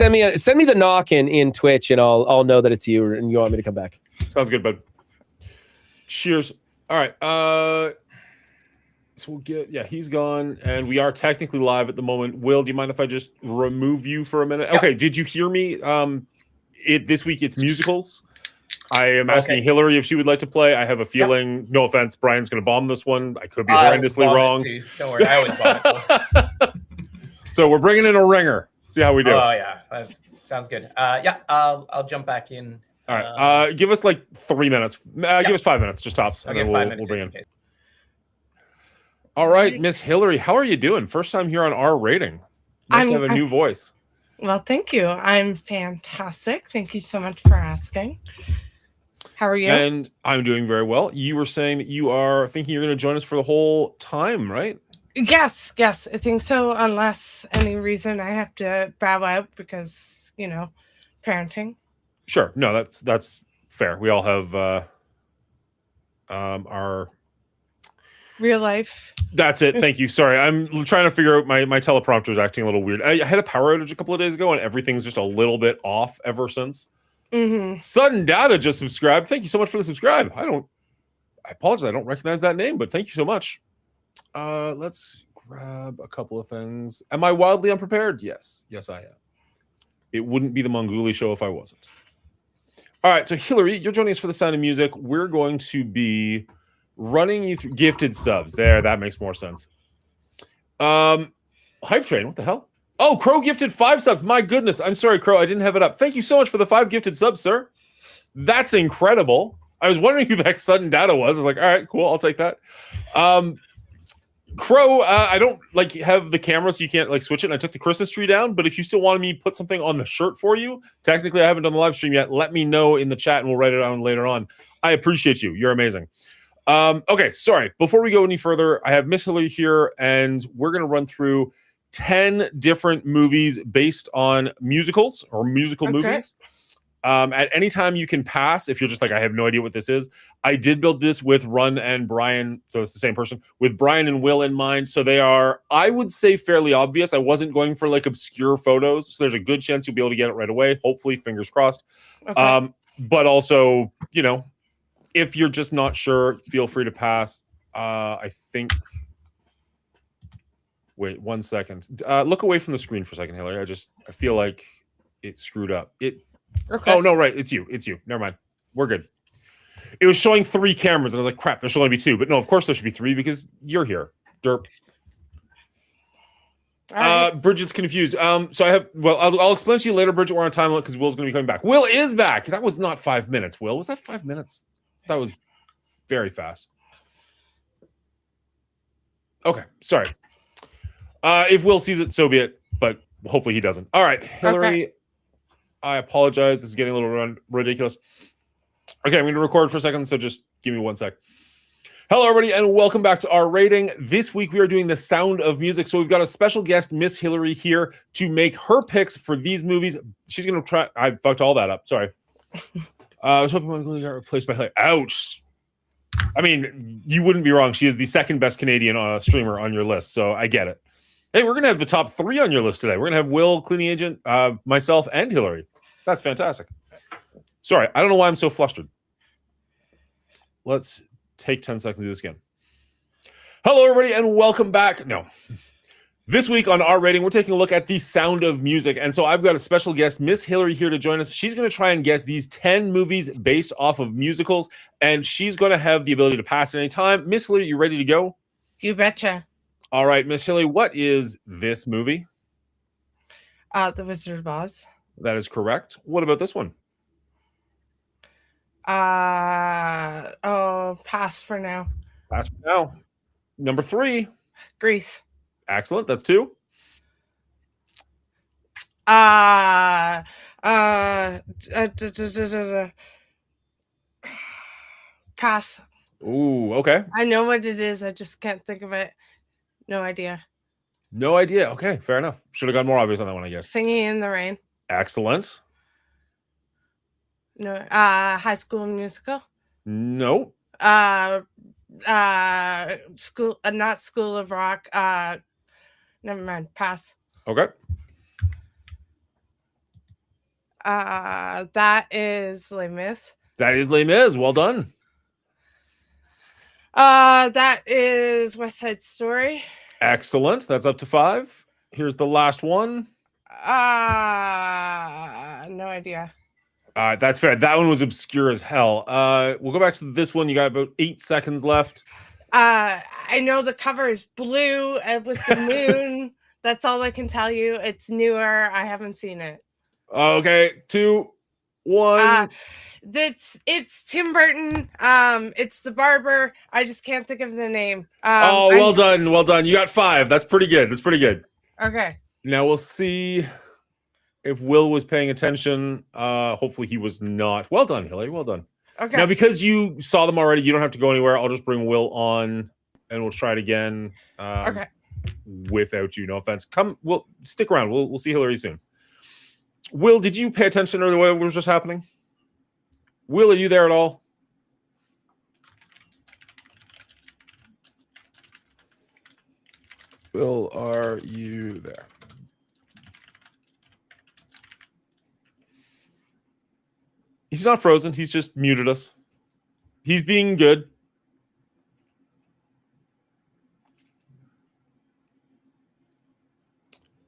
Send me the knock in Twitch, and I'll know that it's you, and you want me to come back. Sounds good, bud. Cheers. All right. So we'll get. Yeah, he's gone, and we are technically live at the moment. Will, do you mind if I just remove you for a minute? Yeah. Okay. Did you hear me? This week it's musicals. I am asking Hillary if she would like to play. I have a feeling, no offense, Brian's going to bomb this one. I could be horrendously wrong. Don't worry, I always bomb it. So we're bringing in a ringer. See how we do. Oh yeah, that sounds good. Yeah, I'll jump back in. All right. Give us like 3 minutes. Give us 5 minutes, just tops, and then we'll bring in. All right, Miss Hillary, how are you doing? First time here on R Rating. Must have a new voice. Well, thank you. I'm fantastic. Thank you so much for asking. How are you? And I'm doing very well. You were saying that you are thinking you're going to join us for the whole time, right? Yes, I think so. Unless any reason I have to bow out because, parenting. Sure. No, that's fair. We all have our real life. That's it. Thank you. Sorry. I'm trying to figure out my teleprompter is acting a little weird. I had a power outage a couple of days ago and everything's just a little bit off ever since. Sudden Data just subscribed. Thank you so much for the subscribe. I apologize. I don't recognize that name, but thank you so much. Let's grab a couple of things. Am I wildly unprepared? Yes. Yes, I am. It wouldn't be the Monguli show if I wasn't. All right. So Hillary, you're joining us for the Sound of Music. We're going to be running you through gifted subs. There, that makes more sense. Hype Train, what the hell? Oh, Crow gifted 5 subs. My goodness. I'm sorry, Crow. I didn't have it up. Thank you so much for the 5 gifted subs, sir. That's incredible. I was wondering who that Sudden Data was. I was like, all right, cool. I'll take that. Crow, I don't have the camera, so you can't switch it. And I took the Christmas tree down, but if you still wanted me to put something on the shirt for you, technically I haven't done the live stream yet. Let me know in the chat and we'll write it down later on. I appreciate you. You're amazing. Okay, sorry. Before we go any further, I have Miss Hillary here, and we're going to run through 10 different movies based on musicals or musical movies. At any time you can pass, if you're just like, I have no idea what this is. I did build this with Run and Brian, so it's the same person, with Brian and Will in mind. So they are, I would say, fairly obvious. I wasn't going for obscure photos, so there's a good chance you'll be able to get it right away. Hopefully, fingers crossed. But also, if you're just not sure, feel free to pass. I think. Wait 1 second. Look away from the screen for a second, Hillary. I feel like it screwed up. Oh no, right. It's you. Never mind. We're good. It was showing 3 cameras, and I was like, crap, there should only be 2. But no, of course there should be 3 because you're here. Derp. Bridget's confused. So I have. Well, I'll explain to you later, Bridget. We're on time limit because Will's going to be coming back. Will is back. That was not 5 minutes. Will, was that 5 minutes? That was very fast. Okay, sorry. If Will sees it, so be it. But hopefully he doesn't. All right, Hillary. I apologize. This is getting a little ridiculous. Okay, I'm going to record for a second, so just give me 1 sec. Hello, everybody, and welcome back to R Rating. This week, we are doing The Sound of Music. So we've got a special guest, Miss Hillary, here to make her picks for these movies. She's going to try. I fucked all that up. Sorry. I was hoping one got replaced by ouch. I mean, you wouldn't be wrong. She is the second best Canadian streamer on your list, so I get it. Hey, we're going to have the top 3 on your list today. We're going to have Will, Cleaning Agent, myself, and Hillary. That's fantastic. Sorry, I don't know why I'm so flustered. Let's take 10 seconds to do this again. Hello, everybody, and welcome back. No. This week on R Rating, we're taking a look at The Sound of Music. And so I've got a special guest, Miss Hillary, here to join us. She's going to try and guess these 10 movies based off of musicals, and she's going to have the ability to pass at any time. Miss Hillary, you ready to go? You betcha. All right, Miss Hillary, what is this movie? The Wizard of Oz. That is correct. What about this one? Pass for now. Pass for now. Number 3. Grease. Excellent. That's 2. Pass. Ooh, okay. I know what it is. I just can't think of it. No idea. No idea. Okay, fair enough. Should have gone more obvious on that one, I guess. Singing in the Rain. Excellent. No. High School Musical. No. School. Not School of Rock. Never mind. Pass. Okay. That is Les Mis. That is Les Mis. Well done. That is West Side Story. Excellent. That's up to 5. Here's the last one. No idea. That's fair. That one was obscure as hell. We'll go back to this one. You got about 8 seconds left. I know the cover is blue with the moon. That's all I can tell you. It's newer. I haven't seen it. Okay, 2, 1. It's Tim Burton. It's the barber. I just can't think of the name. Well done. Well done. You got 5. That's pretty good. That's pretty good. Okay. Now we'll see if Will was paying attention. Hopefully he was not. Well done, Hillary. Well done. Okay. Now, because you saw them already, you don't have to go anywhere. I'll just bring Will on, and we'll try it again. Okay. Without you, no offense. We'll stick around. We'll see Hillary soon. Will, did you pay attention to what was just happening? Will, are you there at all? Will, are you there? He's not frozen. He's just muted us. He's being good.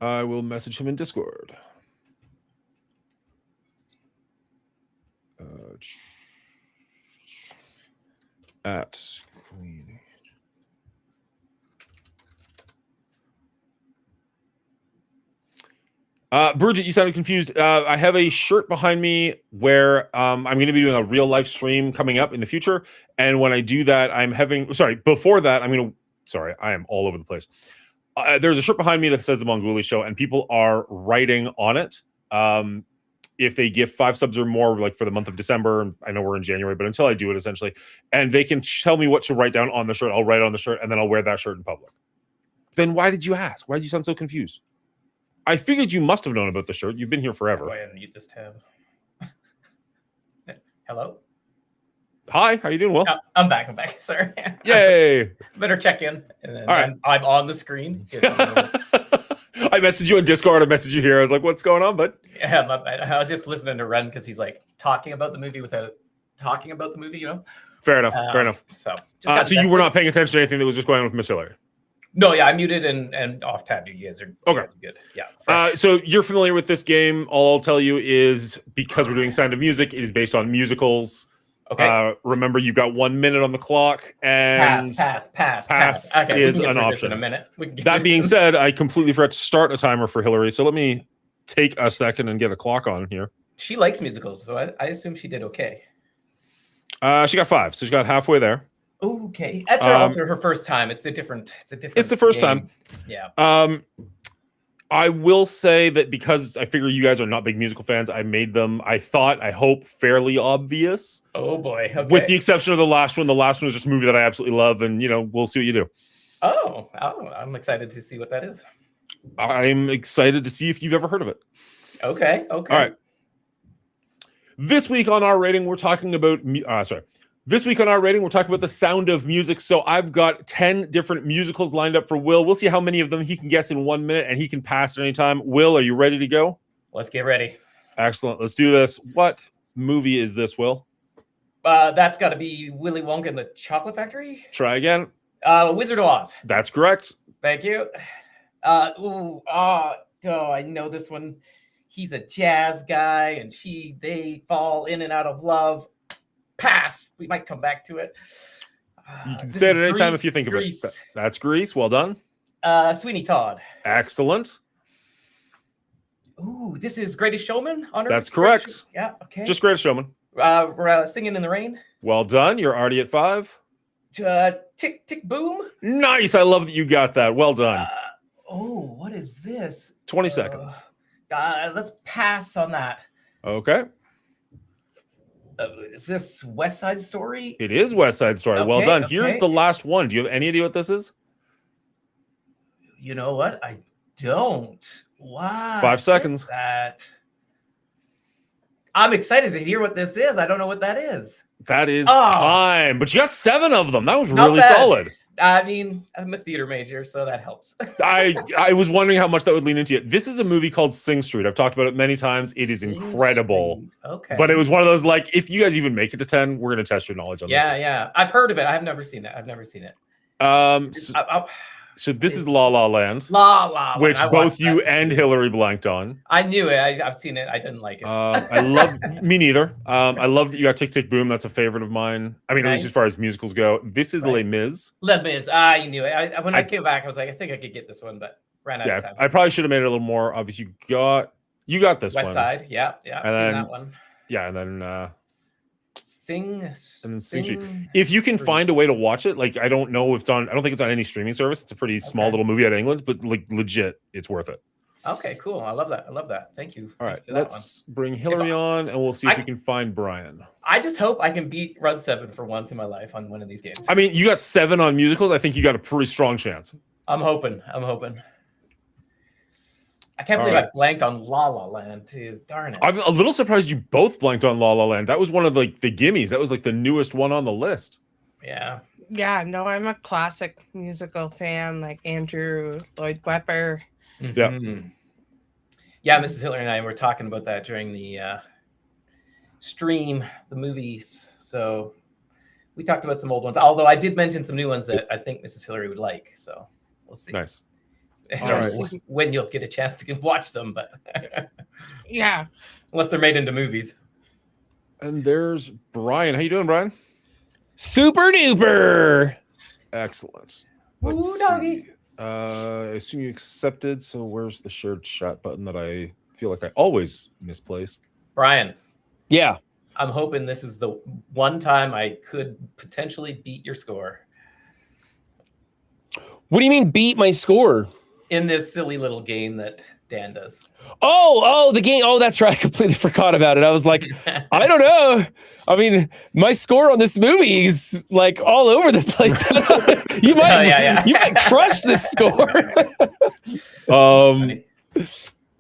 I will message him in Discord. At Queen. Bridget, you sounded confused. I have a shirt behind me where I'm going to be doing a real live stream coming up in the future. And when I do that, before that, I am all over the place. There's a shirt behind me that says The Mongoli Show, and people are writing on it. If they give 5 subs or more, like for the month of December, I know we're in January, but until I do it, essentially, and they can tell me what to write down on the shirt, I'll write on the shirt, and then I'll wear that shirt in public. Then why did you ask? Why did you sound so confused? I figured you must have known about the shirt. You've been here forever. Go ahead and mute this tab. Hello? Hi, how you doing, Will? I'm back. Sorry. Yay! Better check in. And then All right. I'm on the screen. I messaged you on Discord. I messaged you here. I was like, what's going on, bud? Yeah, I was just listening to Ren because he's like talking about the movie without talking about the movie, you know? Fair enough. Fair enough. So you were not paying attention to anything that was just going on with Miss Hillary? No, yeah, I muted and off tabbed you. You guys are okay. Good. Yeah. So you're familiar with this game. All I'll tell you is because we're doing Sound of Music, it is based on musicals. Okay. Remember, you've got 1 minute on the clock, and pass okay, is an option. In a minute. That being said, I completely forgot to start a timer for Hillary, so let me take a second and get a clock on here. She likes musicals, so I assume she did okay. She got 5, so she got halfway there. Okay, that's also her first time. It's the first time. Yeah. I will say that because I figure you guys are not big musical fans, I made them, I hope, fairly obvious. Oh boy. Okay. With the exception of the last one. The last one is just a movie that I absolutely love, and we'll see what you do. Oh, I'm excited to see what that is. I'm excited to see if you've ever heard of it. Okay. All right. This week on our rating, we're talking about The Sound of Music. So I've got 10 different musicals lined up for Will. We'll see how many of them he can guess in 1 minute, and he can pass at any time. Will, are you ready to go? Let's get ready. Excellent. Let's do this. What movie is this, Will? That's got to be Willy Wonka and the Chocolate Factory. Try again. Wizard of Oz. That's correct. Thank you. I know this one. He's a jazz guy, and they fall in and out of love. Pass. We might come back to it. You can say it at any time if you think of it. That's Grease. Well done. Sweeney Todd. Excellent. Ooh, this is Greatest Showman. That's correct. Yeah. Okay. Just Greatest Showman. We're Singing in the Rain. Well done. You're already at 5. Tick Tick Boom. Nice. I love that you got that. Well done. What is this? 20 seconds. Let's pass on that. Okay. Is this West Side Story? It is West Side Story. Okay, well done. okay. Here's the last one. Do you have any idea what this is? You know what? I don't. Wow. 5 seconds. That. I'm excited to hear what this is. I don't know what that is. That is time. But you got 7 of them. That was really solid. I mean, I'm a theater major, so that helps. I was wondering how much that would lean into it. This is a movie called Sing Street. I've talked about it many times. It is Sing incredible. Street. Okay. But it was one of those, like, if you guys even make it to 10, we're going to test your knowledge on this. Yeah. I've heard of it. I've never seen it. So this is La La Land, La La, which I both watched you that. and Hillary blanked on. I knew it. I've seen it. I didn't like it. I love me neither. I love that you got Tick Tick Boom. That's a favorite of mine. I mean, at least Nice. as far as musicals go. This is Right. Les Mis. Les Mis. You knew it. When I came back, I was like, I think I could get this one, but ran out Yeah, of time. I probably should have made it a little more obvious. You got this West one. Side. Yeah. I've And seen then- that one. Yeah, and then Sing Street. If you can find a way to watch it, like I don't know if it's on. I don't think it's on any streaming service. It's a pretty small Okay. little movie out of England, but like legit, it's worth it. Okay, cool. I love that. Thank you. All right, for that one. let's bring Hillary on, and we'll see if we can find Brian. I just hope I can beat Run 7 for once in my life on one of these games. I mean, you got 7 on musicals. I think you got a pretty strong chance. I'm hoping. I can't believe All right. I blanked on La La Land too. Darn it. I'm a little surprised you both blanked on La La Land. That was one of like the gimmies. That was like the newest one on the list. Yeah. Yeah, no, I'm a classic musical fan, like Andrew Lloyd Webber. Yeah. Mhm. Yeah, Mrs. Hillary and I were talking about that during the stream, the movies. So we talked about some old ones. Although I did mention some new ones that I think Mrs. Hillary would like. So we'll see. Nice. I All don't right. know when you'll get a chance to watch them, but Yeah. unless they're made into movies. And there's Brian. How you doing, Brian? Super duper. Excellent. Ooh, Let's doggy. see. I assume you accepted. So where's the shared chat button that I feel like I always misplace? Brian, Yeah. I'm hoping this is the one time I could potentially beat your score What do you mean beat my score? in this silly little game that Dan does. Oh, the game. Oh, that's right. I completely forgot about it. I was like, I don't know. I mean, my score on this movie is like all over the place. you might, yeah. you might crush this score.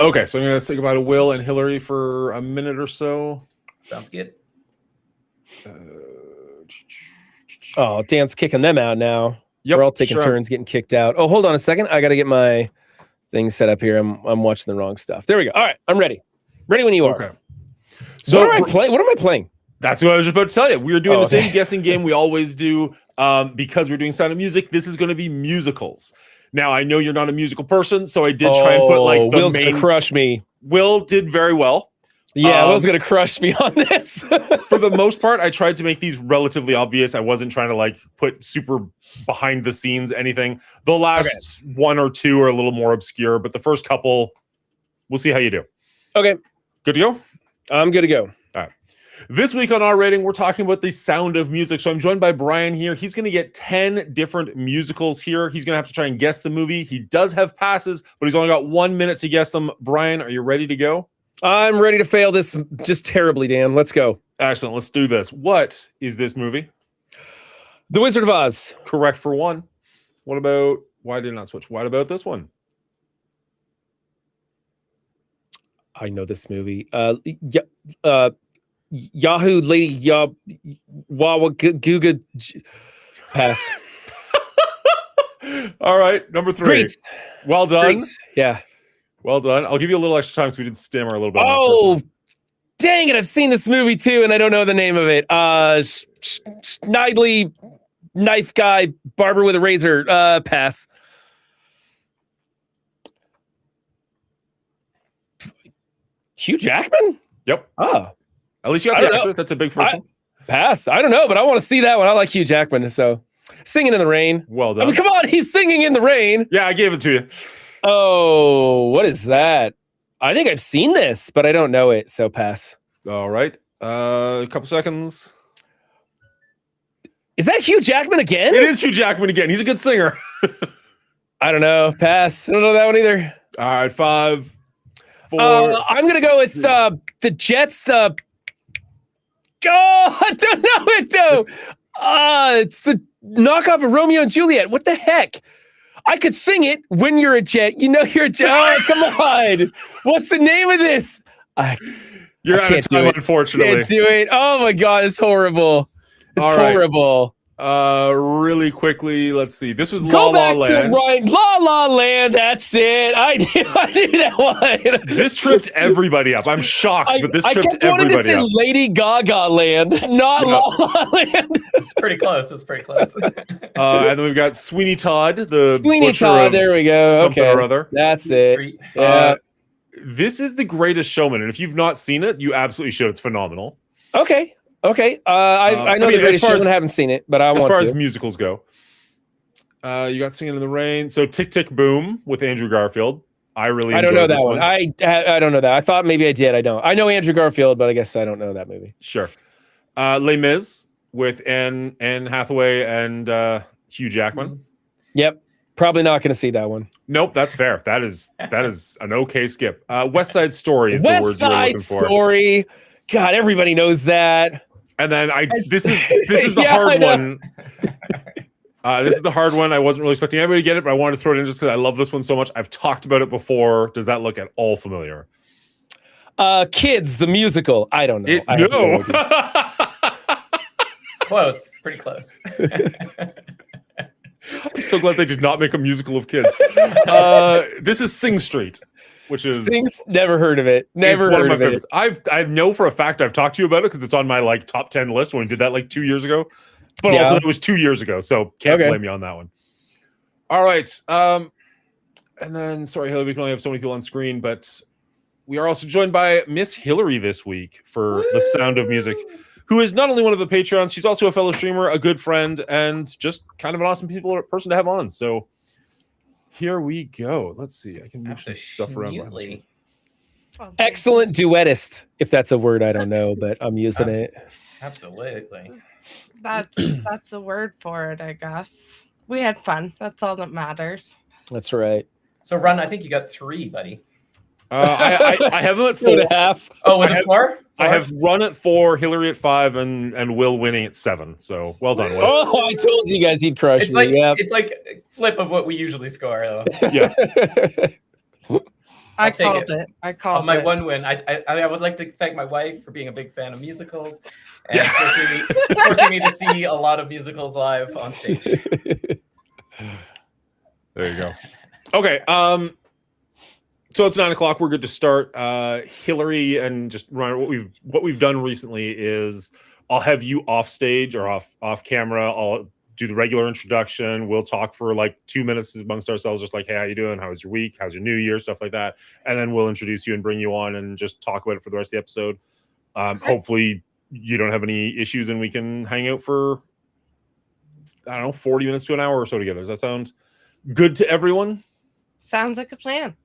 Okay, so I'm gonna say goodbye to Will and Hillary for a minute or so. Sounds good. Oh, Dan's kicking them out now. Yep, We're all taking sure. turns getting kicked out. Oh, hold on a second. I got to get my thing set up here. I'm watching the wrong stuff. There we go. All right, I'm ready. Ready when you are. Okay. So What am I playing? What am I playing? that's what I was just about to tell you. We are doing Oh, the same okay. guessing game we always do. Because we're doing Sound of Music, this is going to be musicals. Now I know you're not a musical person, so I did try and put like the Will's main. gonna crush me. Will did very well. Yeah, Um, Will's gonna crush me on this. For the most part, I tried to make these relatively obvious. I wasn't trying to like put super behind the scenes anything. The last one or two are a little more obscure, but the first couple, we'll see how you do. Okay, Good to go? I'm good to go. This week on our rating, we're talking about the Sound of Music. So I'm joined by Brian here. He's going to get 10 different musicals here. He's going to have to try and guess the movie. He does have passes, but he's only got 1 minute to guess them. Brian, are you ready to go? I'm ready to fail this just terribly, Dan. Let's go. Excellent. Let's do this. What is this movie? The Wizard of Oz. Correct for one. What about, why did it not switch? What about this one? I know this movie. Yahoo Lady Wawa Guga. Pass. All right. Number 3. Grease. Well done. Grease. Yeah. Well done. I'll give you a little extra time so we didn't stammer a little bit. on that Oh, first dang it. I've seen this movie too, and I don't know the name of it. Snidely knife guy, barber with a razor. Pass. Hugh Jackman? one. Yep. Oh, At least you got I the don't actor. know. That's a big first one. pass. I don't know, but I want to see that one. I like Hugh Jackman. So, Singing in the Rain. Well I done. mean, come on, he's singing in the rain. Yeah, I gave it to you. Oh, what is that? I think I've seen this, but I don't know it. So pass. All right. A couple seconds. Is that Hugh Jackman again? It is Hugh Jackman again. He's a good singer. I don't know. Pass. I don't know that one either. All right. 5, 4. I'm gonna go with the Jets. Oh, I don't know it though. It's the knockoff of Romeo and Juliet. What the heck? I could sing it when you're a jet. You know you're a jet. Oh, come on. What's the name of this? You're I out of can't do time, it. unfortunately. Can't do it. Oh my god, it's horrible. It's All right. horrible. Really quickly, let's see. This was La Go La back to Land. Ryan. La La Land. That's it. I knew that one. This tripped everybody up. I'm shocked, but this I tripped kept wanting to everybody say up. Lady Gaga Land, not Yeah. La La Land. It's pretty close. It's pretty close. And then we've got Sweeney Todd, the Sweeney butcher Todd. of There we go. something Okay, or other. that's it. Street. Yeah. This is The Greatest Showman, and if you've not seen it, you absolutely should. It's phenomenal. Okay. Okay. I know I mean, the Greatest as far Showman. as- Haven't seen it, but I As want far to. as musicals go, you got Singing in the Rain. So Tick Tick Boom with Andrew Garfield. I really I don't know enjoyed that this one. I don't know that. I thought maybe I did. I don't. I know Andrew Garfield, but I guess I don't know that movie. Sure. Les Mis with Anne Hathaway and Hugh Jackman. Yep. Probably not going to see that one. Nope, that's fair. That is an okay skip. West Side Story is the West word you're Side looking for. Story. God, everybody knows that. And then this is the Yeah, I hard know. one. This is the hard one. I wasn't really expecting anybody to get it, but I wanted to throw it in just because I love this one so much. I've talked about it before. Does that look at all familiar? Kids, the musical. I don't know. It, I have no no. idea. It's close. Pretty close. I'm so glad they did not make a musical of kids. This is Sing Street, which is Never heard of it. Never it's one heard of my of it. favorites. I know for a fact I've talked to you about it because it's on my like top 10 list when we did that like 2 years ago. But Yeah. also it was 2 years ago, so can't Okay. blame you on that one. All right. And then sorry, Hillary, we can only have so many people on screen, but we are also joined by Miss Hillary this week for The Sound of Music, who is not only one of the Patreons, she's also a fellow streamer, a good friend, and just kind of an awesome person to have on. So here we go. Let's see. I can move some stuff around. behind the screen. Absolutely. Excellent duettist, if that's a word I don't know, but I'm using it. Absolutely. That's a word for it, I guess. We had fun. That's all that matters. That's right. So, Run, I think you got 3, buddy. I have them at 4 and 4. a half. Oh, was I it have- 4? I have run at 4, Hillary at 5, and Will winning at 7. So well done, Will. Oh, I told you guys he'd crush It's me. like Yep. it's like a flip of what we usually score, though. Yeah. I I'll take called it. it. I On called my it. one win, I would like to thank my wife for being a big fan of musicals and Yeah. forcing me to see a lot of musicals live on stage. There you go. Okay. So it's 9 o'clock. We're good to start. Hillary and just Ryan, what we've done recently is I'll have you off stage or off camera. I'll do the regular introduction. We'll talk for like 2 minutes amongst ourselves, just like, hey, how you doing? How was your week? How's your new year? Stuff like that. And then we'll introduce you and bring you on and just talk about it for the rest of the episode. Hopefully you don't have any issues and we can hang out for, I don't know, 40 minutes to an hour or so together. Does that sound good to everyone? Sounds like a plan.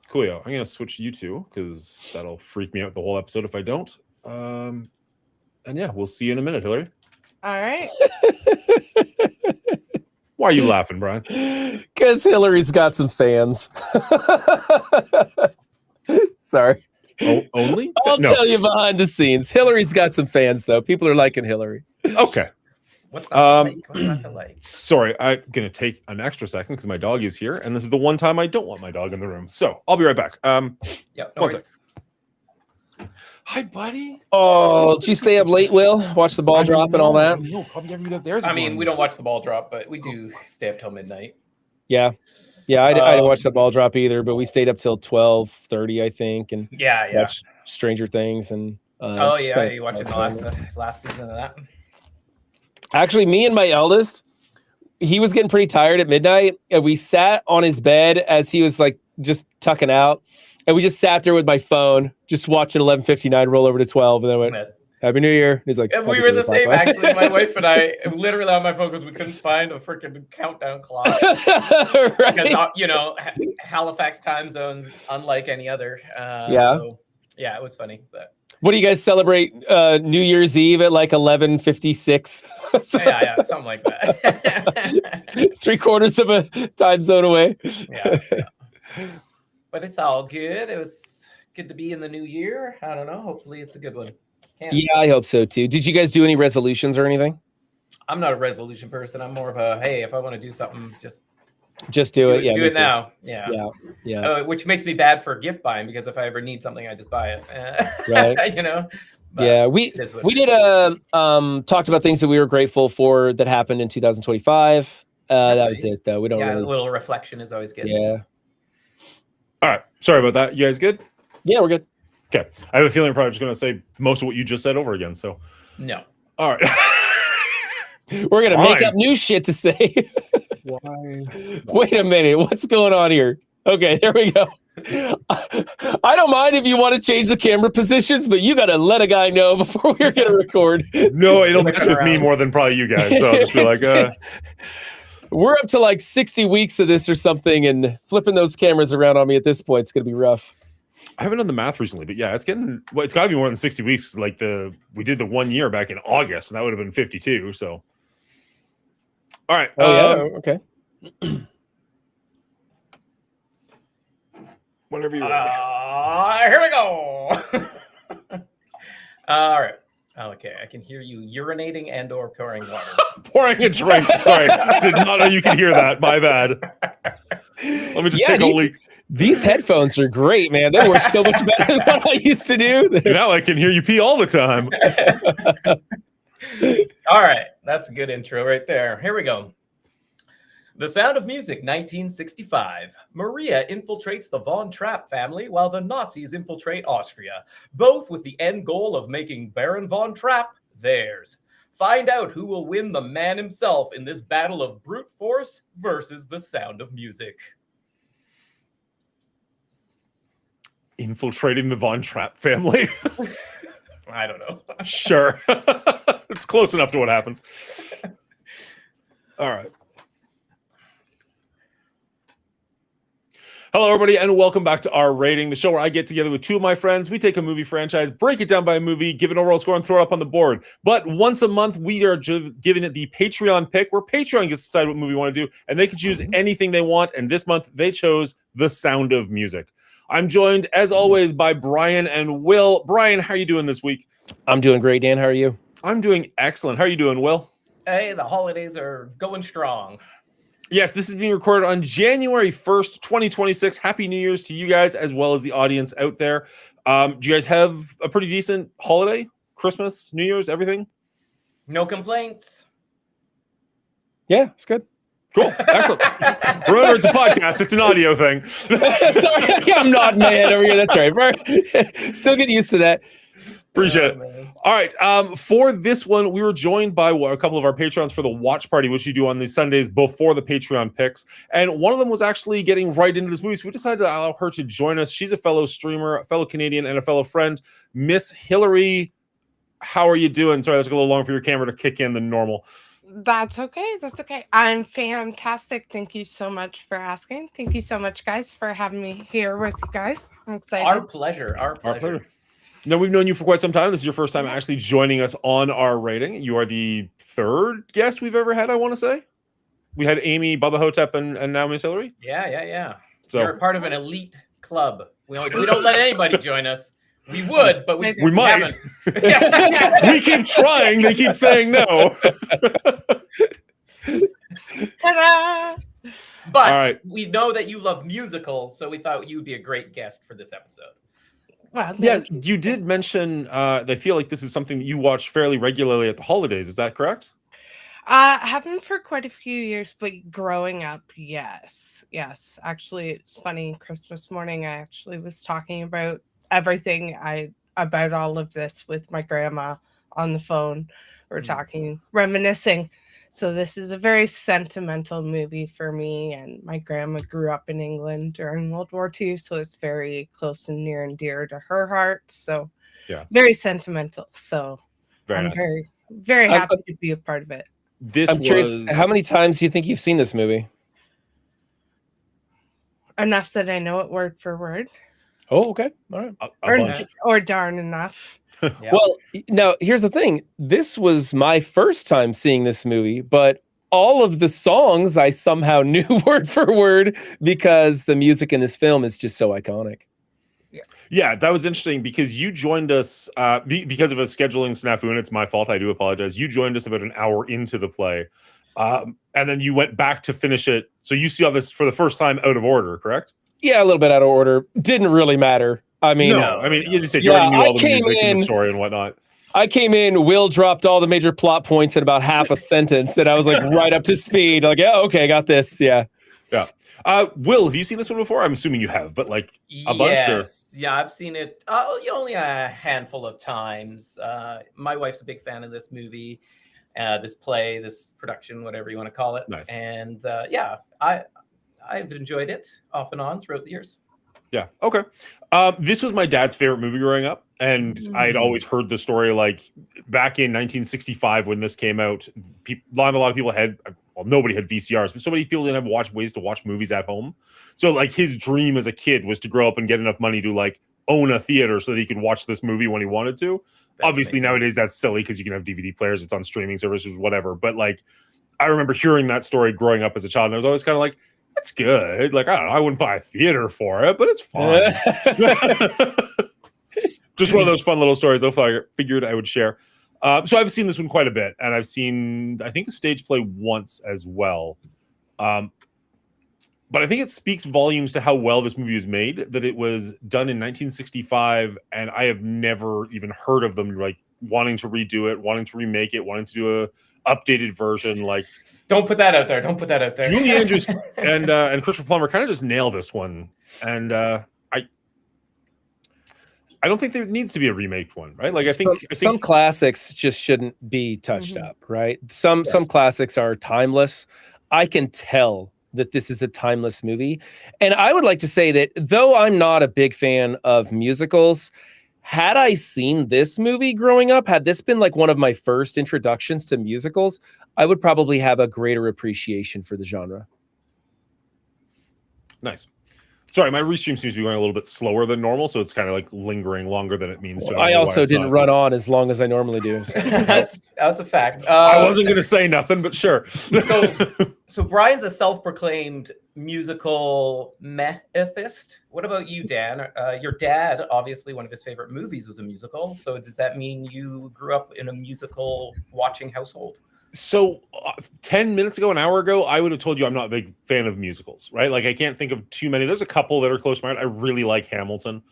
Coolio. I'm gonna switch you two because that'll freak me out the whole episode if I don't. And yeah, we'll see you in a minute, Hillary. All right. Why are you laughing, Brian? Because Hillary's got some fans. Sorry. Oh, only? I'll No. tell you behind the scenes. Hillary's got some fans, though. People are liking Hillary. Okay. What's not to like? What's not to like? Sorry, I'm gonna take an extra second because my dog is here, and this is the one time I don't want my dog in the room. So I'll be right back. Yeah, no One worries. Hi, buddy. Oh, did you stay up late, Will? Watch the ball drop and all that? No, probably every up there. I mean, we don't watch the ball drop, but we do stay up till midnight. Yeah. Yeah, I didn't watch the ball drop either, but we stayed up till 12:30, I think, and Yeah. watched Stranger Things. And Oh just yeah, kinda- you watching the last season of that? Actually, me and my eldest, he was getting pretty tired at midnight, and we sat on his bed as he was like just tucking out, and we just sat there with my phone, just watching 11:59 roll over to 12, and then I went, "Happy New Year." He's like, And we "Happy were New the Year, same, Papa." actually. My wife and I, literally on my phone, because we couldn't find a freaking countdown clock. Because, Right. you know, Halifax time zones, unlike any other. Yeah. So, yeah, it was funny. But What do you guys celebrate New Year's Eve at like 11:56? yeah, something like that. 3/4 of a time zone away. yeah. But it's all good. It was good to be in the new year. I don't know. Hopefully, it's a good one. Yeah, I hope so too. Did you guys do any resolutions or anything? I'm not a resolution person. I'm more of a hey, if I want to do something, just Just do it. Yeah, do me it too. now. Yeah. Yeah. Which makes me bad for gift buying because if I ever need something, I just buy it. Right. You know, But Yeah, we it is what we it did talked about things that we were grateful for that happened in 2025. That's That was nice. it, though. We don't yeah, a really. little reflection is always good. Yeah, All right. Sorry about that. You guys good? yeah, we're good. Okay. I have a feeling I'm probably just going to say most of what you just said over again. So, No. all right. We're gonna make Fine. up new shit to say. Why? Wait a minute, what's going on here? Okay, there we go. I don't mind if you want to change the camera positions, but you gotta let a guy know before we're gonna record. No, it'll mess with me around. more than probably you guys. So I'll just be like, We're up to like 60 weeks of this or something, and flipping those cameras around on me at this point is gonna be rough. I haven't done the math recently, but yeah, it's getting. Well, it's got to be more than 60 weeks. Like we did the 1 year back in August, and that would have been 52. So, all right. Oh yeah, okay. Whenever you're ready. Here we go. All right. Okay, I can hear you urinating and or pouring water. Pouring a drink. Sorry, did not know you could hear that. My bad. Let me just Yeah, take a leak. These headphones are great, man. They work so much better than what I used to do. Now I can hear you pee all the time. All right, that's a good intro right there. Here we go. The Sound of Music, 1965. Maria infiltrates the Von Trapp family while the Nazis infiltrate Austria, both with the end goal of making Baron Von Trapp theirs. Find out who will win the man himself in this battle of brute force versus the Sound of Music. Infiltrating the Von Trapp family. I don't know. Sure. It's close enough to what happens. All right. Hello, everybody, and welcome back to Our Rating, the show where I get together with two of my friends. We take a movie franchise, break it down by a movie, give it an overall score, and throw it up on the board. But once a month, we are giving it the Patreon pick, where Patreon gets to decide what movie we want to do, and they can choose anything they want. And this month, they chose The Sound of Music. I'm joined, as always, by Brian and Will. Brian, how are you doing this week? I'm doing great, Dan. How are you? I'm doing excellent. How are you doing, Will? Hey, the holidays are going strong. Yes, this is being recorded on January 1st, 2026. Happy New Year's to you guys, as well as the audience out there. Do you guys have a pretty decent holiday? Christmas, New Year's, everything? No complaints. Yeah, it's good. Cool. Excellent. Remember, it's a podcast. It's an audio thing. Sorry, I'm not mad over here. That's right. Still get used to that. Appreciate it. Man. All right. For this one, we were joined by a couple of our patrons for the watch party, which we do on the Sundays before the Patreon picks. And one of them was actually getting right into this movie. So we decided to allow her to join us. She's a fellow streamer, a fellow Canadian, and a fellow friend. Miss Hillary, how are you doing? Sorry, that took a little long for your camera to kick in than normal. That's okay. That's okay. I'm fantastic. Thank you so much for asking. Thank you so much, guys, for having me here with you guys. I'm excited. Our pleasure. Our pleasure. Our pleasure. Now, we've known you for quite some time. This is your first time actually joining us on Our Rating. You are the third guest we've ever had, I want to say. We had Amy, Bubba Hotep, and now Miss Hillary. Yeah. So You're a part of an elite club. We don't let anybody join us. We would, but we might. haven't. We keep trying. They keep saying no. Ta-da! But All right. we know that you love musicals, so we thought you'd be a great guest for this episode. Well, Yeah, thank you. you did mention they feel like this is something that you watch fairly regularly at the holidays. Is that correct? Haven't for quite a few years, but growing up, yes. Actually, it's funny. Christmas morning, I actually was talking about everything about all of this with my grandma on the phone. We're talking, reminiscing. So this is a very sentimental movie for me, and my grandma grew up in England during World War II, so it's very close and near and dear to her heart. So Yeah. very sentimental. So Very I'm nice. very I'm- happy to be a part of it. This I'm curious, was how many times do you think you've seen this movie? Enough that I know it word for word, Oh, okay. All right. a or, bunch. or darn enough. Yeah. Well, now here's the thing. This was my first time seeing this movie, but all of the songs I somehow knew word for word because the music in this film is just so iconic. Yeah, that was interesting because you joined us because of a scheduling snafu, and it's my fault. I do apologize. You joined us about an hour into the play, and then you went back to finish it. So you saw this for the first time out of order, correct? Yeah, a little bit out of order. Didn't really matter. I mean, no, I mean, as you said, you Yeah, already knew I all the came music and the in- story and whatnot. I came in, Will dropped all the major plot points in about half a sentence, and I was like right up to speed. Like, yeah, okay, got this. Yeah. Yeah. Will, have you seen this one before? I'm assuming you have, but like a bunch or Yes, yeah, I've seen it only a handful of times. My wife's a big fan of this movie, this play, this production, whatever you want to call it. Nice. And yeah, I've enjoyed it off and on throughout the years. yeah, okay. This was my dad's favorite movie growing up, and I'd always heard the story like back in 1965 when this came out. Not a lot of people had, well, nobody had VCRs, but so many people didn't have ways to watch movies at home. So like his dream as a kid was to grow up and get enough money to like own a theater so that he could watch this movie when he wanted to. That's Obviously amazing. nowadays that's silly because you can have DVD players, it's on streaming services, whatever. But like I remember hearing that story growing up as a child, and I was always kind of like, that's good. Like, I don't know, I wouldn't buy a theater for it, but it's fun. Just one of those fun little stories I figured I would share. So I've seen this one quite a bit, and I've seen, I think, the stage play once as well. But I think it speaks volumes to how well this movie was made, that it was done in 1965, and I have never even heard of them like wanting to redo it, wanting to remake it, wanting to do a updated version. Like, Don't put that out there. Don't put that out there. Julie Andrews and Christopher Plummer kind of just nail this one, and I don't think there needs to be a remake one, right? Like I think some classics just shouldn't be touched up, right? Some classics are timeless. I can tell that this is a timeless movie, and I would like to say that though I'm not a big fan of musicals, had I seen this movie growing up, had this been like one of my first introductions to musicals, I would probably have a greater appreciation for the genre. Nice. Sorry, my restream seems to be going a little bit slower than normal, so it's kind of like lingering longer than it means to. I also didn't run on as long as I normally do. So. that's a fact. I wasn't going to say nothing, but sure. So Brian's a self-proclaimed musical mehifist. What about you, Dan? Your dad, obviously, one of his favorite movies was a musical. So does that mean you grew up in a musical watching household? So 10 minutes ago, an hour ago, I would have told you I'm not a big fan of musicals, right? Like I can't think of too many. There's a couple that are close to my heart. I really like Hamilton.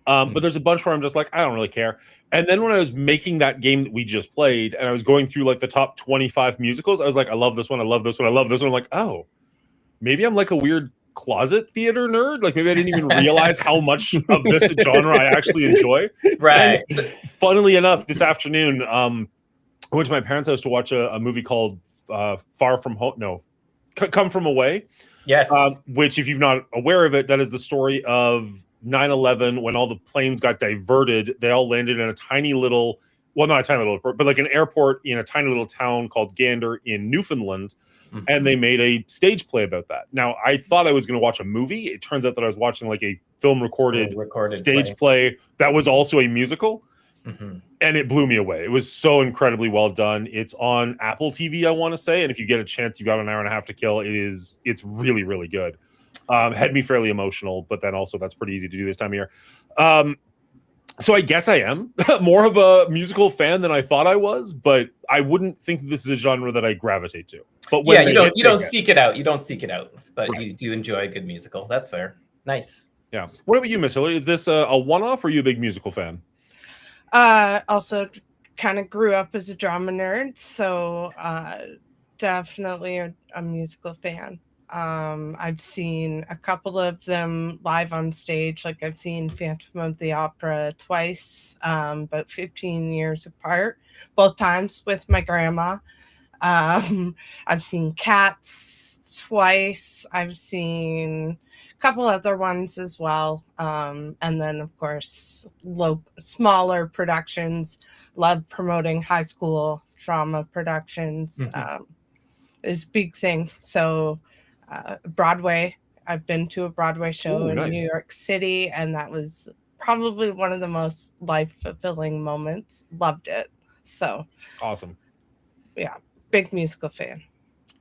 But there's a bunch where I'm just like, I don't really care. And then when I was making that game that we just played and I was going through like the top 25 musicals, I was like, I love this one. I love this one. I love this one. I'm like, oh, maybe I'm like a weird closet theater nerd. Like maybe I didn't even realize how much of this genre I actually enjoy. Right. And funnily enough, this afternoon, I went to my parents' house to watch a movie called Far From Home. No, Come From Away. Yes. Which, if you're not aware of it, that is the story of 9/11 when all the planes got diverted. They all landed in a tiny little, well, not a tiny little airport, but like an airport in a tiny little town called Gander in Newfoundland. Mm-hmm. And they made a stage play about that. Now, I thought I was going to watch a movie. It turns out that I was watching like a film recorded stage play that was also a musical. Mm-hmm. And it blew me away. It was so incredibly well done. It's on Apple TV, I want to say. And if you get a chance, you've got an hour and a half to kill. It's really, really good. Had me fairly emotional, but then also that's pretty easy to do this time of year. So I guess I am more of a musical fan than I thought I was, but I wouldn't think this is a genre that I gravitate to. But when you don't seek it out. You don't seek it out, but right. You do enjoy a good musical. That's fair. Nice. Yeah. What about you, Miss Hillary? Is this a one-off or are you a big musical fan? Also kind of grew up as a drama nerd, so definitely a musical fan. I've seen a couple of them live on stage. Like I've seen Phantom of the Opera twice, about 15 years apart, both times with my grandma. I've seen Cats twice. I've seen couple other ones as well, and then of course smaller productions. Love promoting high school drama productions. Is a big thing. So Broadway, I've been to a Broadway show in New York City, and that was probably one of the most life-fulfilling moments. Loved it. So awesome. Yeah, big musical fan.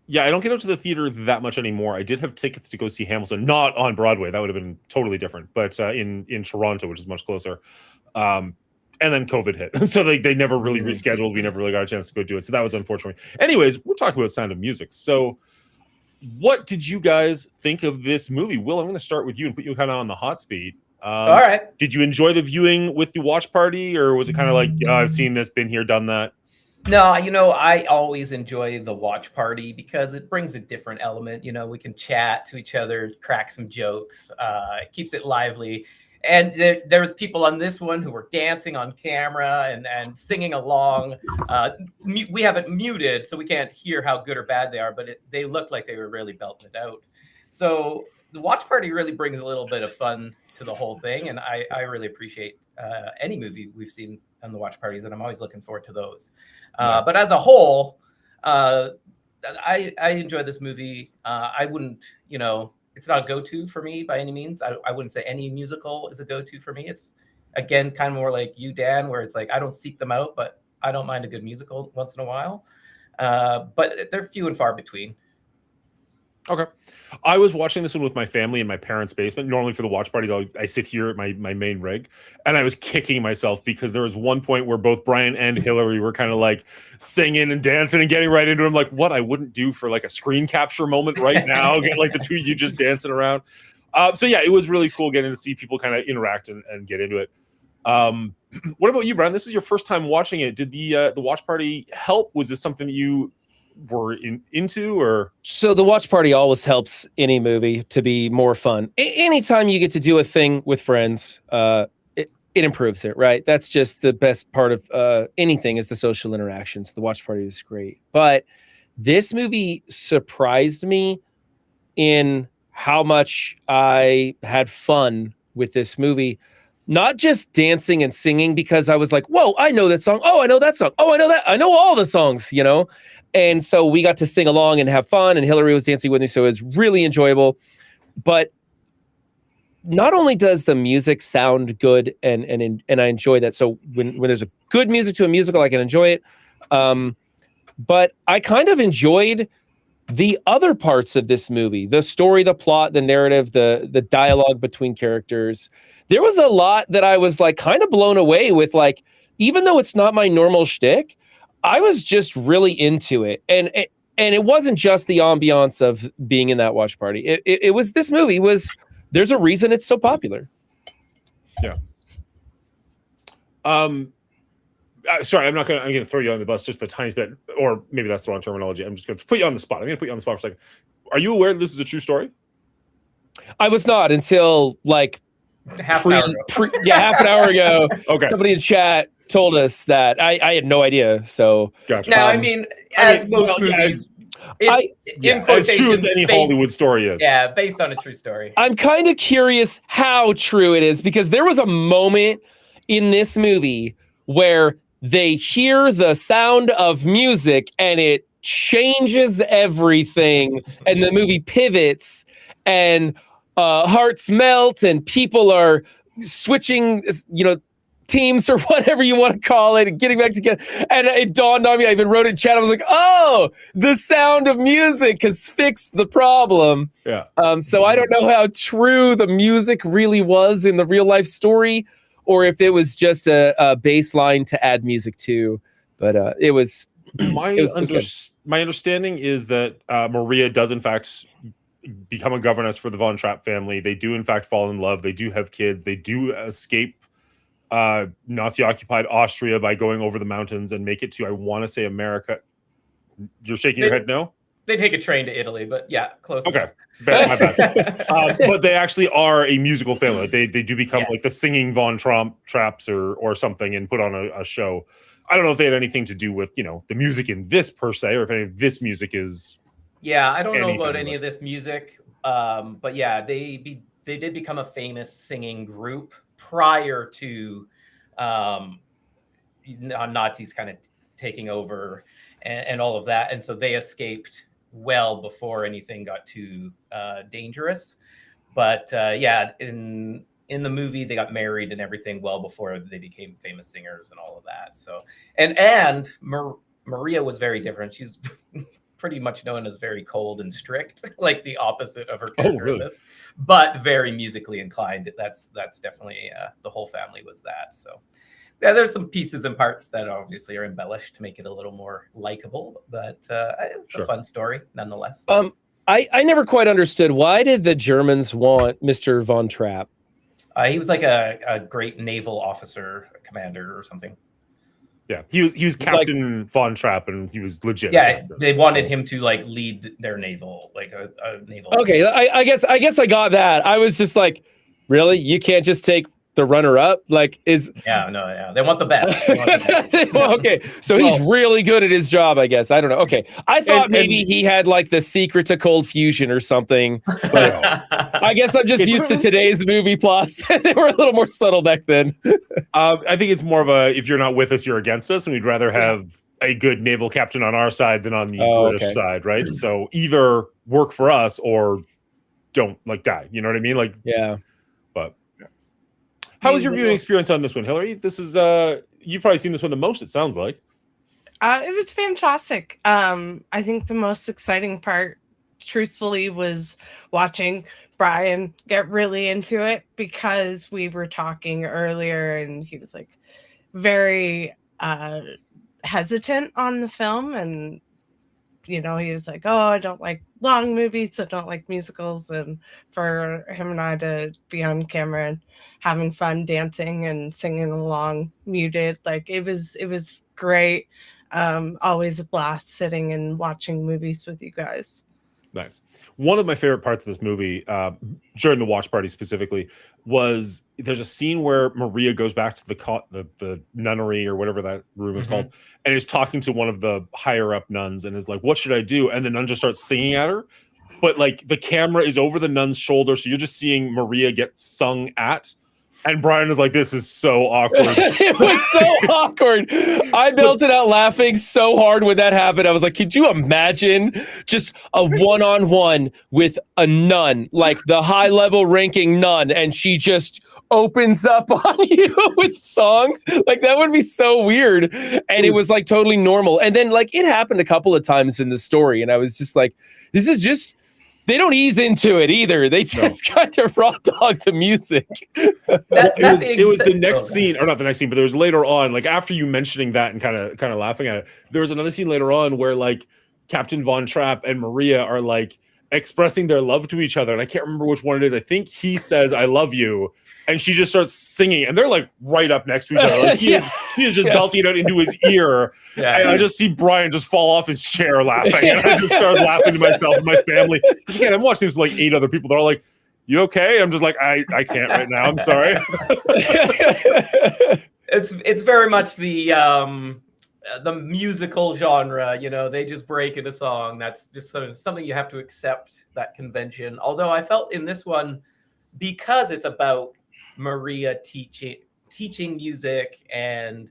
Yeah, I don't get out to the theater that much anymore. I did have tickets to go see Hamilton, not on Broadway. That would have been totally different, but in Toronto, which is much closer. And then COVID hit. So they never really rescheduled. We never really got a chance to go do it. So that was unfortunate. Anyways, we're talking about Sound of Music. So what did you guys think of this movie? Will, I'm going to start with you and put you kind of on the hot seat. All right. Did you enjoy the viewing with the watch party, or was it kind of like, oh, I've seen this, been here, done that? No, I always enjoy the watch party because it brings a different element. We can chat to each other, crack some jokes. It keeps it lively. And there's people on this one who were dancing on camera and singing along. We have it muted, so we can't hear how good or bad they are, but they looked like they were really belting it out. So the watch party really brings a little bit of fun to the whole thing, and I really appreciate any movie we've seen on the watch parties, and I'm always looking forward to those. Nice. But as a whole, I enjoy this movie. I wouldn't, it's not a go-to for me by any means. I wouldn't say any musical is a go-to for me. It's, again, kind of more like you, Dan, where it's like I don't seek them out, but I don't mind a good musical once in a while. But they're few and far between. Okay. I was watching this one with my family in my parents' basement. Normally for the watch parties, I sit here at my main rig, and I was kicking myself because there was one point where both Brian and Hillary were kind of like singing and dancing and getting right into it. I'm like, what I wouldn't do for like a screen capture moment right now, get like the two of you just dancing around. So yeah, it was really cool getting to see people kind of interact and get into it. What about you, Brian? This is your first time watching it. Did the watch party help? Was this something that you were into, or? So the watch party always helps any movie to be more fun. Anytime you get to do a thing with friends, it improves it, right? That's just the best part of anything, is the social interactions. The watch party was great, but this movie surprised me in how much I had fun with this movie. Not just dancing and singing, because I was like, whoa, I know that song. Oh, I know that song. Oh, I know that. I know all the songs, And so we got to sing along and have fun, and Hillary was dancing with me, so it was really enjoyable. But not only does the music sound good, and I enjoy that. So when there's a good music to a musical, I can enjoy it. But I kind of enjoyed the other parts of this movie: the story, the plot, the narrative, the dialogue between characters. There was a lot that I was like kind of blown away with. Like, even though it's not my normal shtick, I was just really into it. And it wasn't just the ambiance of being in that watch party. It was, this movie was, there's a reason it's so popular. Yeah. Sorry, I'm gonna throw you on the bus just a tiny bit, or maybe that's the wrong terminology. I'm just gonna put you on the spot. I'm gonna put you on the spot for a second. Are you aware this is a true story? I was not until like Half an hour ago. half an hour ago. Okay. Somebody in chat told us that. I had no idea. So Gotcha. Now, as most movies, as true as any Hollywood story is. Yeah, based on a true story. I'm kind of curious how true it is, because there was a moment in this movie where they hear the sound of music and it changes everything, and the movie pivots, and hearts melt, and people are switching, teams or whatever you want to call it, and getting back together. And it dawned on me, I even wrote it in chat, I was like, oh, the sound of music has fixed the problem. Yeah. So I don't know how true the music really was in the real life story, or if it was just a baseline to add music to. But it was my understanding is that Maria does in fact become a governess for the Von Trapp family. They do in fact fall in love. They do have kids. They do escape Nazi-occupied Austria by going over the mountains and make it to, I want to say, America. You're shaking your head no? They take a train to Italy, but yeah, close okay. enough. My bad. But they actually are a musical family. They do become like the singing Von Trapps or something, and put on a show. I don't know if they had anything to do with, the music in this per se, or if any of this music is. Yeah, I don't know about any of this music. But yeah, they did become a famous singing group prior to Nazis kind of taking over and all of that. And so they escaped well before anything got too dangerous. But yeah, in the movie, they got married and everything well before they became famous singers and all of that. So, and Maria was very different. She's pretty much known as very cold and strict, like the opposite of her character in this, but very musically inclined. That's definitely the whole family was that. So yeah, there's some pieces and parts that obviously are embellished to make it a little more likable, but it's a fun story nonetheless. I never quite understood, why did the Germans want Mr. Von Trapp? He was like a great naval officer, commander, or something. Yeah, he was Captain Von Trapp, and he was legit. Yeah, they wanted him to like lead their naval, like a naval. Okay, I guess I got that. I was just like, really? You can't just take the runner-up? Like, is yeah, they want the best. They want the best. well, okay, so he's really good at his job, I guess. I don't know. Okay, I thought maybe he had like the secret to cold fusion or something. But I guess I'm just used to today's movie plots. They were a little more subtle back then. I think it's more of a if you're not with us, you're against us, and we'd rather have a good naval captain on our side than on the British side, right? So either work for us or don't like die. You know what I mean? Like yeah. But how was your viewing experience on this one, Hillary? This is you've probably seen this one the most, it sounds like. It was fantastic. I think the most exciting part, truthfully, was watching Brian get really into it, because we were talking earlier and he was like very hesitant on the film, and he was like, oh, I don't like long movies, I don't like musicals. And for him and I to be on camera and having fun dancing and singing along muted, like it was great. Always a blast sitting and watching movies with you guys. Nice. One of my favorite parts of this movie, during the watch party specifically, was there's a scene where Maria goes back to the nunnery or whatever that room is called, and is talking to one of the higher up nuns and is like, "What should I do?" And the nun just starts singing at her, but like the camera is over the nun's shoulder, so you're just seeing Maria get sung at. And Brian is like, this is so awkward. It was so awkward. I belted out laughing so hard when that happened. I was like, could you imagine just a one-on-one with a nun, like the high-level ranking nun, and she just opens up on you with song? Like, that would be so weird. And it was like totally normal. And then like it happened a couple of times in the story, and I was just like, this is just... They don't ease into it either. They just kind of raw dog the music. It was the next scene, or not the next scene, but there was later on, like after you mentioning that and kind of laughing at it, there was another scene later on where like Captain Von Trapp and Maria are like expressing their love to each other. And I can't remember which one it is. I think he says, "I love you." And she just starts singing, and they're like right up next to each other. Like he is just belting it out into his ear. And I just see Brian just fall off his chair laughing. And I just started laughing to myself and my family. Because again, I'm watching this with like 8 other people. They're all like, "You okay?" I'm just like, I can't right now. I'm sorry. It's very much the musical genre. They just break into song. That's just something you have to accept, that convention. Although I felt in this one, because it's about Maria teaching music and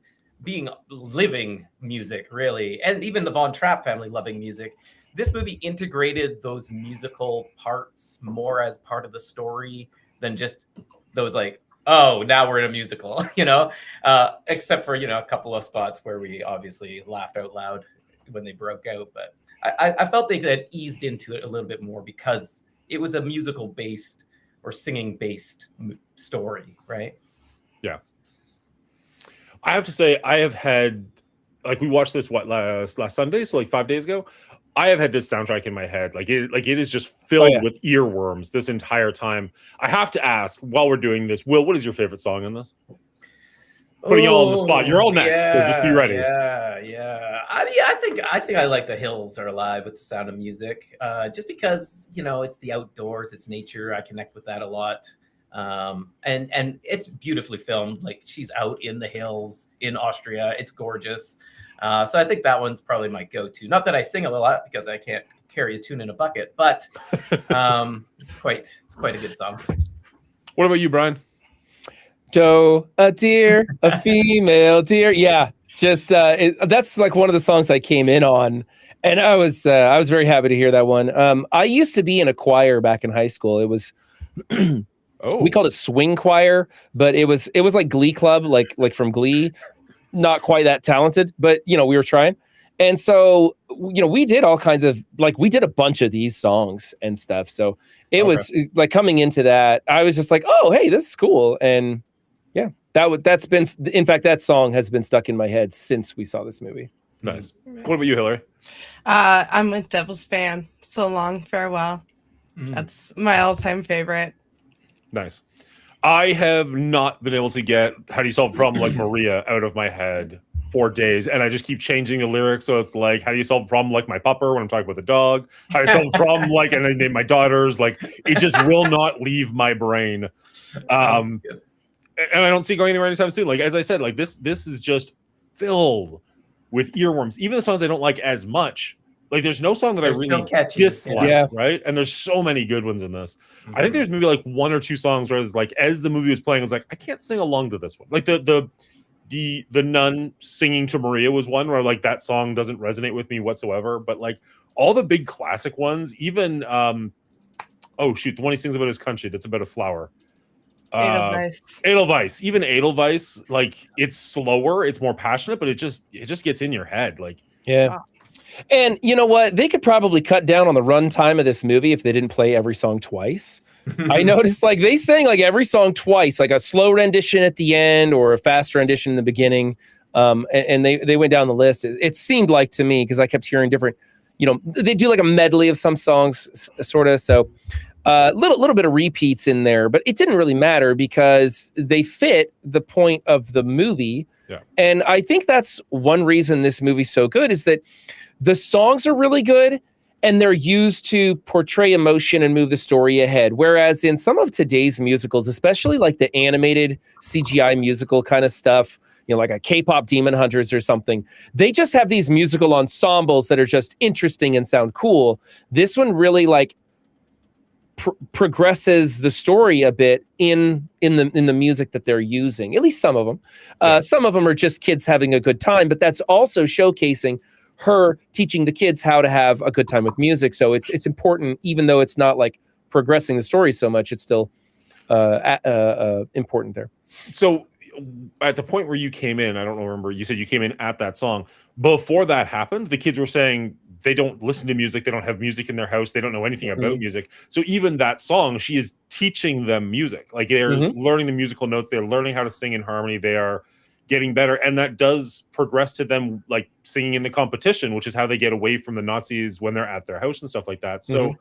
living music, really, and even the Von Trapp family loving music, this movie integrated those musical parts more as part of the story than just those like, oh, now we're in a musical, except for a couple of spots where we obviously laughed out loud when they broke out. But I felt they had eased into it a little bit more because it was a musical based or singing based story, right? Yeah. I have to say, I have had, like, we watched this last Sunday, so like 5 days ago. I have had this soundtrack in my head, like it is just filled with earworms this entire time. I have to ask, while we're doing this, Will, what is your favorite song in this? Putting you all on the spot. You're all next, so just be ready. Yeah. I think I like The Hills Are Alive with The Sound of Music, just because it's the outdoors, it's nature. I connect with that a lot, and it's beautifully filmed. Like, she's out in the hills in Austria. It's gorgeous. So I think that one's probably my go-to. Not that I sing a lot because I can't carry a tune in a bucket, but it's quite a good song. What about you, Brian? Doe, a deer, a female deer. Yeah, just that's like one of the songs I came in on, and I was very happy to hear that one. I used to be in a choir back in high school. It was we called it swing choir, but it was like Glee Club, like from Glee. Not quite that talented, but we were trying. And so, we did all kinds of, like, we did a bunch of these songs and stuff. So it was like coming into that, I was just like, oh, hey, this is cool. And yeah, that's been, in fact, that song has been stuck in my head since we saw this movie. Nice. What about you, Hillary? I'm a Devil's fan. So Long Farewell. That's my all-time favorite. Nice. I have not been able to get How Do You Solve a Problem Like Maria out of my head for days, and I just keep changing the lyrics. So it's like, how do you solve a problem like my pupper when I'm talking about the dog? How do you solve a problem like, and I name my daughters. Like, it just will not leave my brain. And I don't see it going anywhere anytime soon. Like, as I said, like this is just filled with earworms. Even the songs I don't like as much. Like, there's no song that They're I still really catchy. dislike, Yeah. right? And there's so many good ones in this. I think there's maybe like one or two songs where I was like, as the movie was playing, I was like, I can't sing along to this one. Like the nun singing to Maria was one where like that song doesn't resonate with me whatsoever. But like all the big classic ones, even the one he sings about his country, that's about a flower. Edelweiss. Edelweiss, even Edelweiss, like it's slower, it's more passionate, but it just gets in your head. Like, Yeah. And you know what? They could probably cut down on the runtime of this movie if they didn't play every song twice. I noticed like they sang like every song twice, like a slow rendition at the end or a fast rendition in the beginning. And they went down the list. It seemed like to me, because I kept hearing different, they do like a medley of some songs, sort of. So little bit of repeats in there, but it didn't really matter because they fit the point of the movie. Yeah. And I think that's one reason this movie's so good is that the songs are really good and they're used to portray emotion and move the story ahead. Whereas in some of today's musicals, especially like the animated CGI musical kind of stuff, like a K-pop Demon Hunters or something, they just have these musical ensembles that are just interesting and sound cool. This one really like progresses the story a bit in the music that they're using, at least some of them. Some of them are just kids having a good time, but that's also showcasing her teaching the kids how to have a good time with music. So it's important, even though it's not like progressing the story so much, it's still important there. So at the point where you came in, I don't remember, you said you came in at that song. Before that happened, the kids were saying they don't listen to music, they don't have music in their house, they don't know anything about music. So even that song, she is teaching them music. Like they're learning the musical notes, they're learning how to sing in harmony, they are getting better, and that does progress to them like singing in the competition, which is how they get away from the Nazis when they're at their house and stuff like that. So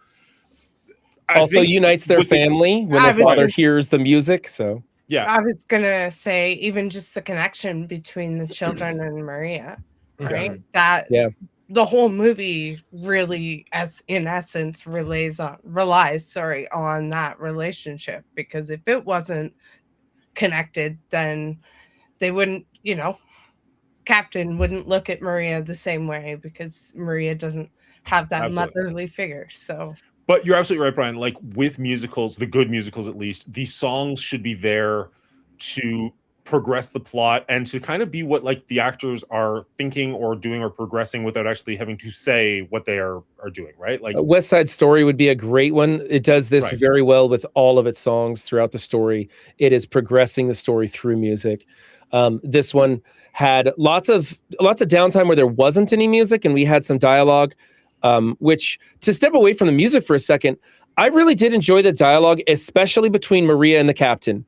also unites their family when the father hears the music. So yeah, I was gonna say even just the connection between the children and Maria, right? The whole movie really, as in essence, relies on that relationship, because if it wasn't connected, then they wouldn't, Captain wouldn't look at Maria the same way, because Maria doesn't have that motherly figure. So, but you're absolutely right, Brian. Like with musicals, the good musicals at least, these songs should be there to progress the plot and to kind of be what like the actors are thinking or doing or progressing without actually having to say what they are doing, right? Like West Side Story would be a great one. It does this very well with all of its songs throughout the story. It is progressing the story through music. This one had lots of downtime where there wasn't any music and we had some dialogue, which, to step away from the music for a second, I really did enjoy the dialogue, especially between Maria and the captain.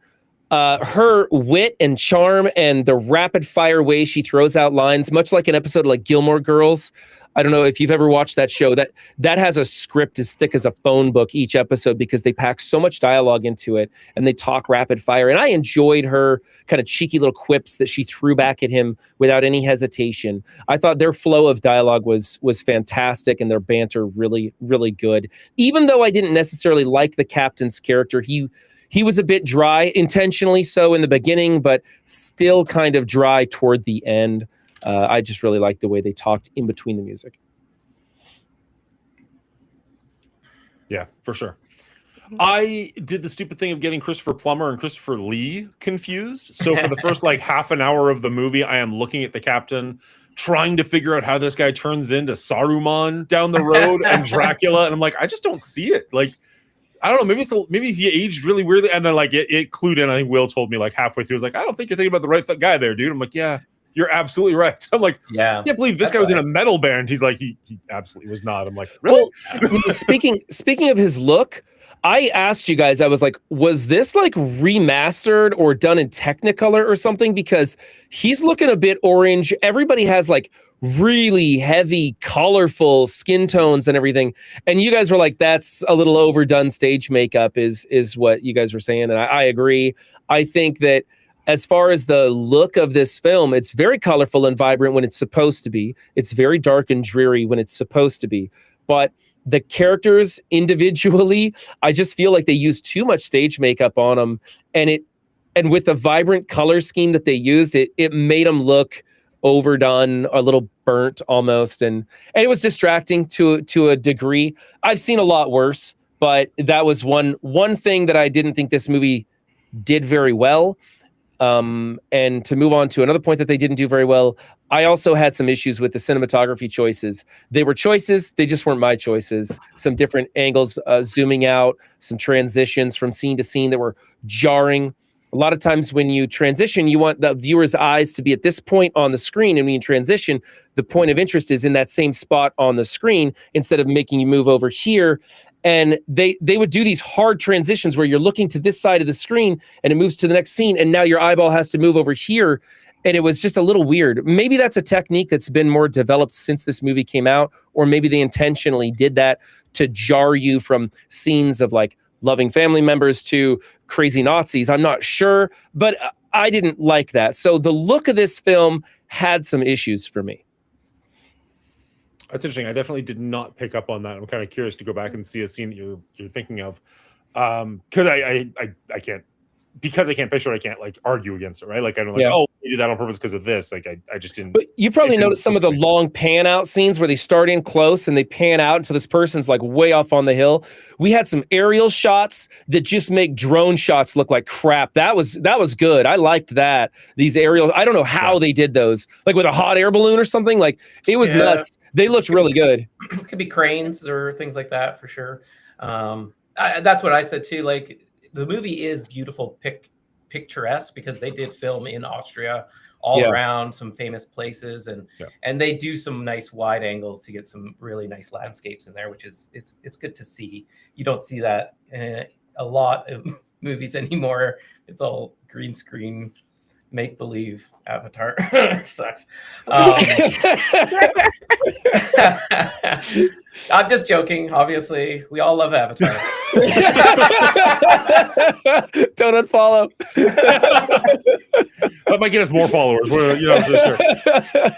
Her wit and charm and the rapid fire way she throws out lines, much like an episode of like Gilmore Girls. I don't know if you've ever watched that show. That has a script as thick as a phone book each episode, because they pack so much dialogue into it and they talk rapid fire. And I enjoyed her kind of cheeky little quips that she threw back at him without any hesitation. I thought their flow of dialogue was fantastic and their banter really, really good. Even though I didn't necessarily like the captain's character, he was a bit dry, intentionally so in the beginning, but still kind of dry toward the end. I just really liked the way they talked in between the music. Yeah, for sure. I did the stupid thing of getting Christopher Plummer and Christopher Lee confused. So for the first like half an hour of the movie, I am looking at the captain, trying to figure out how this guy turns into Saruman down the road and Dracula. And I'm like, I just don't see it. Like, I don't know. Maybe he aged really weirdly. And then like it clued in. I think Will told me like halfway through, he was like, I don't think you're thinking about the right guy there, dude. I'm like, yeah, you're absolutely right. I'm like, yeah, I can't believe this guy was in a metal band. He's like, he absolutely was not. I'm like, really? Well, speaking of his look, I asked you guys, I was like, was this like remastered or done in Technicolor or something? Because he's looking a bit orange. Everybody has like really heavy, colorful skin tones and everything. And you guys were like, that's a little overdone stage makeup, is what you guys were saying. And I agree. I think that as far as the look of this film, it's very colorful and vibrant when it's supposed to be. It's very dark and dreary when it's supposed to be. But the characters individually, I just feel like they use too much stage makeup on them, and with the vibrant color scheme that they used, it made them look overdone, a little burnt almost, and it was distracting to a degree. I've seen a lot worse, but that was one thing that I didn't think this movie did very well. And to move on to another point that they didn't do very well, I also had some issues with the cinematography choices. They were choices, they just weren't my choices. Some different angles, zooming out, some transitions from scene to scene that were jarring. A lot of times when you transition, you want the viewer's eyes to be at this point on the screen. And when you transition, the point of interest is in that same spot on the screen instead of making you move over here. And they would do these hard transitions where you're looking to this side of the screen and it moves to the next scene, and now your eyeball has to move over here. And it was just a little weird. Maybe that's a technique that's been more developed since this movie came out, or maybe they intentionally did that to jar you from scenes of like loving family members to crazy Nazis. I'm not sure, but I didn't like that. So the look of this film had some issues for me. That's interesting. I definitely did not pick up on that. I'm kind of curious to go back and see a scene that you're thinking of, because I can't, because I can't picture it. I can't like argue against it, right? Like I don't like, oh, you did that on purpose because of this. Like I just didn't. But you probably noticed some of the long pan out scenes where they start in close and they pan out until this person's like way off on the hill. We had some aerial shots that just make drone shots look like crap. That was good. I liked that. These aerial, I don't know how they did those, like with a hot air balloon or something. Like it was nuts. They looked really good. Could be cranes or things like that for sure. That's what I said too. Like the movie is beautiful, picturesque, because they did film in Austria, all around some famous places, and they do some nice wide angles to get some really nice landscapes in there, which is it's good to see. You don't see that in a lot of movies anymore. It's all green screen, make believe Avatar. It sucks. I'm just joking. Obviously, we all love Avatar. Don't unfollow. That might get us more followers. We're, for sure.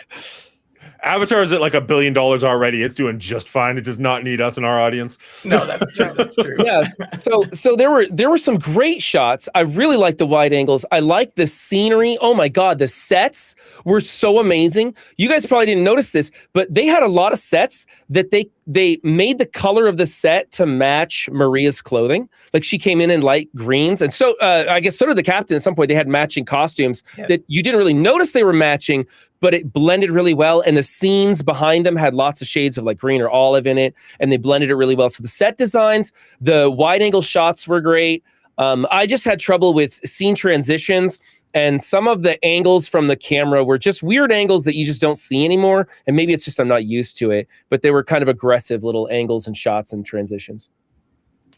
Avatar is at like $1 billion already. It's doing just fine. It does not need us in our audience. No, that's true. That's true. Yes. So there were some great shots. I really liked the wide angles. I liked the scenery. Oh my God, the sets were so amazing. You guys probably didn't notice this, but they had a lot of sets that they made the color of the set to match Maria's clothing. Like she came in light greens. And so I guess so did the captain. At some point they had matching costumes that you didn't really notice they were matching, but it blended really well. And the scenes behind them had lots of shades of like green or olive in it, and they blended it really well. So the set designs, the wide angle shots were great. I just had trouble with scene transitions, and some of the angles from the camera were just weird angles that you just don't see anymore. And maybe it's just I'm not used to it, but they were kind of aggressive little angles and shots and transitions.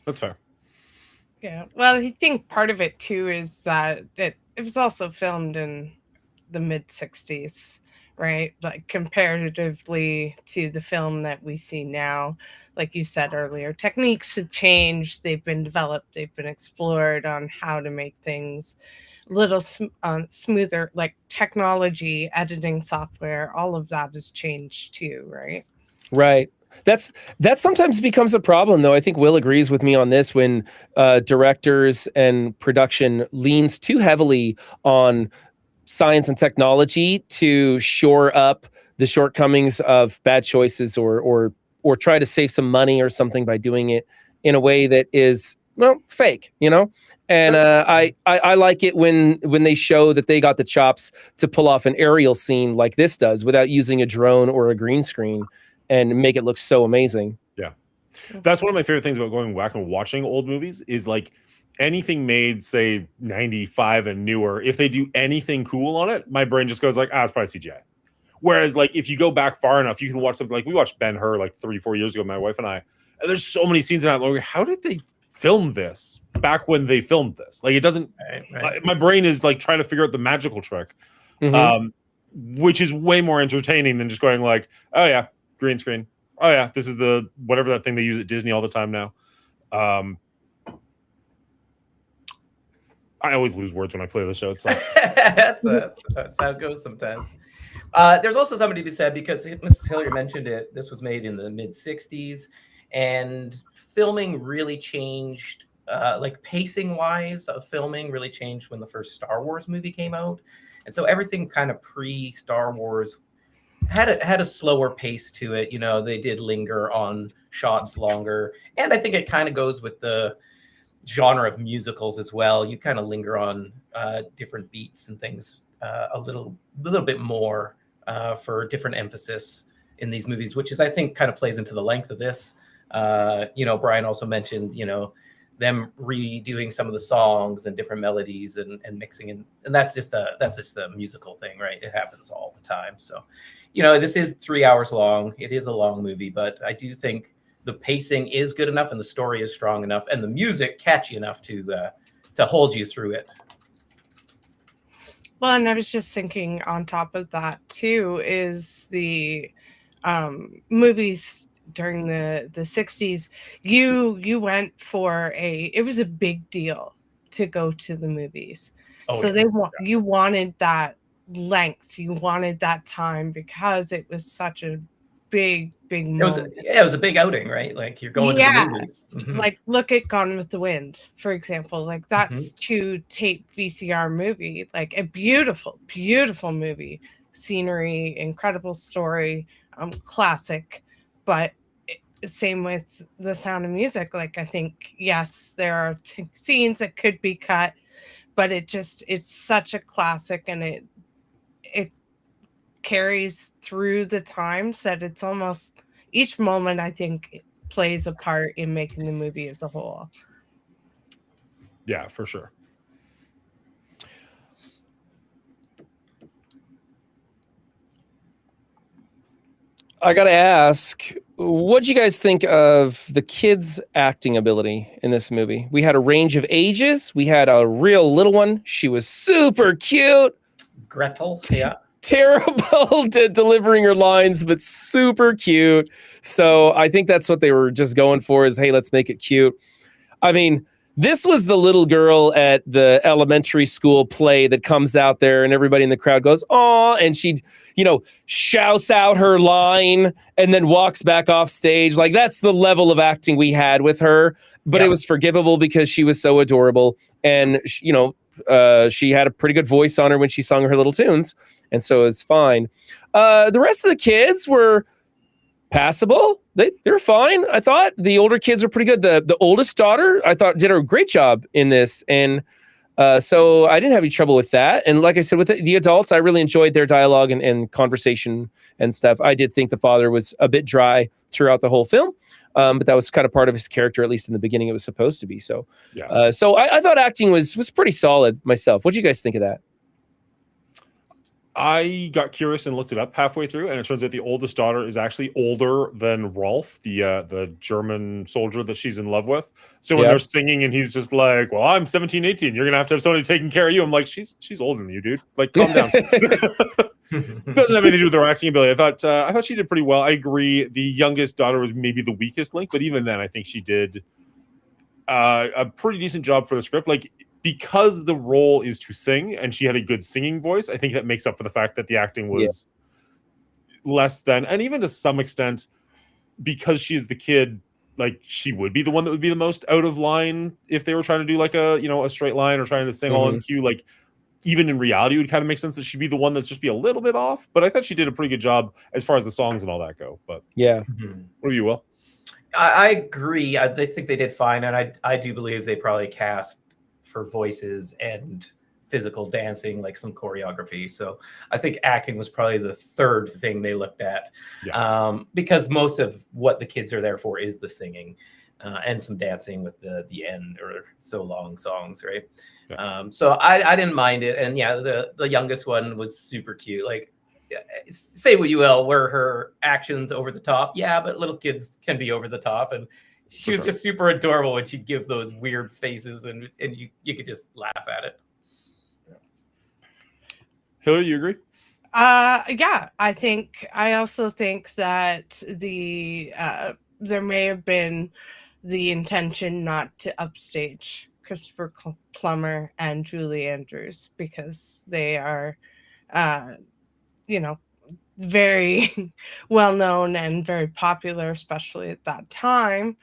That's fair. Yeah. Well, I think part of it too is that it was also filmed in the mid 60s, right? Like comparatively to the film that we see now, like you said earlier, techniques have changed. They've been developed. They've been explored on how to make things a little smoother, like technology, editing software, all of that has changed too, right? Right. That sometimes becomes a problem, though. I think Will agrees with me on this when directors and production leans too heavily on science and technology to shore up the shortcomings of bad choices or try to save some money or something by doing it in a way that is, well, fake, And I like it when they show that they got the chops to pull off an aerial scene like this does without using a drone or a green screen and make it look so amazing. Yeah. That's one of my favorite things about going back and watching old movies is like anything made, say, 95 and newer, if they do anything cool on it, my brain just goes like, it's probably CGI. Whereas like if you go back far enough, you can watch something like we watched Ben-Hur like 3-4 years ago, my wife and I, and there's so many scenes in that. Like, how did they film this back when they filmed this. Like, it doesn't. Right. My brain is like trying to figure out the magical trick, Mhm. which is way more entertaining than just going like, oh yeah, green screen. Oh yeah, this is the whatever that thing they use at Disney all the time now. I always lose words when I play the show. It sucks. that's how it goes sometimes. There's also somebody to be said, because Mrs. Hillier mentioned it. This was made in the mid '60s, and filming really changed. Like pacing wise, of filming really changed when the first Star Wars movie came out, and so everything kind of pre Star Wars had a slower pace to it. You know, they did linger on shots longer, and I think it kind of goes with the genre of musicals as well. You kind of linger on different beats and things a little bit more for different emphasis in these movies, which is, I think, kind of plays into the length of this. Brian also mentioned, them redoing some of the songs and different melodies and mixing and that's just a musical thing, right? It happens all the time. So, this is 3 hours long. It is a long movie, but I do think the pacing is good enough and the story is strong enough and the music catchy enough to hold you through it. Well, and I was just thinking on top of that too is the movies during the 60s. You went for it was a big deal to go to the movies. So you wanted that length, you wanted that time because it was such a big moment. It was a big outing, right? Like you're going to the movies. Mm-hmm. Like look at Gone with the Wind, for example. Like that's 2 tape VCR movie, like a beautiful movie, scenery, incredible story, classic. But same with The Sound of Music. Like I think yes, there are scenes that could be cut, but it's such a classic, and it carries through the times that it's almost each moment, I think, plays a part in making the movie as a whole. Yeah, for sure. I gotta ask, what do you guys think of the kids' acting ability in this movie? We had a range of ages. We had a real little one. She was super cute. Gretel, yeah. Terrible delivering her lines, but super cute. So I think that's what they were just going for is, hey, let's make it cute. I mean, this was the little girl at the elementary school play that comes out there and everybody in the crowd goes, "Aw," and she, shouts out her line and then walks back off stage. Like that's the level of acting we had with her, but it was forgivable because she was so adorable. And, she had a pretty good voice on her when she sung her little tunes, and so it was fine. The rest of the kids were passable. They're fine. I thought the older kids were pretty good. The oldest daughter, I thought, did a great job in this, and so I didn't have any trouble with that. And like I said, with the adults, I really enjoyed their dialogue and conversation and stuff. I did think the father was a bit dry throughout the whole film. But that was kind of part of his character, at least in the beginning. It was supposed to be. So, so I thought acting was pretty solid myself. What do you guys think of that? I got curious and looked it up halfway through, and it turns out the oldest daughter is actually older than Rolf, the German soldier that she's in love with. So when they're singing and he's just like, "Well, I'm 17, 18. You're gonna have to have somebody taking care of you." I'm like, she's older than you, dude. Like, calm down. It doesn't have anything to do with her acting ability. I thought she did pretty well. I agree. The youngest daughter was maybe the weakest link, but even then, I think she did a pretty decent job for the script. Like, because the role is to sing and she had a good singing voice, I think that makes up for the fact that the acting was less than, and even to some extent, because she is the kid, like she would be the one that would be the most out of line if they were trying to do like a straight line or trying to sing all in cue. Like, even in reality, it would kind of make sense that she'd be the one that's just be a little bit off. But I thought she did a pretty good job as far as the songs and all that go. But what do you, Will? I agree. I think they did fine, and I do believe they probably cast for voices and physical dancing, like some choreography. So I think acting was probably the third thing they looked at, because most of what the kids are there for is the singing and some dancing with the end or so long songs, right? So I didn't mind it, and the youngest one was super cute. Like, say what you will, were her actions over the top? Yeah, but little kids can be over the top, and She was just super adorable when she'd give those weird faces, and you could just laugh at it. Hillary, you agree? Yeah, I also think that there may have been the intention not to upstage Christopher Plummer and Julie Andrews because they are, very well known and very popular, especially at that time.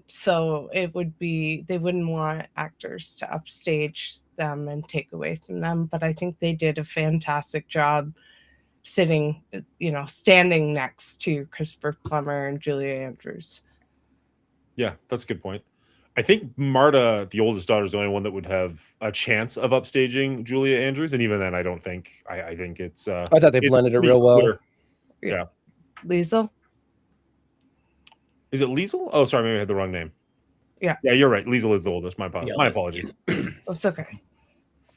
So they wouldn't want actors to upstage them and take away from them. But I think they did a fantastic job standing next to Christopher Plummer and Julia Andrews. Yeah, that's a good point. I think Marta, the oldest daughter, is the only one that would have a chance of upstaging Julia Andrews, and even then, I don't think. I think it's. I thought they blended it real well. Clear. Yeah. Liesl? Is it Liesl? Oh, sorry, maybe I had the wrong name. Yeah. Yeah, you're right. Liesl is the oldest. My apologies. It's okay.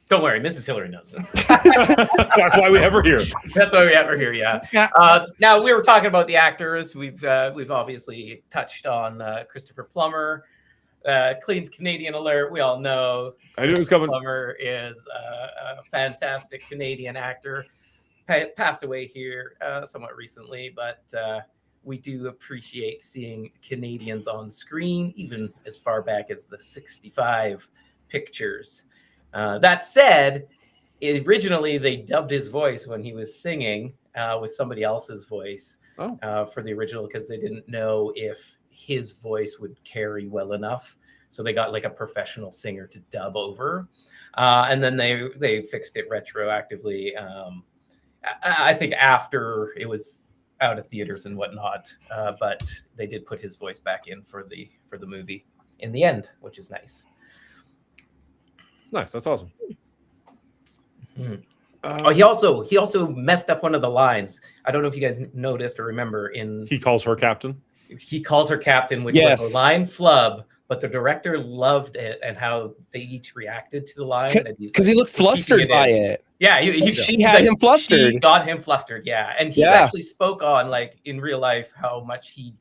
Don't worry, Mrs. Hillary knows it. That's why we have her here. That's why we have her here. Yeah. Now we were talking about the actors. We've obviously touched on Christopher Plummer. Clean's Canadian alert. We all know. I knew it was coming. Plummer is a fantastic Canadian actor. Passed away here somewhat recently, but we do appreciate seeing Canadians on screen, even as far back as the 65 pictures. That said, originally they dubbed his voice when he was singing with somebody else's voice for the original because they didn't know if his voice would carry well enough. So they got like a professional singer to dub over. And then they fixed it retroactively. I think after it was out of theaters and whatnot, but they did put his voice back in for the movie in the end, which is nice. Nice, that's awesome. He also messed up one of the lines. I don't know if you guys noticed or remember. He calls her captain. He calls her captain, which was a line flub, but the director loved it and how they each reacted to the line. Because he looked flustered by it. Yeah, she had him flustered. She got him flustered, yeah. And he actually spoke on, like, in real life, how much he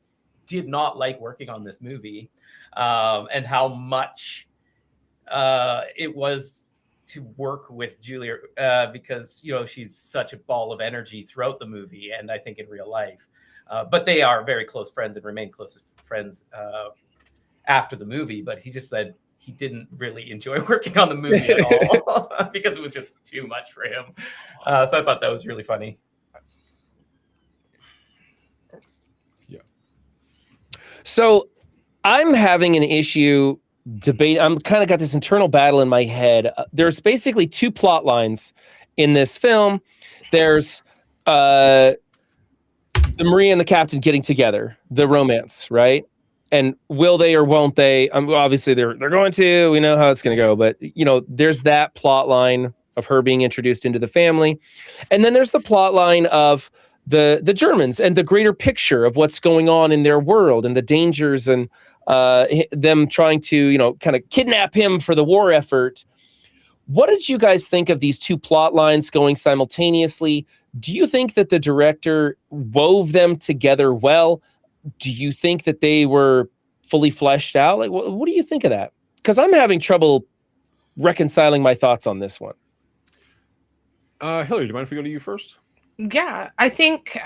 did not like working on this movie, and how much it was to work with Julia because, she's such a ball of energy throughout the movie, and I think in real life. But they are very close friends and remain close friends after the movie. But he just said he didn't really enjoy working on the movie at all because it was just too much for him. So I thought that was really funny. Yeah. So I'm having an issue debate. I'm kind of got this internal battle in my head. There's basically two plot lines in this film. There's the Maria and the captain getting together, the romance, right? And will they or won't they? Obviously, they're going to. We know how it's going to go, but there's that plot line of her being introduced into the family, and then there's the plot line of the Germans and the greater picture of what's going on in their world and the dangers and them trying to kind of kidnap him for the war effort. What did you guys think of these two plot lines going simultaneously? Do you think that the director wove them together well? Do you think that they were fully fleshed out? Like, what do you think of that? Because I'm having trouble reconciling my thoughts on this one. Hillary, do you mind if we go to you first? Yeah, I think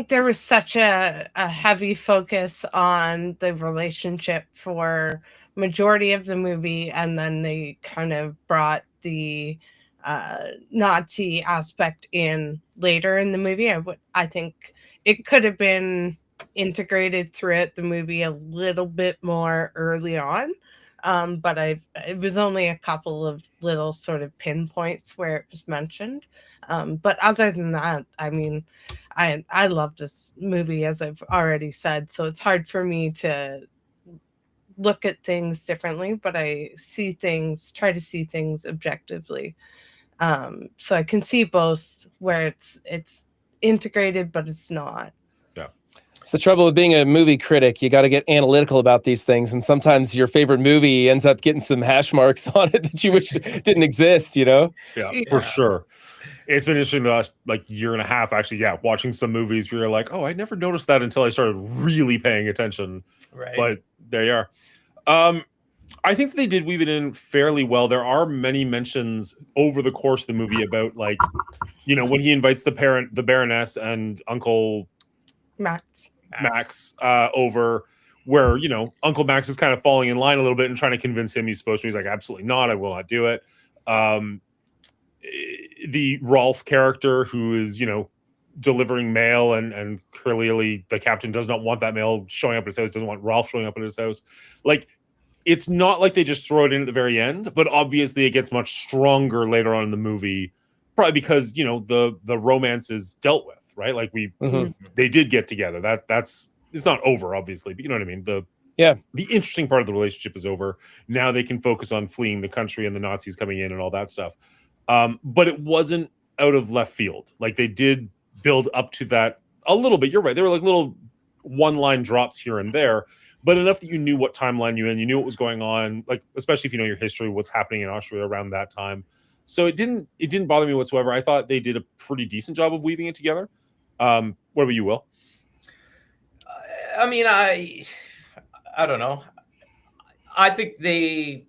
there was such a heavy focus on the relationship for majority of the movie, and then they kind of brought the Nazi aspect in later in the movie. I think it could have been integrated throughout the movie a little bit more early on, but it was only a couple of little sort of pinpoints where it was mentioned. But other than that, I mean, I love this movie, as I've already said, so it's hard for me to look at things differently, but I try to see things objectively. So I can see both where it's integrated, but it's not. Yeah. It's the trouble with being a movie critic. You got to get analytical about these things. And sometimes your favorite movie ends up getting some hash marks on it that you wish didn't exist, Yeah, for sure. it's been interesting the last like year and a half, actually. Yeah, watching some movies where you're like, oh, I never noticed that until I started really paying attention. Right. But there you are. I think they did weave it in fairly well. There are many mentions over the course of the movie about like, you know, when he invites the Baroness and Uncle Max. over, where, you know, Uncle Max is kind of falling in line a little bit and trying to convince him he's supposed to. He's like, absolutely not. I will not do it. The Rolf character who is, you know, delivering mail and clearly the captain does not want that mail showing up at his house, doesn't want Rolf showing up at his house. Like, it's not like they just throw it in at the very end, but obviously it gets much stronger later on in the movie, probably because, you know, the romance is dealt with, right? Like they did get together. That's it's not over, obviously, but you know what I mean? The interesting part of the relationship is over. Now they can focus on fleeing the country and the Nazis coming in and all that stuff. But it wasn't out of left field. Like they did build up to that a little bit. You're right. There were like little one-line drops here and there, but enough that you knew what timeline you're in, you knew what was going on, like especially if you know your history, what's happening in Austria around that time. So it didn't bother me whatsoever. I thought they did a pretty decent job of weaving it together. What about you, Will? I mean, I don't know. I think they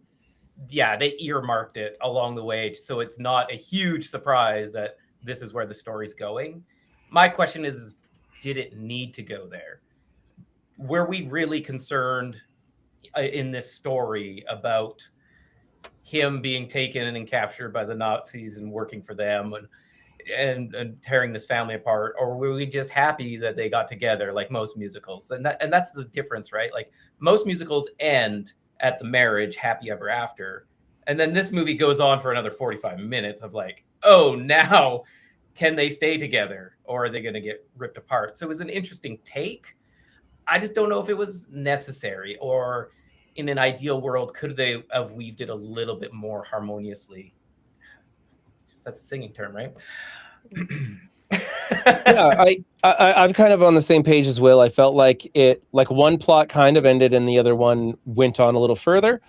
earmarked it along the way, so it's not a huge surprise that this is where the story's going. My question is, did it need to go there? Were we really concerned in this story about him being taken and captured by the Nazis and working for them and tearing this family apart, or were we just happy that they got together like most musicals? And that's the difference, right? Like most musicals end at the marriage, happy ever after, and then this movie goes on for another 45 minutes of like, oh, now can they stay together or are they going to get ripped apart? So it was an interesting take. I just don't know if it was necessary, or in an ideal world, could they have weaved it a little bit more harmoniously? That's a singing term, right? Yeah, I'm kind of on the same page as Will. I felt like one plot kind of ended and the other one went on a little further.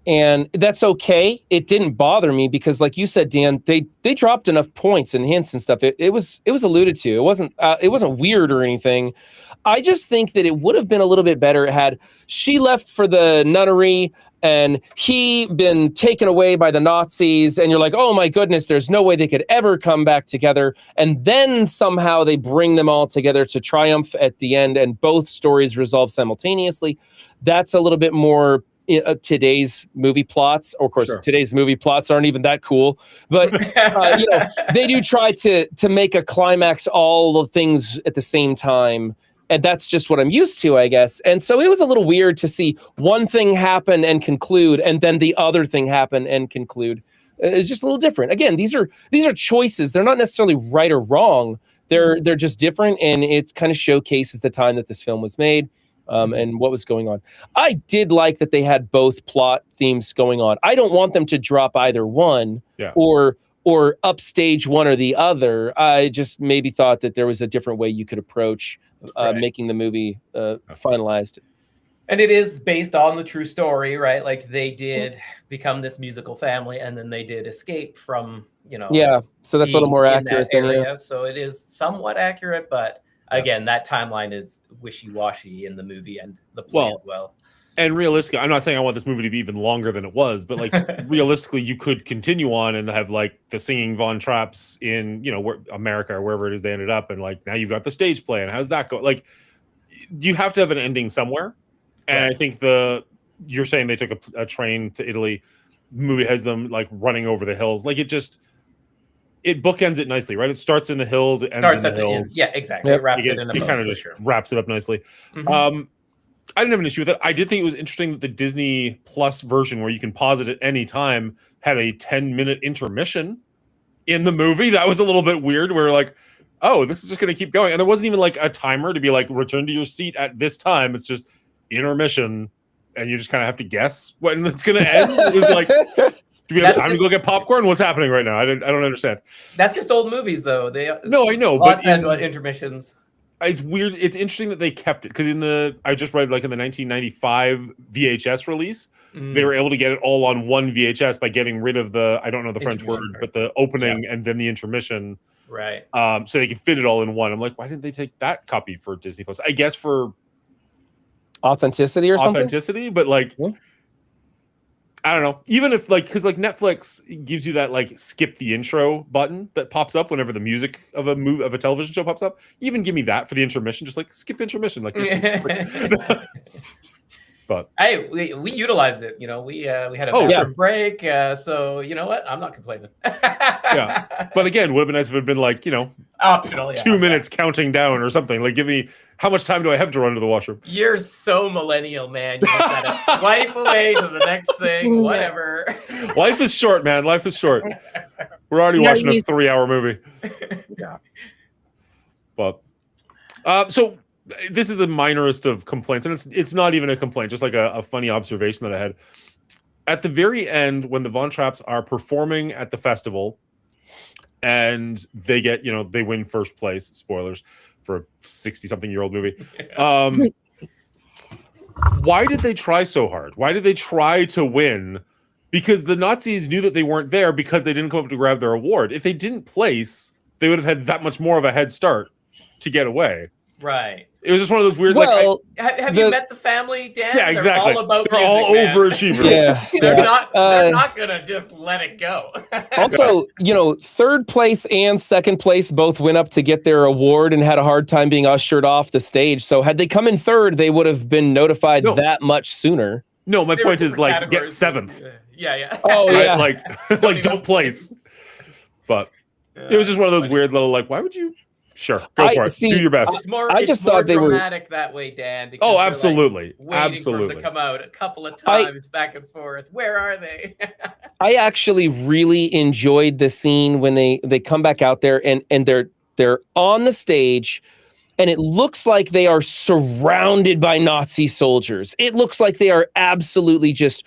And that's okay. It didn't bother me because, like you said, Dan, they dropped enough points and hints and stuff. It was alluded to. It wasn't weird or anything. I just think that it would have been a little bit better had she left for the nunnery and he been taken away by the Nazis, and you're like, oh my goodness, there's no way they could ever come back together. And then somehow they bring them all together to triumph at the end, and both stories resolve simultaneously. That's a little bit more today's movie plots. Of course, today's movie plots aren't even that cool, but you know, they do try to make a climax all the things at the same time. And that's just what I'm used to, I guess. And so it was a little weird to see one thing happen and conclude, and then the other thing happen and conclude. It's just a little different. Again, these are choices. They're not necessarily right or wrong. They're just different, and it kind of showcases the time that this film was made, and what was going on. I did like that they had both plot themes going on. I don't want them to drop either one, or upstage one or the other. I just maybe thought that there was a different way you could approach making the movie finalized. And it is based on the true story, right? Like they did become this musical family, and then they did escape from, you know. Yeah, so that's a little more accurate than area. So it is somewhat accurate, but again, that timeline is wishy-washy in the movie and the play as well. And realistically, I'm not saying I want this movie to be even longer than it was, but like realistically, you could continue on and have like the singing Von Trapps in, you know, America or wherever it is they ended up, and like now you've got the stage play, and how's that go? Like, you have to have an ending somewhere. And I think you're saying they took a train to Italy. The movie has them like running over the hills. Like it bookends it nicely, right? It starts in the hills, it ends in the hills. Yeah, exactly. Yep. It wraps it in a bow. It kind of just wraps it up nicely. I didn't have an issue with it. I did think it was interesting that the Disney Plus version, where you can pause it at any time, had a 10-minute intermission in the movie. That was a little bit weird. Where like, oh, this is just going to keep going, and there wasn't even like a timer to be like, return to your seat at this time. It's just intermission, and you just kind of have to guess when it's going to end. It was like, do we have time to go get popcorn? What's happening right now? I don't understand. That's just old movies, though. No, I know, but intermissions. It's weird. It's interesting that they kept it because I just read like in the 1995 VHS release, they were able to get it all on one VHS by getting rid of I don't know the French word, but the opening and then the intermission. Right. So they can fit it all in one. I'm like, why didn't they take that copy for Disney Plus? I guess for Authenticity or something. But like, Yeah. I don't know. Even if like, because like Netflix gives you that like skip the intro button that pops up whenever the music of a television show pops up. Even give me that for the intermission, just like skip intermission, like. But hey, we utilized it. You know, we had a Oh, bathroom break, so you know what? I'm not complaining. Yeah. But again, would have been nice if it had been like, Optional. Yeah. 2 minutes counting down or something. Like, give me how much time do I have to run to the washroom? You're so millennial, man. You just gotta swipe away to the next thing, whatever. Life is short, man. Life is short. We're already Yeah, watching a 3-hour movie. Yeah. But so this is the minorest of complaints, and it's not even a complaint, just like a funny observation that I had. At the very end, when the Von Trapps are performing at the festival, and they get, they win first place. Spoilers for a 60-something-year-old movie. Why did they try so hard? Why did they try to win? Because the Nazis knew that they weren't there because they didn't come up to grab their award. If they didn't place, they would have had that much more of a head start to get away. Right. It was just one of those weird. Well, Have you met the family, Dan? Yeah, exactly. They're all about They're music, all man. overachievers. Yeah. They're yeah. not gonna just let it go. Also, third place and second place both went up to get their award and had a hard time being ushered off the stage. So had they come in third, they would have been notified that much sooner. No, my They were point is different like get categories. seventh. Yeah. Oh, Right? yeah. Like don't place. But it was just one of those weird little like, why would you? Sure, go for it. Do your best. It's more. I just thought they were dramatic that way, Dan. Because Oh, they're, absolutely, like, waiting for them absolutely. to come out a couple of times back and forth. Where are they? I actually really enjoyed the scene when they come back out there and they're on the stage and it looks like they are surrounded by Nazi soldiers. It looks like they are absolutely just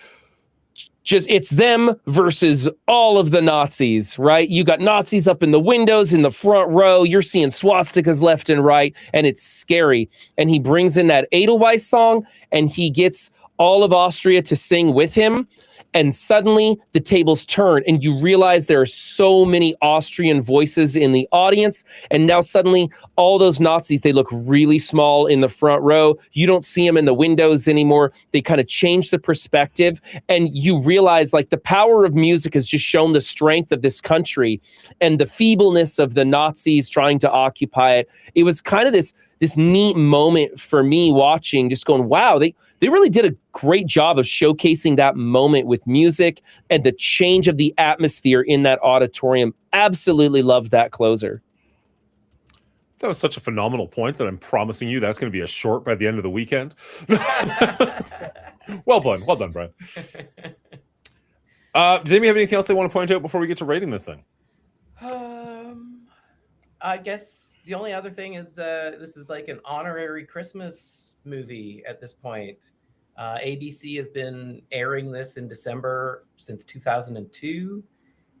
it's them versus all of the Nazis, right? You got Nazis up in the windows in the front row. You're seeing swastikas left and right, and it's scary. And he brings in that Edelweiss song, and he gets all of Austria to sing with him. And suddenly the tables turn, and you realize there are so many Austrian voices in the audience. And now suddenly all those Nazis, they look really small in the front row. You don't see them in the windows anymore. They kind of change the perspective. And you realize like the power of music has just shown the strength of this country and the feebleness of the Nazis trying to occupy it. It was kind of this neat moment for me watching, just going, wow, they really did a great job of showcasing that moment with music and the change of the atmosphere in that auditorium. Absolutely loved that closer. That was such a phenomenal point that I'm promising you that's going to be a short by the end of the weekend. Well done, Brian. Does anybody have anything else they want to point out before we get to rating this thing? I guess the only other thing is this is like an honorary Christmas movie at this point. ABC has been airing this in December since 2002.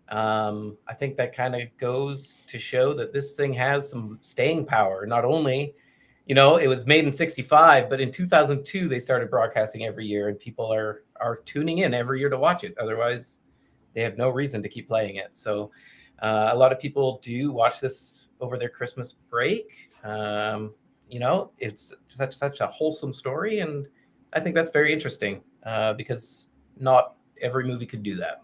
I think that kind of goes to show that this thing has some staying power. Not only, it was made in 65, but in 2002 they started broadcasting every year, and people are tuning in every year to watch it. Otherwise, they have no reason to keep playing it. So a lot of people do watch this over their Christmas break. It's such a wholesome story, and I think that's very interesting because not every movie could do that.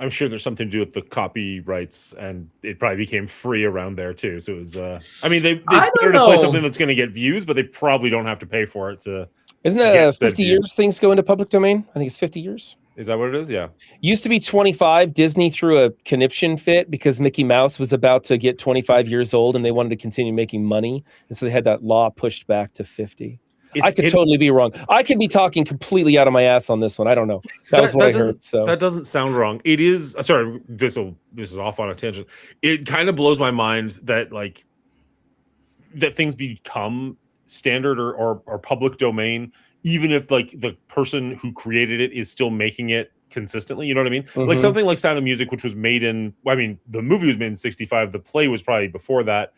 I'm sure there's something to do with the copyrights, and it probably became free around there too. So it was. They better to play something that's going to get views, but they probably don't have to pay for it to. Isn't it 50 years things go into public domain? I think it's 50 years. Is that what it is? Yeah. Used to be 25. Disney threw a conniption fit because Mickey Mouse was about to get 25 years old and they wanted to continue making money. And so they had that law pushed back to 50. I could totally be wrong. I could be talking completely out of my ass on this one. I don't know. That was what I heard. So that doesn't sound wrong. It is. Sorry, this is off on a tangent. It kind of blows my mind that that things become standard or public domain, even if like the person who created it is still making it consistently. You know what I mean? Mhm. Like something like Sound of Music, which was made in, I mean, the movie was made in 65. The play was probably before that.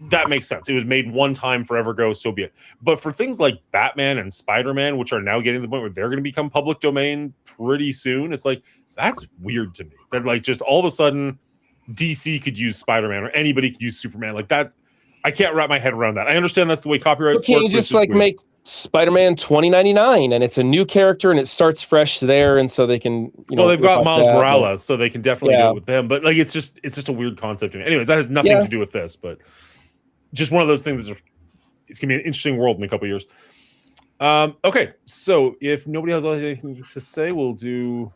That makes sense. It was made one time, forever go, so be it. But for things like Batman and Spider-Man, which are now getting to the point where they're going to become public domain pretty soon, it's like, that's weird to me. That like just all of a sudden DC could use Spider-Man or anybody could use Superman. Like that, I can't wrap my head around that. I understand that's the way copyright But can't you works, but it's just like weird. make Spider-Man 2099 and it's a new character and it starts fresh there, and so they can, you know, Well, they've got rip off Miles that, Morales, so they can definitely do Yeah. it with them. But like, it's just a weird concept to me. Anyways, that has nothing Yeah. to do with this, but just one of those things that it's gonna be an interesting world in a couple of years. Okay, so if nobody has anything to say, we'll do.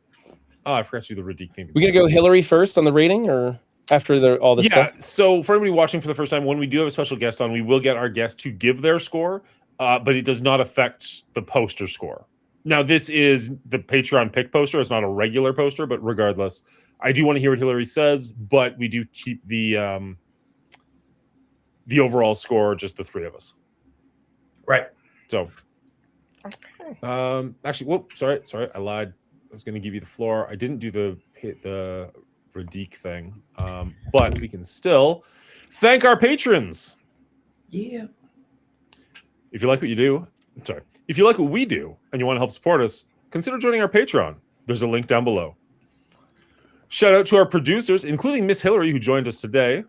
Oh, I forgot to do the Radique thing. We gonna go Hillary first on the rating, or after all this Yeah. stuff? So for everybody watching for the first time, when we do have a special guest on, we will get our guest to give their score, but it does not affect the poster score. Now, this is the Patreon pick poster. It's not a regular poster, but regardless, I do want to hear what Hillary says. But we do keep the overall score, just the three of us. Right. So, Okay. actually, whoop, sorry, I lied. I was going to give you the floor. I didn't do the Radique thing, but we can still thank our patrons. Yeah. If you like what you do, if you like what we do and you want to help support us, consider joining our Patreon. There's a link down below. Shout out to our producers, including Miss Hillary, who joined us today,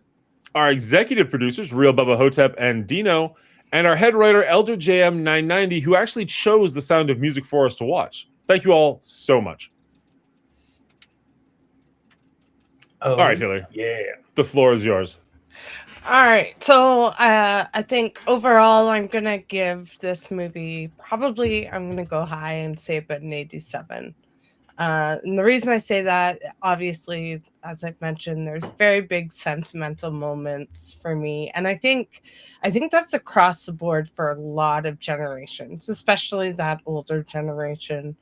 our executive producers, Real Bubba Hotep and Dino, and our head writer, Elder JM990, who actually chose The Sound of Music for us to watch. Thank you all so much. Oh, All right, Hillary, yeah. the floor is yours. All right. So I think overall, I'm going to give this movie probably, I'm going to go high and say about an 87. And the reason I say that, obviously, as I've mentioned, there's very big sentimental moments for me. And I think that's across the board for a lot of generations, especially that older generation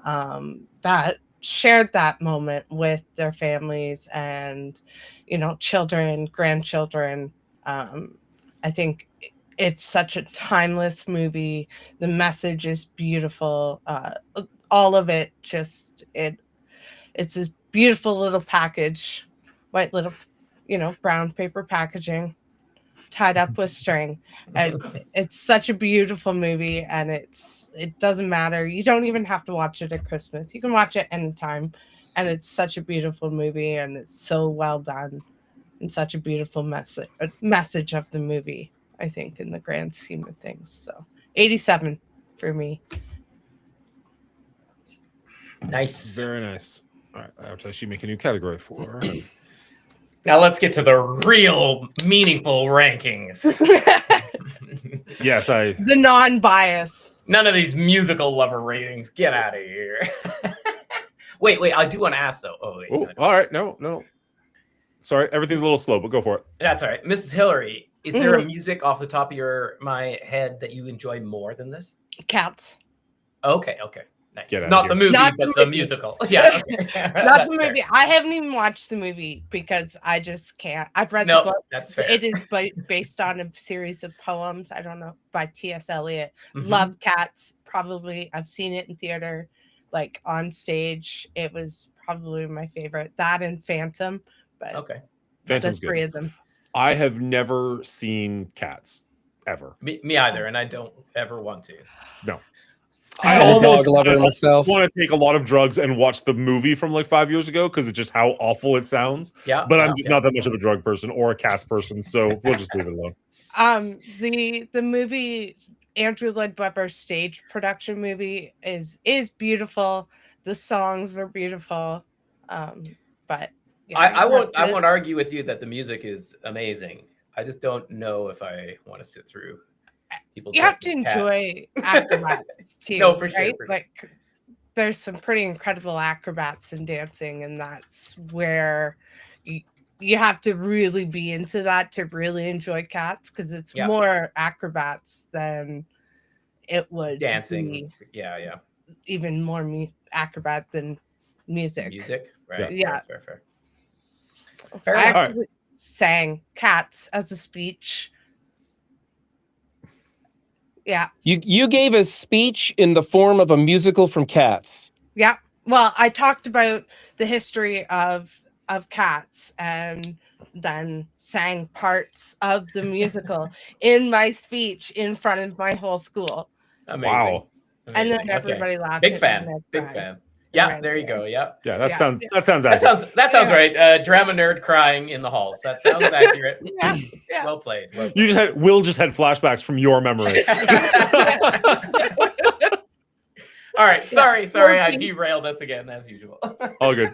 that shared that moment with their families and, you know, children, grandchildren. I think it's such a timeless movie. The message is beautiful. All of it, just it's this beautiful little package, white little, you know, brown paper packaging tied up with string. And it's such a beautiful movie, and it doesn't matter. You don't even have to watch it at Christmas. You can watch it anytime, and it's such a beautiful movie, and it's so well done, and such a beautiful message of the movie, I think, in the grand scheme of things. So 87 for me. Nice. Very nice. All right, I have to actually make a new category for her. Now let's get to the real meaningful rankings. Yes, The non-bias. None of these musical lover ratings. Get out of here. wait, I do want to ask though. Oh, wait. Oh, all right. No. Sorry, everything's a little slow, but go for it. That's all right. Mrs. Hillary, is there a music off the top of my head that you enjoy more than this? Cats. Okay. Nice. Get out of Not here. the movie, Not but the the movie. musical. Yeah. Okay. Not the movie. I haven't even watched the movie because I just can't. I've read the No, book. that's fair. It is based on a series of poems. I don't know, by T.S. Eliot. Mhm. Love Cats. Probably. I've seen it in theater, like on stage. It was probably my favorite. That and Phantom. But Okay. Phantom's the three good. of them. I have never seen Cats ever. Me either, and I don't ever want to. No. I I almost dog lover myself. want to take a lot of drugs and watch the movie from like 5 years ago because it's just how awful it sounds. Yeah. But I'm just not that much of a drug person or a Cats person, so we'll just leave it alone. The movie, Andrew Lloyd Webber's stage production movie is beautiful. The songs are beautiful. But yeah, I won't argue with you that the music is amazing. I just don't know if I want to sit through people. you have to dressed as cats. enjoy acrobats too. No, for sure, right? for sure. Like there's some pretty incredible acrobats in dancing, and that's where you have to really be into that to really enjoy Cats, because it's Yeah. more acrobats than it would Dancing. be, Yeah. even more acrobat than music. Music. Right. Yeah. Fair. Fair I enough. actually sang Cats as a speech. Yeah. You gave a speech in the form of a musical from Cats. Yeah. Well, I talked about the history of Cats and then sang parts of the musical in my speech in front of my whole school. Amazing. Wow. And then Amazing. everybody laughed. Big at me fan. and I Big cried. fan. I Yeah, ran there you through. go. Yep. Yeah, that Yeah. sounds That accurate. sounds Yeah. right. Drama nerd crying in the halls. That sounds accurate. Yeah, yeah. Well played. Well You played. just had Will just had flashbacks from your memory. All right. Sorry. I derailed us again as usual. All good.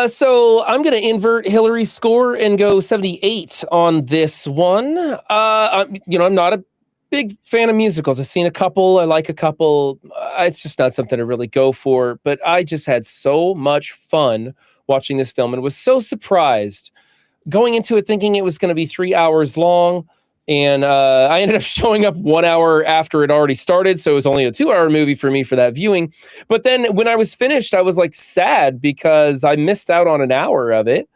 So I'm going to invert Hillary's score and go 78 on this one. I'm not a big fan of musicals. I've seen a couple. I like a couple. It's just not something to really go for. But I just had so much fun watching this film and was so surprised going into it thinking it was going to be 3 hours long. And I ended up showing up 1 hour after it already started. So it was only a 2-hour movie for me for that viewing. But then when I was finished, I was like sad because I missed out on an hour of it.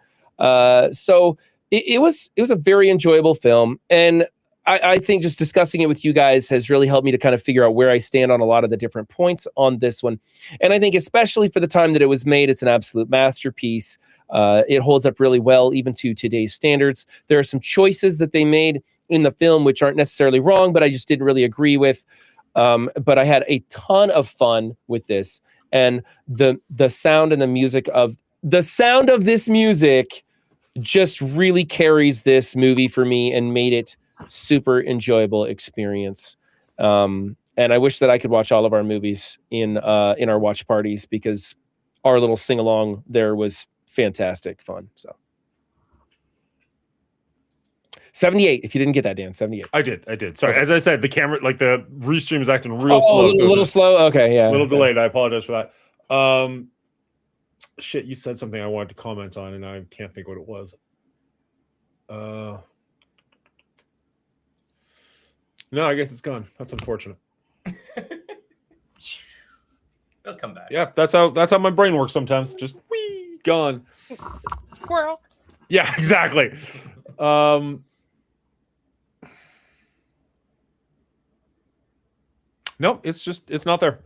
So it was a very enjoyable film. And I think just discussing it with you guys has really helped me to kind of figure out where I stand on a lot of the different points on this one. And I think especially for the time that it was made, it's an absolute masterpiece. It holds up really well, even to today's standards. There are some choices that they made in the film which aren't necessarily wrong, but I just didn't really agree with. But I had a ton of fun with this, and the sound and the music of this music just really carries this movie for me and made it super enjoyable experience. And I wish that I could watch all of our movies in our watch parties, because our little sing along there was fantastic fun. So 78. If you didn't get that, Dan, 78. I did. Sorry. As I said, the camera, like the restream is acting A real slow. little slow. Okay, yeah. A little delayed. I apologize for that. Shit, you said something I wanted to comment on, and I can't think what it was. No, I guess it's gone. That's unfortunate. It'll come back. Yeah, that's how my brain works sometimes. Just gone. Squirrel. Yeah, exactly. Nope, it's not there.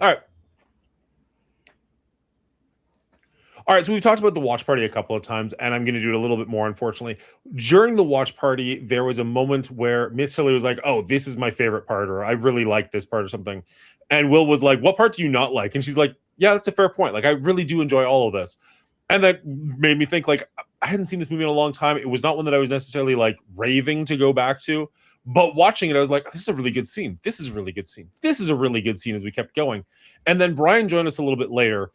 All right, so we've talked about the watch party a couple of times, and I'm going to do it a little bit more, unfortunately. During the watch party, there was a moment where Miss Hillary was like, oh, this is my favorite part, or I really like this part or something. And Will was like, what part do you not like? And she's like, yeah, that's a fair point. Like, I really do enjoy all of this. And that made me think, like, I hadn't seen this movie in a long time. It was not one that I was necessarily, like, raving to go back to. But watching it, I was like, this is a really good scene. This is a really good scene. This is a really good scene as we kept going. And then Brian joined us a little bit later.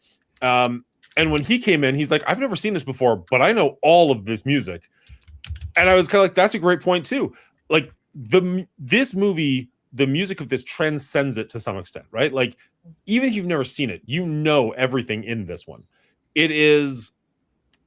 And when he came in, he's like, I've never seen this before, but I know all of this music. And I was kind of like, that's a great point too. Like this movie, the music of this transcends it to some extent, right? Like even if you've never seen it, you know everything in this one. It is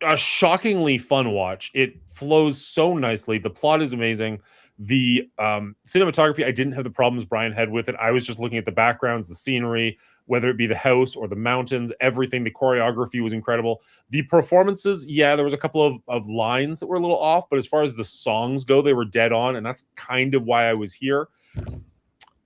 a shockingly fun watch. It flows so nicely. The plot is amazing. The cinematography, I didn't have the problems Brian had with it. I was just looking at the backgrounds, the scenery, whether it be the house or the mountains, everything. The choreography was incredible. The performances, yeah, there was a couple of lines that were a little off, but as far as the songs go, they were dead on, and that's kind of why I was here.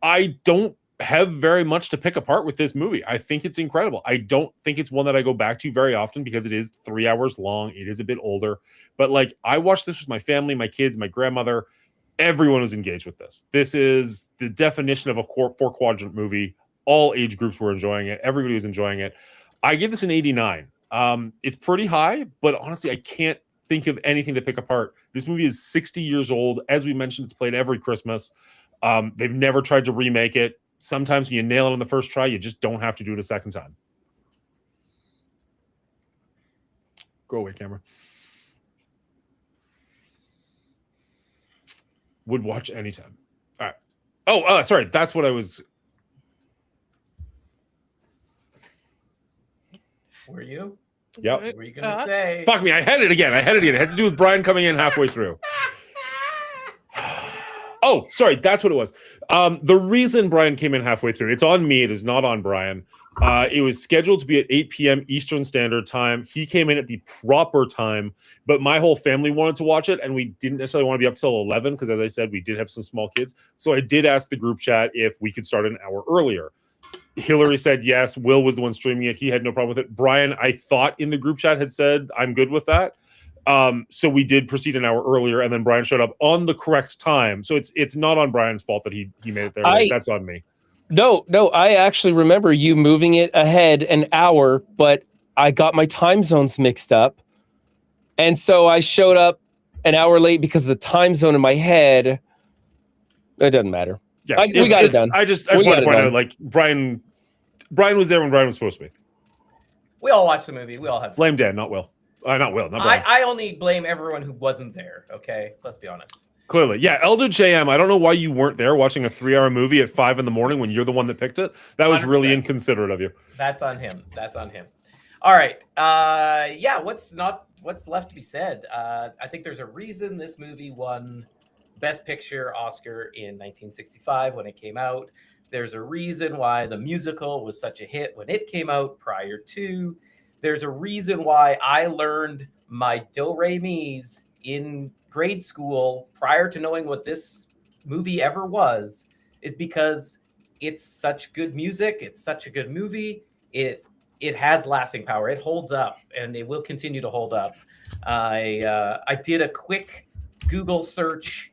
I don't have very much to pick apart with this movie. I think it's incredible. I don't think it's one that I go back to very often because it is 3 hours long. It is a bit older, but like I watched this with my family, my kids, my grandmother. Everyone was engaged with this. This is the definition of a 4-quadrant movie. All age groups were enjoying it. Everybody was enjoying it. I give this an 89. It's pretty high, but honestly, I can't think of anything to pick apart. This movie is 60 years old. As we mentioned, it's played every Christmas. They've never tried to remake it. Sometimes when you nail it on the first try, you just don't have to do it a second time. Go away, camera. Would watch anytime. All right. Oh, sorry. That's what I was. Were you? Yep. What were you gonna say? Fuck me. I had it again. It had to do with Brian coming in halfway through. Oh, sorry. That's what it was. The reason Brian came in halfway through, it's on me. It is not on Brian. It was scheduled to be at 8 p.m. Eastern Standard Time. He came in at the proper time, but my whole family wanted to watch it, and we didn't necessarily want to be up till 11 because, as I said, we did have some small kids. So I did ask the group chat if we could start an hour earlier. Hillary said yes. Will was the one streaming it. He had no problem with it. Brian, I thought in the group chat had said I'm good with that. So we did proceed an hour earlier, and then Brian showed up on the correct time. So it's not on Brian's fault that he made it there. That's on me. No, I actually remember you moving it ahead an hour, but I got my time zones mixed up. And so I showed up an hour late because of the time zone in my head. It doesn't matter. Yeah, we got it done. I just want to point out, like, Brian was there when Brian was supposed to be. We all watched the movie. We all had fun. Blame Dan, not Will. Not Will, not Brian. I only blame everyone who wasn't there, okay? Let's be honest. Clearly. Yeah, Elder JM, I don't know why you weren't there watching a 3-hour movie at 5 a.m. when you're the one that picked it. That was 100%. Really inconsiderate of you. That's on him. All right. Yeah, what's left to be said? I think there's a reason this movie won Best Picture Oscar in 1965 when it came out. There's a reason why the musical was such a hit when it came out prior to. There's a reason why I learned my do-re-mi's in grade school prior to knowing what this movie ever was, is because it's such good music. It's such a good movie. It has lasting power. It holds up, and it will continue to hold up. I did a quick Google search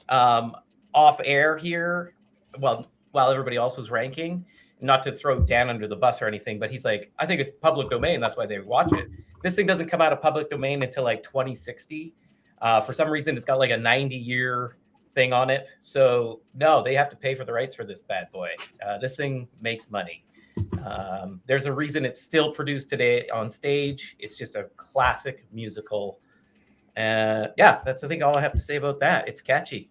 off air here, while everybody else was ranking. Not to throw Dan under the bus or anything, but he's like, I think it's public domain. That's why they watch it. This thing doesn't come out of public domain until like 2060. For some reason, it's got like a 90-year thing on it. So no, they have to pay for the rights for this bad boy. This thing makes money. There's a reason it's still produced today on stage. It's just a classic musical. Yeah, that's I think all I have to say about that. It's catchy.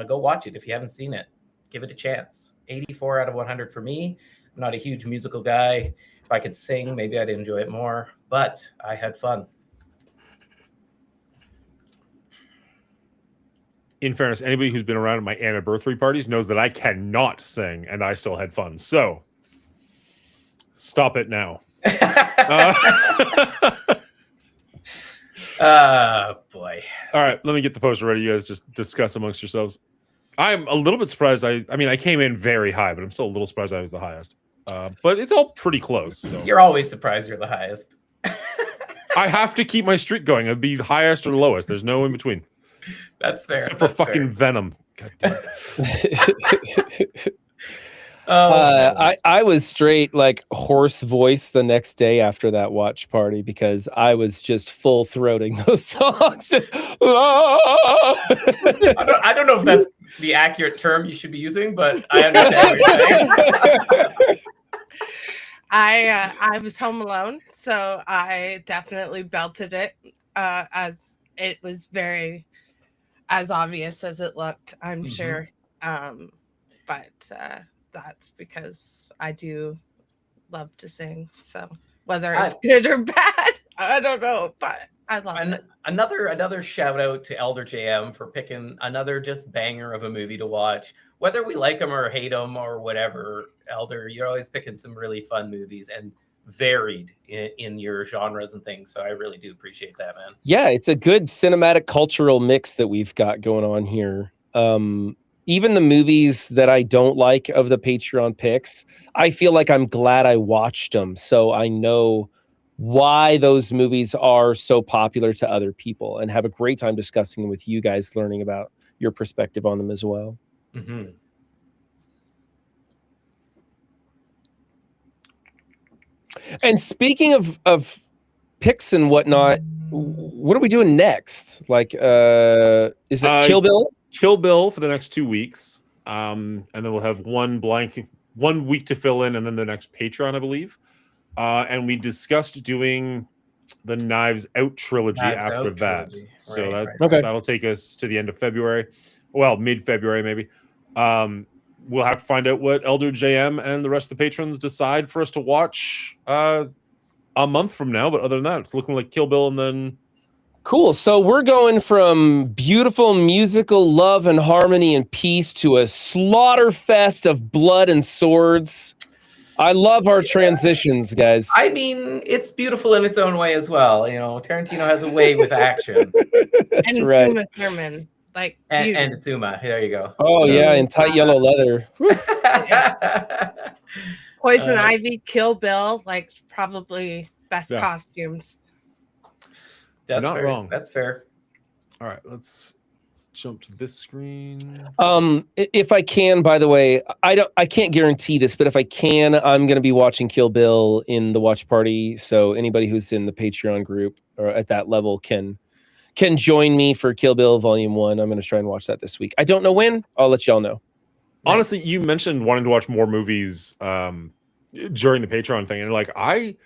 Go watch it if you haven't seen it. Give it a chance. 84 out of 100 for me. I'm not a huge musical guy. If I could sing, maybe I'd enjoy it more, but I had fun. In fairness, anybody who's been around at my anniversary parties knows that I cannot sing, and I still had fun. So, stop it now. Boy. All right, let me get the poster ready. You guys just discuss amongst yourselves. I'm a little bit surprised. I mean, I came in very high, but I'm still a little surprised I was the highest. But it's all pretty close. So. You're always surprised you're the highest. I have to keep my streak going. It'd be the highest or the lowest. There's no in between. That's fair. Except for fucking Venom. God damn it. I was straight like hoarse voice the next day after that watch party because I was just full throating those songs. Just I don't know if that's the accurate term you should be using, but I understand what you're saying. I was home alone, so I definitely belted it as it was very as obvious as it looked, I'm sure. But that's because I do love to sing. So whether it's good or bad, I don't know, but I love it. Another shout out to Elder JM for picking another just banger of a movie to watch. Whether we like them or hate them or whatever, Elder, you're always picking some really fun movies and varied in your genres and things. So I really do appreciate that, man. Yeah, it's a good cinematic cultural mix that we've got going on here. Even the movies that I don't like of the Patreon picks, I feel like I'm glad I watched them. So I know why those movies are so popular to other people and have a great time discussing them with you guys, learning about your perspective on them as well. Mm-hmm. And speaking of picks and whatnot, what are we doing next? Like, is it Kill Bill? Kill Bill for the next 2 weeks. And then we'll have one week to fill in, and then the next Patreon, I believe. And we discussed doing the Knives Out trilogy after that. Trilogy. So that'll take us to the end of February. Well, mid-February, maybe. We'll have to find out what Elder JM and the rest of the patrons decide for us to watch a month from now. But other than that, it's looking like Kill Bill and then... Cool. So we're going from beautiful musical love and harmony and peace to a slaughter fest of blood and swords. I love our transitions, guys. I mean, it's beautiful in its own way as well. You know, Tarantino has a way with action. That's and right. Uma Thurman, like and Zuma. There you go. Oh yeah, in tight yellow leather. Poison Ivy, Kill Bill, like probably best Yeah. costumes. That's Not fair. wrong. That's fair. All right, let's jump to this screen. If I can, by the way, I can't guarantee this, but if I can, I'm going to be watching Kill Bill in the watch party. So anybody who's in the Patreon group or at that level can join me for Kill Bill Volume 1. I'm going to try and watch that this week. I don't know when. I'll let y'all know. Honestly, you mentioned wanting to watch more movies during the Patreon thing, and like I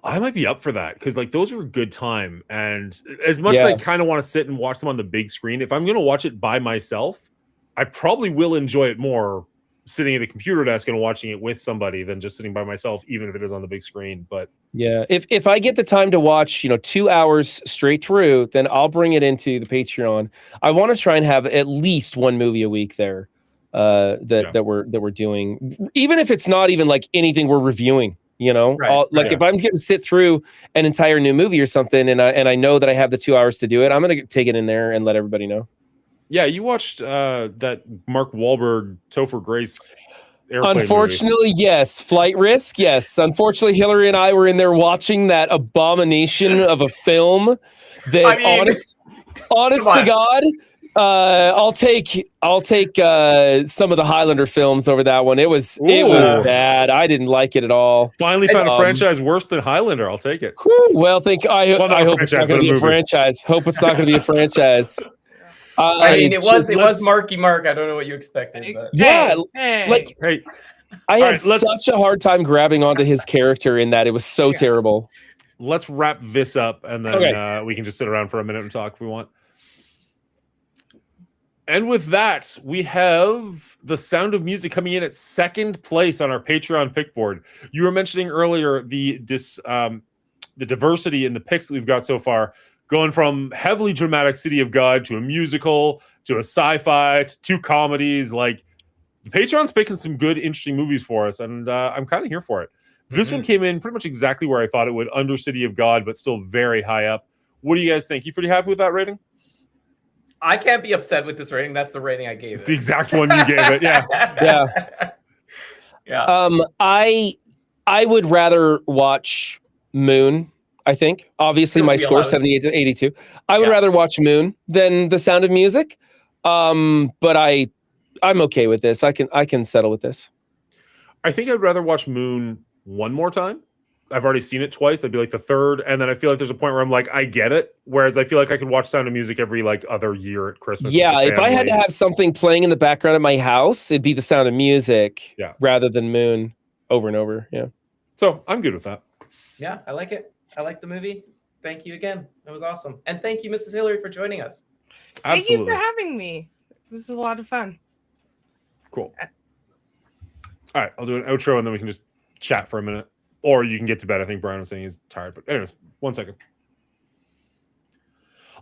might be up for that because like those are a good time. And as much as I kind of want to sit and watch them on the big screen, if I'm going to watch it by myself, I probably will enjoy it more sitting at the computer desk and watching it with somebody than just sitting by myself, even if it is on the big screen. But yeah, if I get the time to watch, 2 hours straight through, then I'll bring it into the Patreon. I want to try and have at least one movie a week there that we're doing, even if it's not even like anything we're reviewing. If I'm going to sit through an entire new movie or something, and I know that I have the 2 hours to do it, I'm going to take it in there and let everybody know. Yeah, you watched that Mark Wahlberg Topher Grace airplane Unfortunately, movie. yes. Flight Risk, yes. Unfortunately, Hillary and I were in there watching that abomination of a film. That honest to God, I'll take some of the Highlander films over that one. It was bad. I didn't like it at all. Finally found a franchise worse than Highlander. I'll take it. Well, I hope it's not going to be a franchise. Hope it's not going to be a franchise. It was Marky Mark. I don't know what you expected, but I had such a hard time grabbing onto his character in that. It was so terrible. Let's wrap this up, and then we can just sit around for a minute and talk if we want. And with that, we have The Sound of Music coming in at second place on our Patreon pick board. You were mentioning earlier the diversity in the picks that we've got so far, going from heavily dramatic City of God to a musical to a sci-fi to two comedies. Like, the Patreon's picking some good, interesting movies for us, and I'm kind of here for it. This one came in pretty much exactly where I thought it would, under City of God, but still very high up. What do you guys think? You pretty happy with that rating? I can't be upset with this rating. That's the rating I gave it's the exact one you gave it. Yeah. Yeah. I would rather watch Moon, I think. Obviously, my score 78 to 82. I would rather watch Moon than The Sound of Music. But I'm okay with this. I can settle with this. I think I'd rather watch Moon one more time. I've already seen it twice. That'd be like the third. And then I feel like there's a point where I'm like, I get it. Whereas I feel like I could watch Sound of Music every like other year at Christmas. Yeah, if I had to have something playing in the background of my house, it'd be The Sound of Music rather than Moon over and over. Yeah. So I'm good with that. Yeah, I like it. I like the movie. Thank you again. That was awesome. And thank you, Mrs. Hillary, for joining us. Thank you for having me. It was a lot of fun. Cool. All right, I'll do an outro and then we can just chat for a minute. Or you can get to bed. I think Brian was saying he's tired. But anyways, 1 second.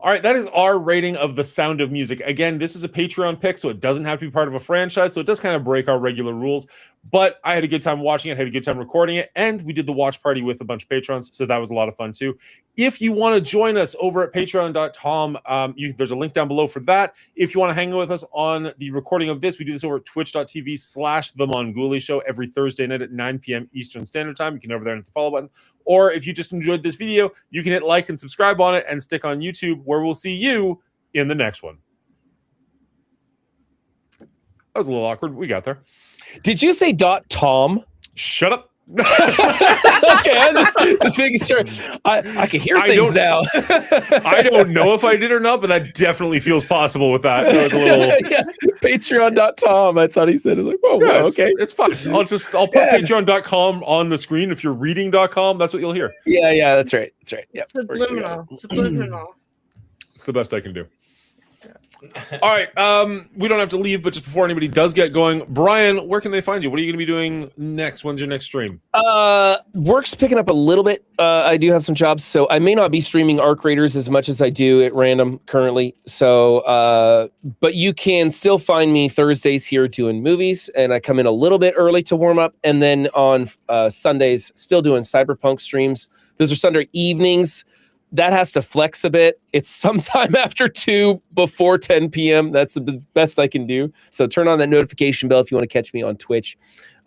All right, that is our rating of The Sound of Music. Again, this is a Patreon pick, so it doesn't have to be part of a franchise, so it does kind of break our regular rules. But I had a good time watching it, had a good time recording it, and we did the watch party with a bunch of patrons, so that was a lot of fun too. If you want to join us over at patreon.com, there's a link down below for that. If you want to hang out with us on the recording of this, we do this over at twitch.tv/The Mongoolie Show every Thursday night at 9 p.m. Eastern Standard Time. You can go over there and hit the follow button. Or if you just enjoyed this video, you can hit like and subscribe on it and stick on YouTube, where we'll see you in the next one. That was a little awkward. We got there. Did you say .tom? Shut up. Okay, I'm just making sure. I can hear things now. I don't know if I did or not, but that definitely feels possible with that. That was a little... Yes, patreon.com. I thought he said it. Like, oh, yeah, well, okay. It's fine. I'll put patreon.com on the screen. If you're reading.com, that's what you'll hear. Yeah, that's right. That's right. Yeah. Subliminal. It's the best I can do. All right. We don't have to leave, but just before anybody does get going, Brian, where can they find you? What are you going to be doing next? When's your next stream? Work's picking up a little bit. I do have some jobs, so I may not be streaming Arc Raiders as much as I do at random currently. So, but you can still find me Thursdays here doing movies, and I come in a little bit early to warm up, and then on Sundays still doing Cyberpunk streams. Those are Sunday evenings. That has to flex a bit. It's sometime after 2, before 10 p.m. That's the best I can do. So turn on that notification bell if you want to catch me on Twitch.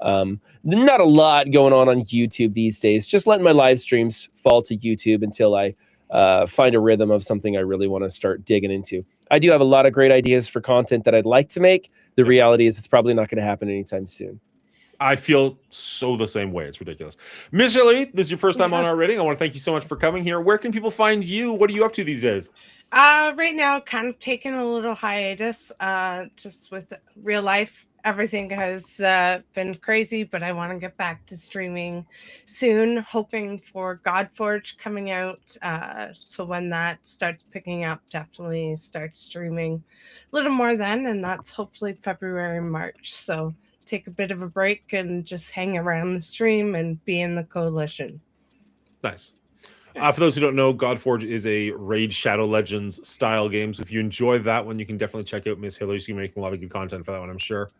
Not a lot going on YouTube these days. Just letting my live streams fall to YouTube until I find a rhythm of something I really want to start digging into. I do have a lot of great ideas for content that I'd like to make. The reality is it's probably not going to happen anytime soon. I feel so the same way. It's ridiculous. Miss Hillary, this is your first time on our rating. I want to thank you so much for coming here. Where can people find you? What are you up to these days? Right now, kind of taking a little hiatus, just with real life. Everything has been crazy, but I want to get back to streaming soon, hoping for Godforge coming out. So when that starts picking up, definitely start streaming a little more then, and that's hopefully February, March. So take a bit of a break and just hang around the stream and be in the coalition. Nice. For those who don't know, Godforge is a Raid Shadow Legends style game. So if you enjoy that one, you can definitely check out Miss Hillary. She's making a lot of good content for that one, I'm sure.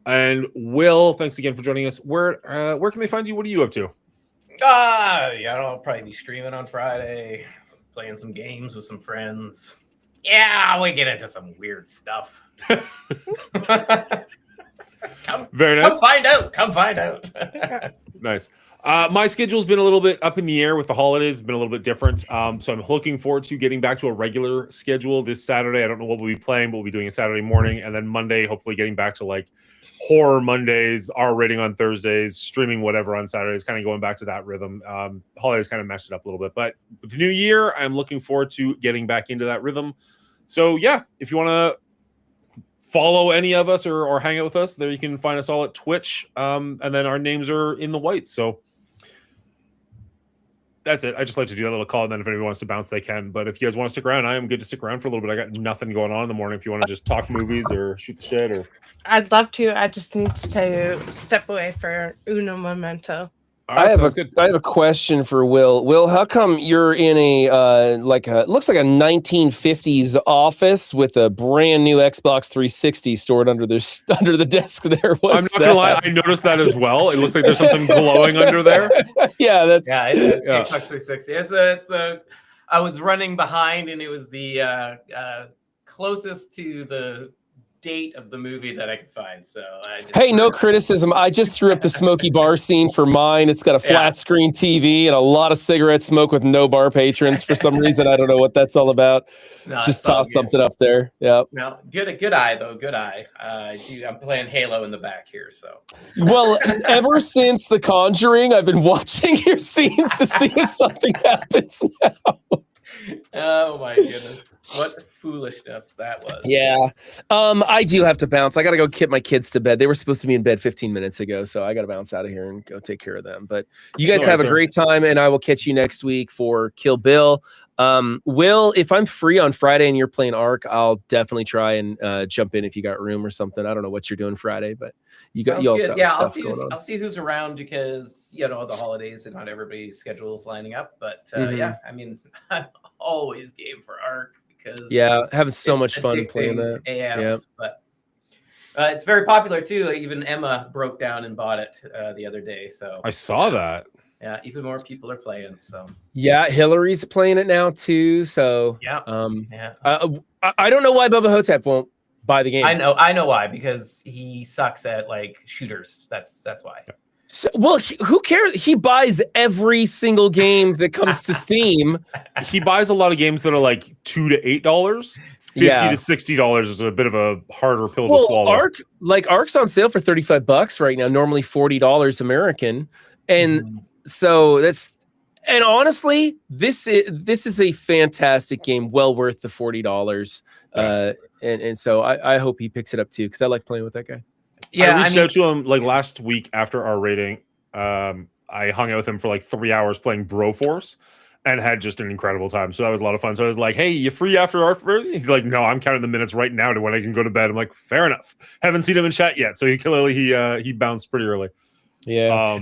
And Will, thanks again for joining us. Where can they find you? What are you up to? I'll probably be streaming on Friday, playing some games with some friends. Yeah, we get into some weird stuff. Very nice. Come find out. Nice. My schedule's been a little bit up in the air with the holidays. It's been a little bit different. So I'm looking forward to getting back to a regular schedule this Saturday. I don't know what we'll be playing, but we'll be doing a Saturday morning. And then Monday, hopefully getting back to like horror Mondays, R rating on Thursdays, streaming whatever on Saturdays, kind of going back to that rhythm. Holidays kind of messed it up a little bit. But with the new year, I'm looking forward to getting back into that rhythm. So yeah, if you want to follow any of us or hang out with us, there you can find us all at Twitch. And then our names are in the whites. So that's it. I just like to do that little call, and then if anyone wants to bounce, they can. But if you guys want to stick around, I am good to stick around for a little bit. I got nothing going on in the morning. If you want to just talk movies or shoot the shit, or I'd love to. I just need to step away for uno momento. right, I have a question for Will. Will, how come you're in a looks like a 1950s office with a brand new Xbox 360 stored under the desk there? I'm not gonna lie, I noticed that as well. It looks like there's something glowing under there. Yeah, It's Xbox 360. It's the I was running behind, and it was the closest to the date of the movie that I could find. So hey, no criticism. I just threw up the smoky bar scene for mine. It's got a flat screen TV and a lot of cigarette smoke with no bar patrons for some reason. I don't know what that's all about. Just toss something up there. Yeah. No, good eye though. Good eye. I'm playing Halo in the back here. So. Well, ever since The Conjuring, I've been watching your scenes to see if something happens now. Oh my goodness. What foolishness that was. Yeah. I do have to bounce. I got to go get my kids to bed. They were supposed to be in bed 15 minutes ago, so I got to bounce out of here and go take care of them. But you guys have a great time, and I will catch you next week for Kill Bill. Will, if I'm free on Friday and you're playing Ark, I'll definitely try and jump in if you got room or something. I don't know what you're doing Friday, but you all got stuff going on. I'll see who's around because, the holidays and not everybody's schedule is lining up. But yeah, I mean, I'm always game for Ark. Having so much fun playing that. AF, but it's very popular too. Even Emma broke down and bought it the other day. So I saw that. Yeah, even more people are playing. So yeah, Hillary's playing it now too. So yeah, I don't know why Bubba Hotep won't buy the game. I know why, because he sucks at like shooters. That's why. So, well, who cares? He buys every single game that comes to Steam. He buys a lot of games that are like $2 to $8. $50 to $60 is a bit of a harder pill to swallow. Ark's on sale for $35 right now. Normally $40 American, and so and honestly, this is a fantastic game, well worth the $40. And so I hope he picks it up too, because I like playing with that guy. Yeah, I reached out to him like last week after our rating. I hung out with him for like 3 hours playing Broforce and had just an incredible time. So that was a lot of fun. So I was like, hey, you free after our version? He's like, no, I'm counting the minutes right now to when I can go to bed. I'm like, fair enough. Haven't seen him in chat yet. So he bounced pretty early. Yeah.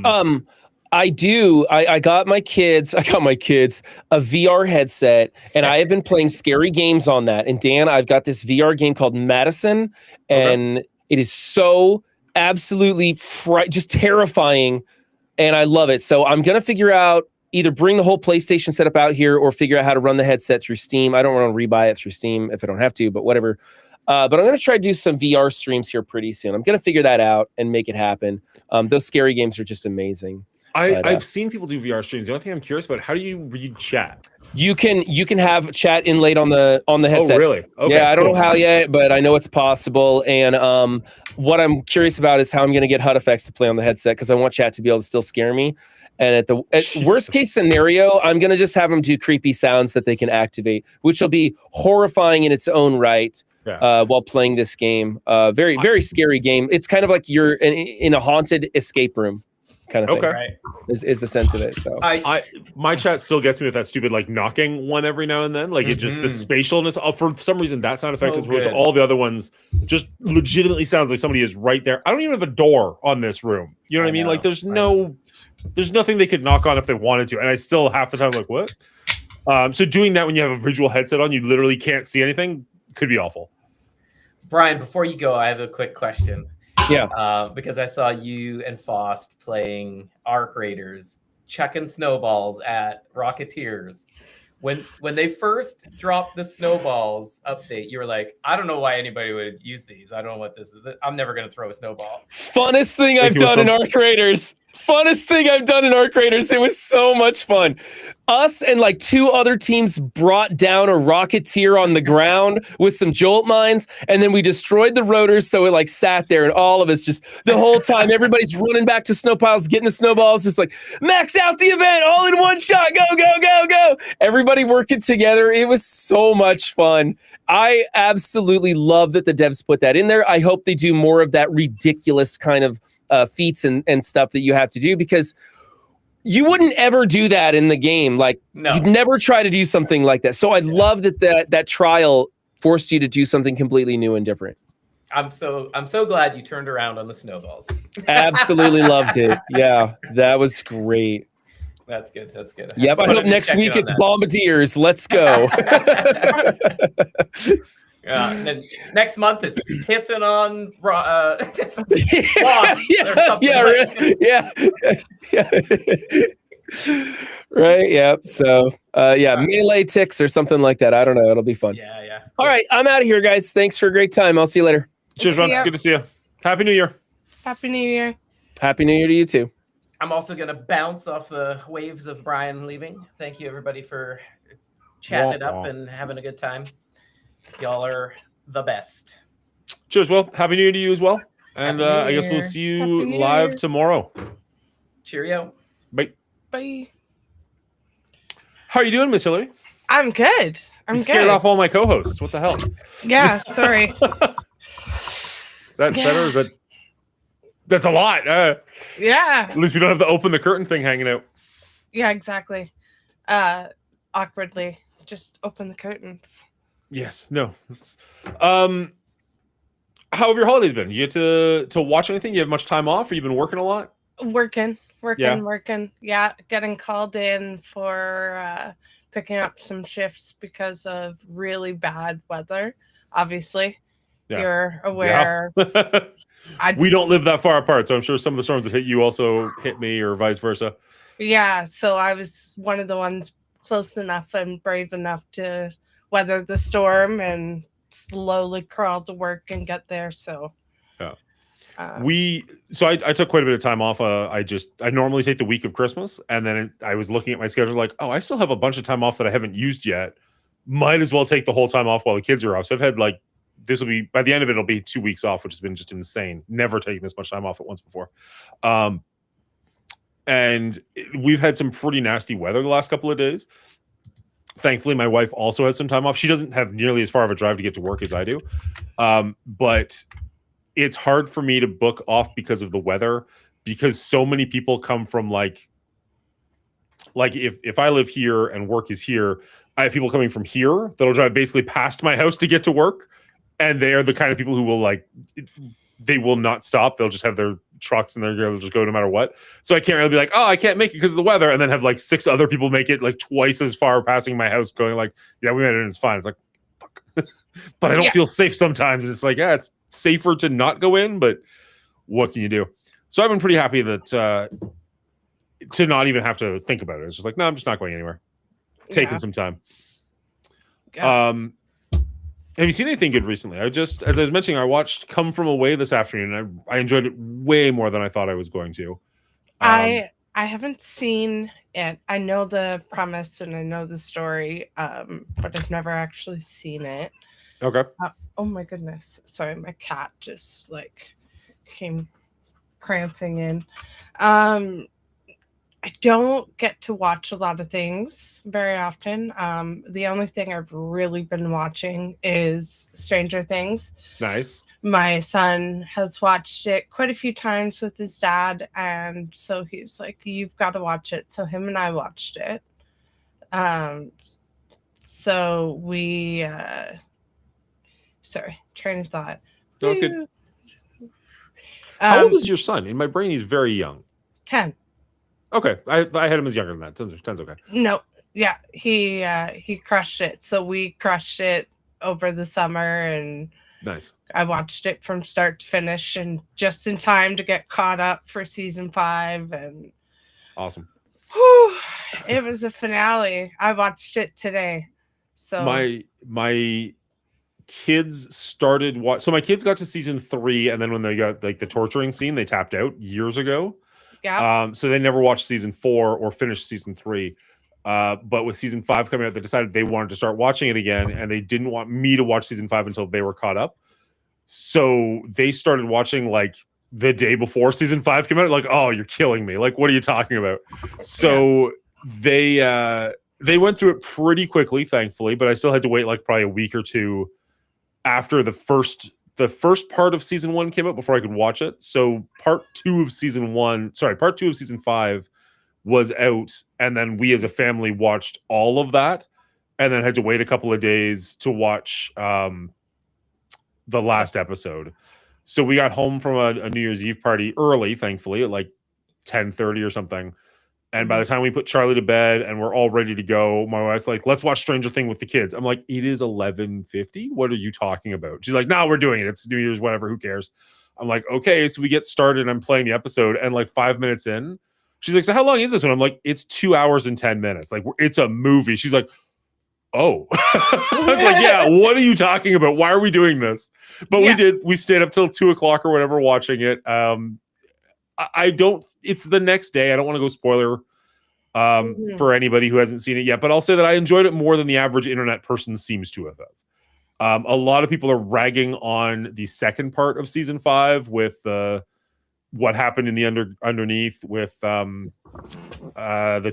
I do. I got my kids a VR headset, and I have been playing scary games on that. And Dan, I've got this VR game called Madison, and it is so absolutely just terrifying, and I love it. So I'm going to figure out either bring the whole PlayStation setup out here or figure out how to run the headset through Steam. I don't want to rebuy it through Steam if I don't have to, but whatever. But I'm going to try to do some VR streams here pretty soon. I'm going to figure that out and make it happen. Those scary games are just amazing. I've seen people do VR streams. The only thing I'm curious about, how do you read chat? You can have chat inlaid on the headset. Oh, really? Okay, yeah, I don't cool. know how yet, but I know it's possible. And what I'm curious about is how I'm going to get HUD effects to play on the headset, because I want chat to be able to still scare me. And at worst case scenario, I'm going to just have them do creepy sounds that they can activate, which will be horrifying in its own right. Yeah. While playing this game, very, very scary game. It's kind of like you're in a haunted escape room kind of thing. Okay. Right. Is the sense of it. So My chat still gets me with that stupid like knocking one every now and then. Like it just the spatialness. For some reason, that sound effect, as opposed to all the other ones, just legitimately sounds like somebody is right there. I don't even have a door on this room. You know what I mean? Like there's nothing they could knock on if they wanted to, and I still half the time like what? So doing that when you have a visual headset on, you literally can't see anything. Could be awful. Brian, before you go, I have a quick question. Yeah. Because I saw you and Faust playing Arc Raiders, chucking snowballs at Rocketeers. When they first dropped the snowballs update, you were like, I don't know why anybody would use these. I don't know what this is. I'm never going to throw a snowball. Funnest thing I've done in Arc Raiders. Funnest thing I've done in Arc Raiders. It was so much fun. Us and like 2 other teams brought down a Rocketeer on the ground with some jolt mines, and then we destroyed the rotors, so it like sat there, and all of us just the whole time, everybody's running back to snow piles, getting the snowballs, just like max out the event all in one shot. Go, go, go, go. Everybody working together. It was so much fun. I absolutely love that the devs put that in there. I hope they do more of that ridiculous kind of feats and stuff that you have to do, because you wouldn't ever do that in the game. Like you'd never try to do something like that. So I love that trial forced you to do something completely new and different. I'm so glad you turned around on the snowballs. Absolutely loved it. Yeah, that was great. That's good. That's good. Yep. I hope next week it's Bombardiers. Let's go. Then next month it's pissing on Right. Yep. So melee ticks or something like that. I don't know. It'll be fun. Yeah. All right. I'm out of here, guys. Thanks for a great time. I'll see you later. Cheers, Ron. Good to see you. Happy New Year. Happy New Year. Happy New Year to you too. I'm also going to bounce off the waves of Brian leaving. Thank you, everybody, for chatting it up and having a good time. Y'all are the best. Cheers, well. Happy New Year to you as well. And I guess we'll see you live tomorrow. Cheerio. Bye. Bye. How are you doing, Miss Hillary? I'm good. I'm scared off all my co-hosts. What the hell? Yeah, sorry. Is that better? Or is that... That's a lot. Yeah. At least we don't have the open the curtain thing hanging out. Yeah, exactly. Awkwardly, just open the curtains. Yes. No. How have your holidays been? You get to watch anything? You have much time off? Or you been working a lot? Working. Yeah, getting called in for picking up some shifts because of really bad weather. Obviously, you're aware. Yeah. We don't live that far apart, so I'm sure some of the storms that hit you also hit me, or vice versa. Yeah, so I was one of the ones close enough and brave enough to weather the storm and slowly crawl to work and get there. So yeah. I took quite a bit of time off. I normally take the week of Christmas, and then I was looking at my schedule like, oh, I still have a bunch of time off that I haven't used yet. Might as well take the whole time off while the kids are off. So I've had like, this will be, by the end of it, it'll be 2 weeks off, which has been just insane. Never taken this much time off at once before. And we've had some pretty nasty weather the last couple of days. Thankfully, my wife also has some time off. She doesn't have nearly as far of a drive to get to work as I do. But it's hard for me to book off because of the weather, because so many people come from like if I live here and work is here, I have people coming from here that'll drive basically past my house to get to work. And they are the kind of people who will they will not stop. They'll just have their trucks and they'll just go no matter what. So I can't really be like, oh, I can't make it because of the weather. And then have like 6 other people make it like twice as far passing my house going like, yeah, we made it and it's fine. It's like, fuck. But I don't feel safe sometimes. And it's like, yeah, it's safer to not go in, but what can you do? So I've been pretty happy that to not even have to think about it. It's just like, no, I'm just not going anywhere. Taking some time. Yeah. Have you seen anything good recently? I just, as I was mentioning, I watched Come From Away this afternoon, and I enjoyed it way more than I thought I was going to. I haven't seen it. I know the premise and I know the story, but I've never actually seen it. Okay. Oh my goodness! Sorry, my cat just like came prancing in. I don't get to watch a lot of things very often. The only thing I've really been watching is Stranger Things. Nice. My son has watched it quite a few times with his dad, and so he was like, "You've got to watch it." So him and I watched it. So we, sorry, train of thought. That was good. How old is your son? In my brain, he's very young. 10. Okay, I had him as younger than that. 10's okay. No, yeah, he crushed it. So we crushed it over the summer, and Nice. I watched it from start to finish, and just in time to get caught up for season 5. And Awesome. whew, it was a finale. I watched it today. So My kids started so my kids got to season 3, and then when they got like the torturing scene, they tapped out years ago. yeah, So they never watched season 4 or finished season 3. But with season 5 coming out, they decided they wanted to start watching it again, and they didn't want me to watch season 5 until they were caught up. So they started watching like the day before season 5 came out. Like, oh, you're killing me! Like, what are you talking about? So they went through it pretty quickly, thankfully, but I still had to wait like probably a week or two after the first part of season 1 came out before I could watch it. So part 2 of season 5 was out, and then we as a family watched all of that, and then had to wait a couple of days to watch the last episode. So we got home from a New Year's Eve party early, thankfully, at like 10:30 or something. And by the time we put Charlie to bed and we're all ready to go, my wife's like, let's watch Stranger Things with the kids. I'm like, it is 11:50. What are you talking about? She's like, no, we're doing it. It's New Year's, whatever. Who cares? I'm like, okay. So we get started and I'm playing the episode, and like 5 minutes in, she's like, so how long is this one? I'm like, it's 2 hours and 10 minutes. Like, it's a movie. She's like, oh. I was like, yeah, what are you talking about? Why are we doing this? But we stayed up till 2 o'clock or whatever watching it. I don't, it's the next day. I don't want to go spoiler for anybody who hasn't seen it yet, but I'll say that I enjoyed it more than the average internet person seems to have. A lot of people are ragging on the second part of season 5 with what happened in the underneath with the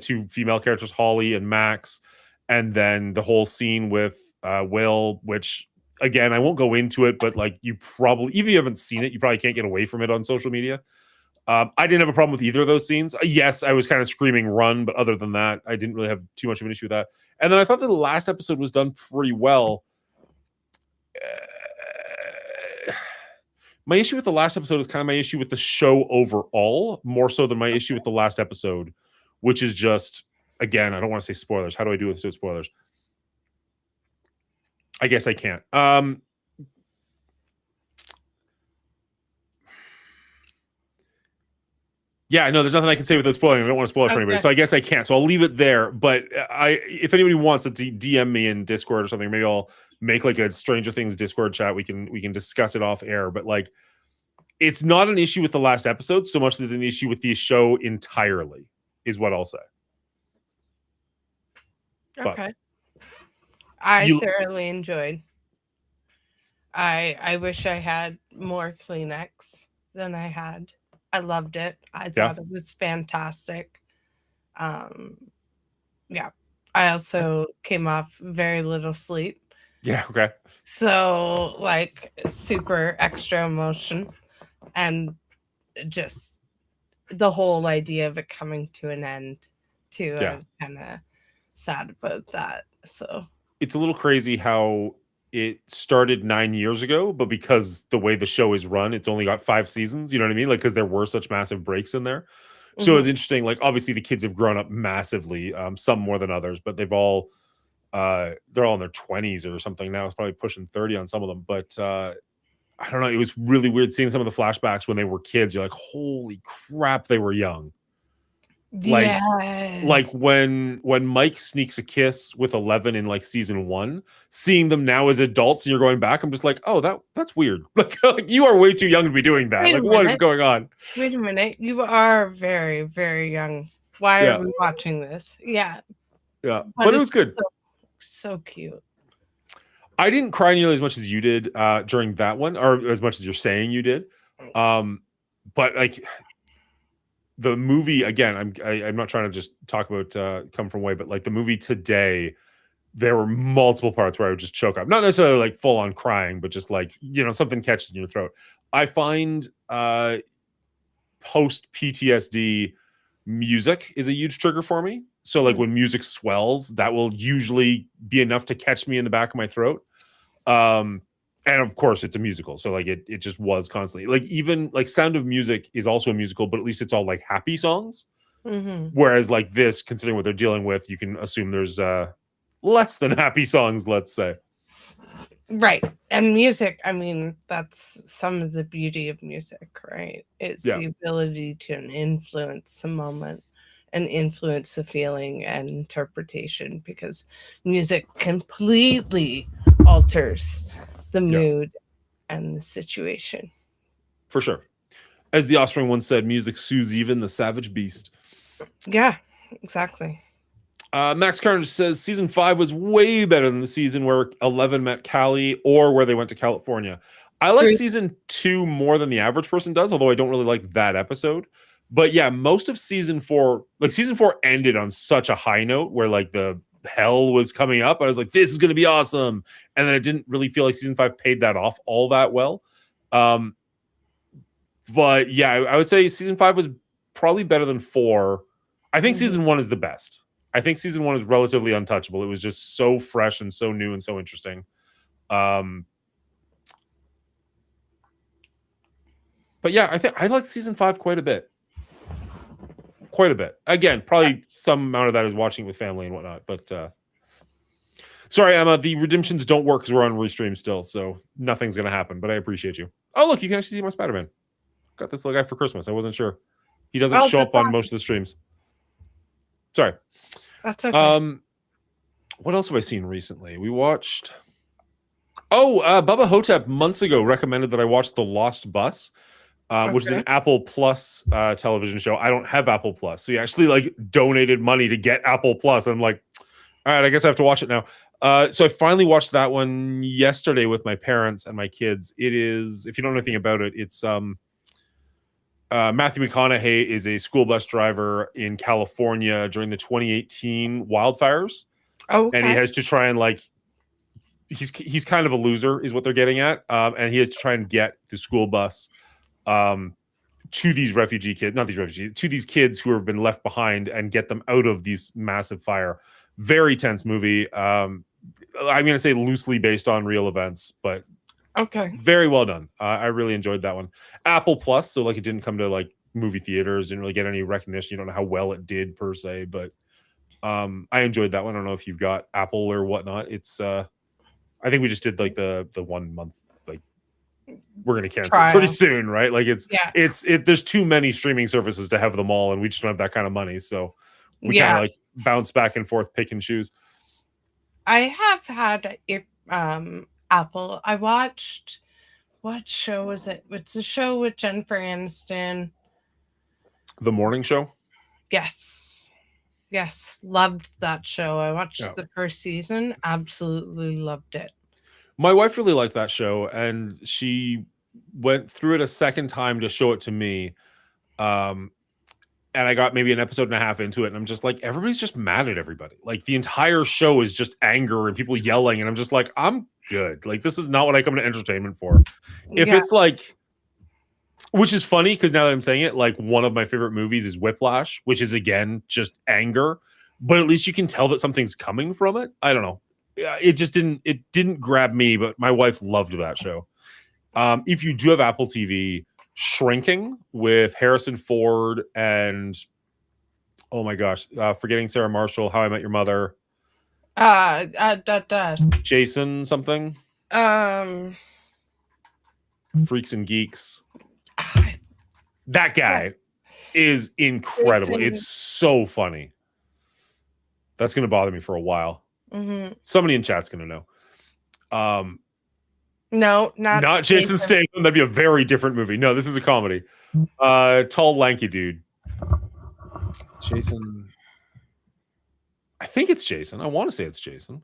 2 female characters, Holly and Max, and then the whole scene with Will, which again, I won't go into it, but like you probably, even if you haven't seen it, you probably can't get away from it on social media. I didn't have a problem with either of those scenes. Yes, I was kind of screaming run, but other than that, I didn't really have too much of an issue with that. And then I thought that the last episode was done pretty well. My issue with the last episode is kind of my issue with the show overall, more so than my issue with the last episode, which is just, again, I don't want to say spoilers. How do I do with spoilers? I guess I can't. Yeah, no, there's nothing I can say without spoiling. I don't want to spoil it for anybody, so I guess I can't. So I'll leave it there. But if anybody wants to DM me in Discord or something, maybe I'll make like a Stranger Things Discord chat. We can discuss it off air. But like, it's not an issue with the last episode so much as it's an issue with the show entirely, is what I'll say. Okay. I thoroughly enjoyed. I wish I had more Kleenex than I had. I loved it. I thought it was fantastic. Yeah. I also came off very little sleep. Yeah, okay. So like super extra emotion, and just the whole idea of it coming to an end too. I was kind of sad about that. So it's a little crazy how it started 9 years ago, but because the way the show is run, it's only got 5 seasons. You know what I mean? Like, because there were such massive breaks in there. So it's interesting. Like, obviously the kids have grown up massively, some more than others, but they're all in their 20s or something now. It's probably pushing 30 on some of them. But I don't know. It was really weird seeing some of the flashbacks when they were kids. You're like, holy crap, they were young. Like Yes. when Mike sneaks a kiss with Eleven in like season 1, seeing them now as adults and you're going back, I'm just like, oh, that's weird. Like you are way too young to be doing that. Wait a Like what is minute. going on? Wait a minute. You are very, very young. Why Yeah. are we watching this? Yeah. Yeah, but it was it's good. So cute. I didn't cry nearly as much as you did during that one, or as much as you're saying you did. But like the movie again, I'm not trying to just talk about Come From Away, but like the movie today, there were multiple parts where I would just choke up. Not necessarily like full on crying, but just like, something catches in your throat. I find post PTSD music is a huge trigger for me. So like when music swells, that will usually be enough to catch me in the back of my throat. And of course it's a musical. So like it just was constantly like, even like Sound of Music is also a musical, but at least it's all like happy songs. Whereas like this, considering what they're dealing with, you can assume there's less than happy songs, let's say. Right. And music, I mean, that's some of the beauty of music, right? It's the ability to influence a moment and influence the feeling and interpretation, because music completely alters the mood and the situation. For sure. As The Offspring once said, music soothes even the savage beast. Yeah, exactly. Max Carnage says season 5 was way better than the season where 11 met Callie or where they went to California. I like season 2 more than the average person does, although I don't really like that episode. But yeah, most of season 4, like season 4 ended on such a high note where like the hell was coming up. I was like, this is going to be awesome. And then it didn't really feel like season 5 paid that off all that well. But yeah, I would say season 5 was probably better than 4. I think season 1 is the best. I think season 1 is relatively untouchable. It was just so fresh and so new and so interesting. But yeah, I think I like season 5 quite a bit. Quite a bit. Again, probably some amount of that is watching with family and whatnot. But sorry, Emma, the redemptions don't work because we're on restream still, so nothing's gonna happen. But I appreciate you. Oh, look, you can actually see my Spider-Man. Got this little guy for Christmas. I wasn't sure. He doesn't show up on most of the streams. Sorry. That's okay. What else have I seen recently? We watched. Bubba Hotep months ago recommended that I watch The Lost Bus, which is an Apple Plus television show. I don't have Apple Plus, so he actually like donated money to get Apple Plus. I'm like, all right, I guess I have to watch it now. So I finally watched that one yesterday with my parents and my kids. It is, if you don't know anything about it, it's Matthew McConaughey is a school bus driver in California during the 2018 wildfires. And he has to try and like, he's kind of a loser is what they're getting at. And he has to try and get the school bus to these refugee kids, not these refugees, to these kids who have been left behind and get them out of these massive fire. Very tense movie. I'm going to say loosely based on real events, but very well done. I really enjoyed that one. Apple Plus, so like it didn't come to like movie theaters, didn't really get any recognition. You don't know how well it did per se, but I enjoyed that one. I don't know if you've got Apple or whatnot. It's I think we just did like the 1 month, like we're gonna cancel pretty soon, right? Like it's there's too many streaming services to have them all, and we just don't have that kind of money, so we kind of like bounce back and forth, pick and choose. I have had Apple. I watched, what show was it? It's a show with Jennifer Aniston. The Morning Show? Yes. Loved that show. I watched the first season. Absolutely loved it. My wife really liked that show, and she went through it a second time to show it to me. And I got maybe an episode and a half into it, and I'm just like, everybody's just mad at everybody. Like the entire show is just anger and people yelling, and I'm just like, I'm good. Like this is not what I come to entertainment for. If it's like, which is funny because now that I'm saying it, like one of my favorite movies is Whiplash, which is again just anger, but at least you can tell that something's coming from it. I don't know. It just didn't grab me, but my wife loved that show. If you do have Apple TV, Shrinking with Harrison Ford and oh my gosh, forgetting Sarah Marshall, How I Met Your Mother. Jason something. Freaks and Geeks. That guy. is incredible. Jason- It's so funny. That's going to bother me for a while. Mhm. Somebody in chat's going to know. No, Not Jason Statham. That'd be a very different movie. No, this is a comedy. Tall, lanky dude. Jason. I think it's Jason. I want to say it's Jason.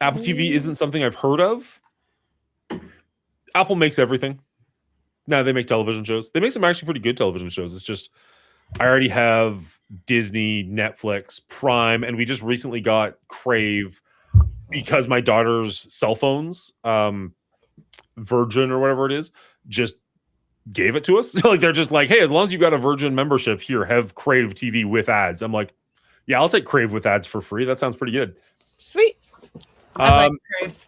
Apple TV isn't something I've heard of. Apple makes everything. No, they make television shows. They make some actually pretty good television shows. It's just I already have Disney, Netflix, Prime, and we just recently got Crave because my daughter's cell phones, Virgin or whatever it is, just gave it to us. Like they're just like, hey, as long as you've got a Virgin membership here, have Crave TV with ads. I'm like, yeah, I'll take Crave with ads for free. That sounds pretty good. Sweet. I like Crave.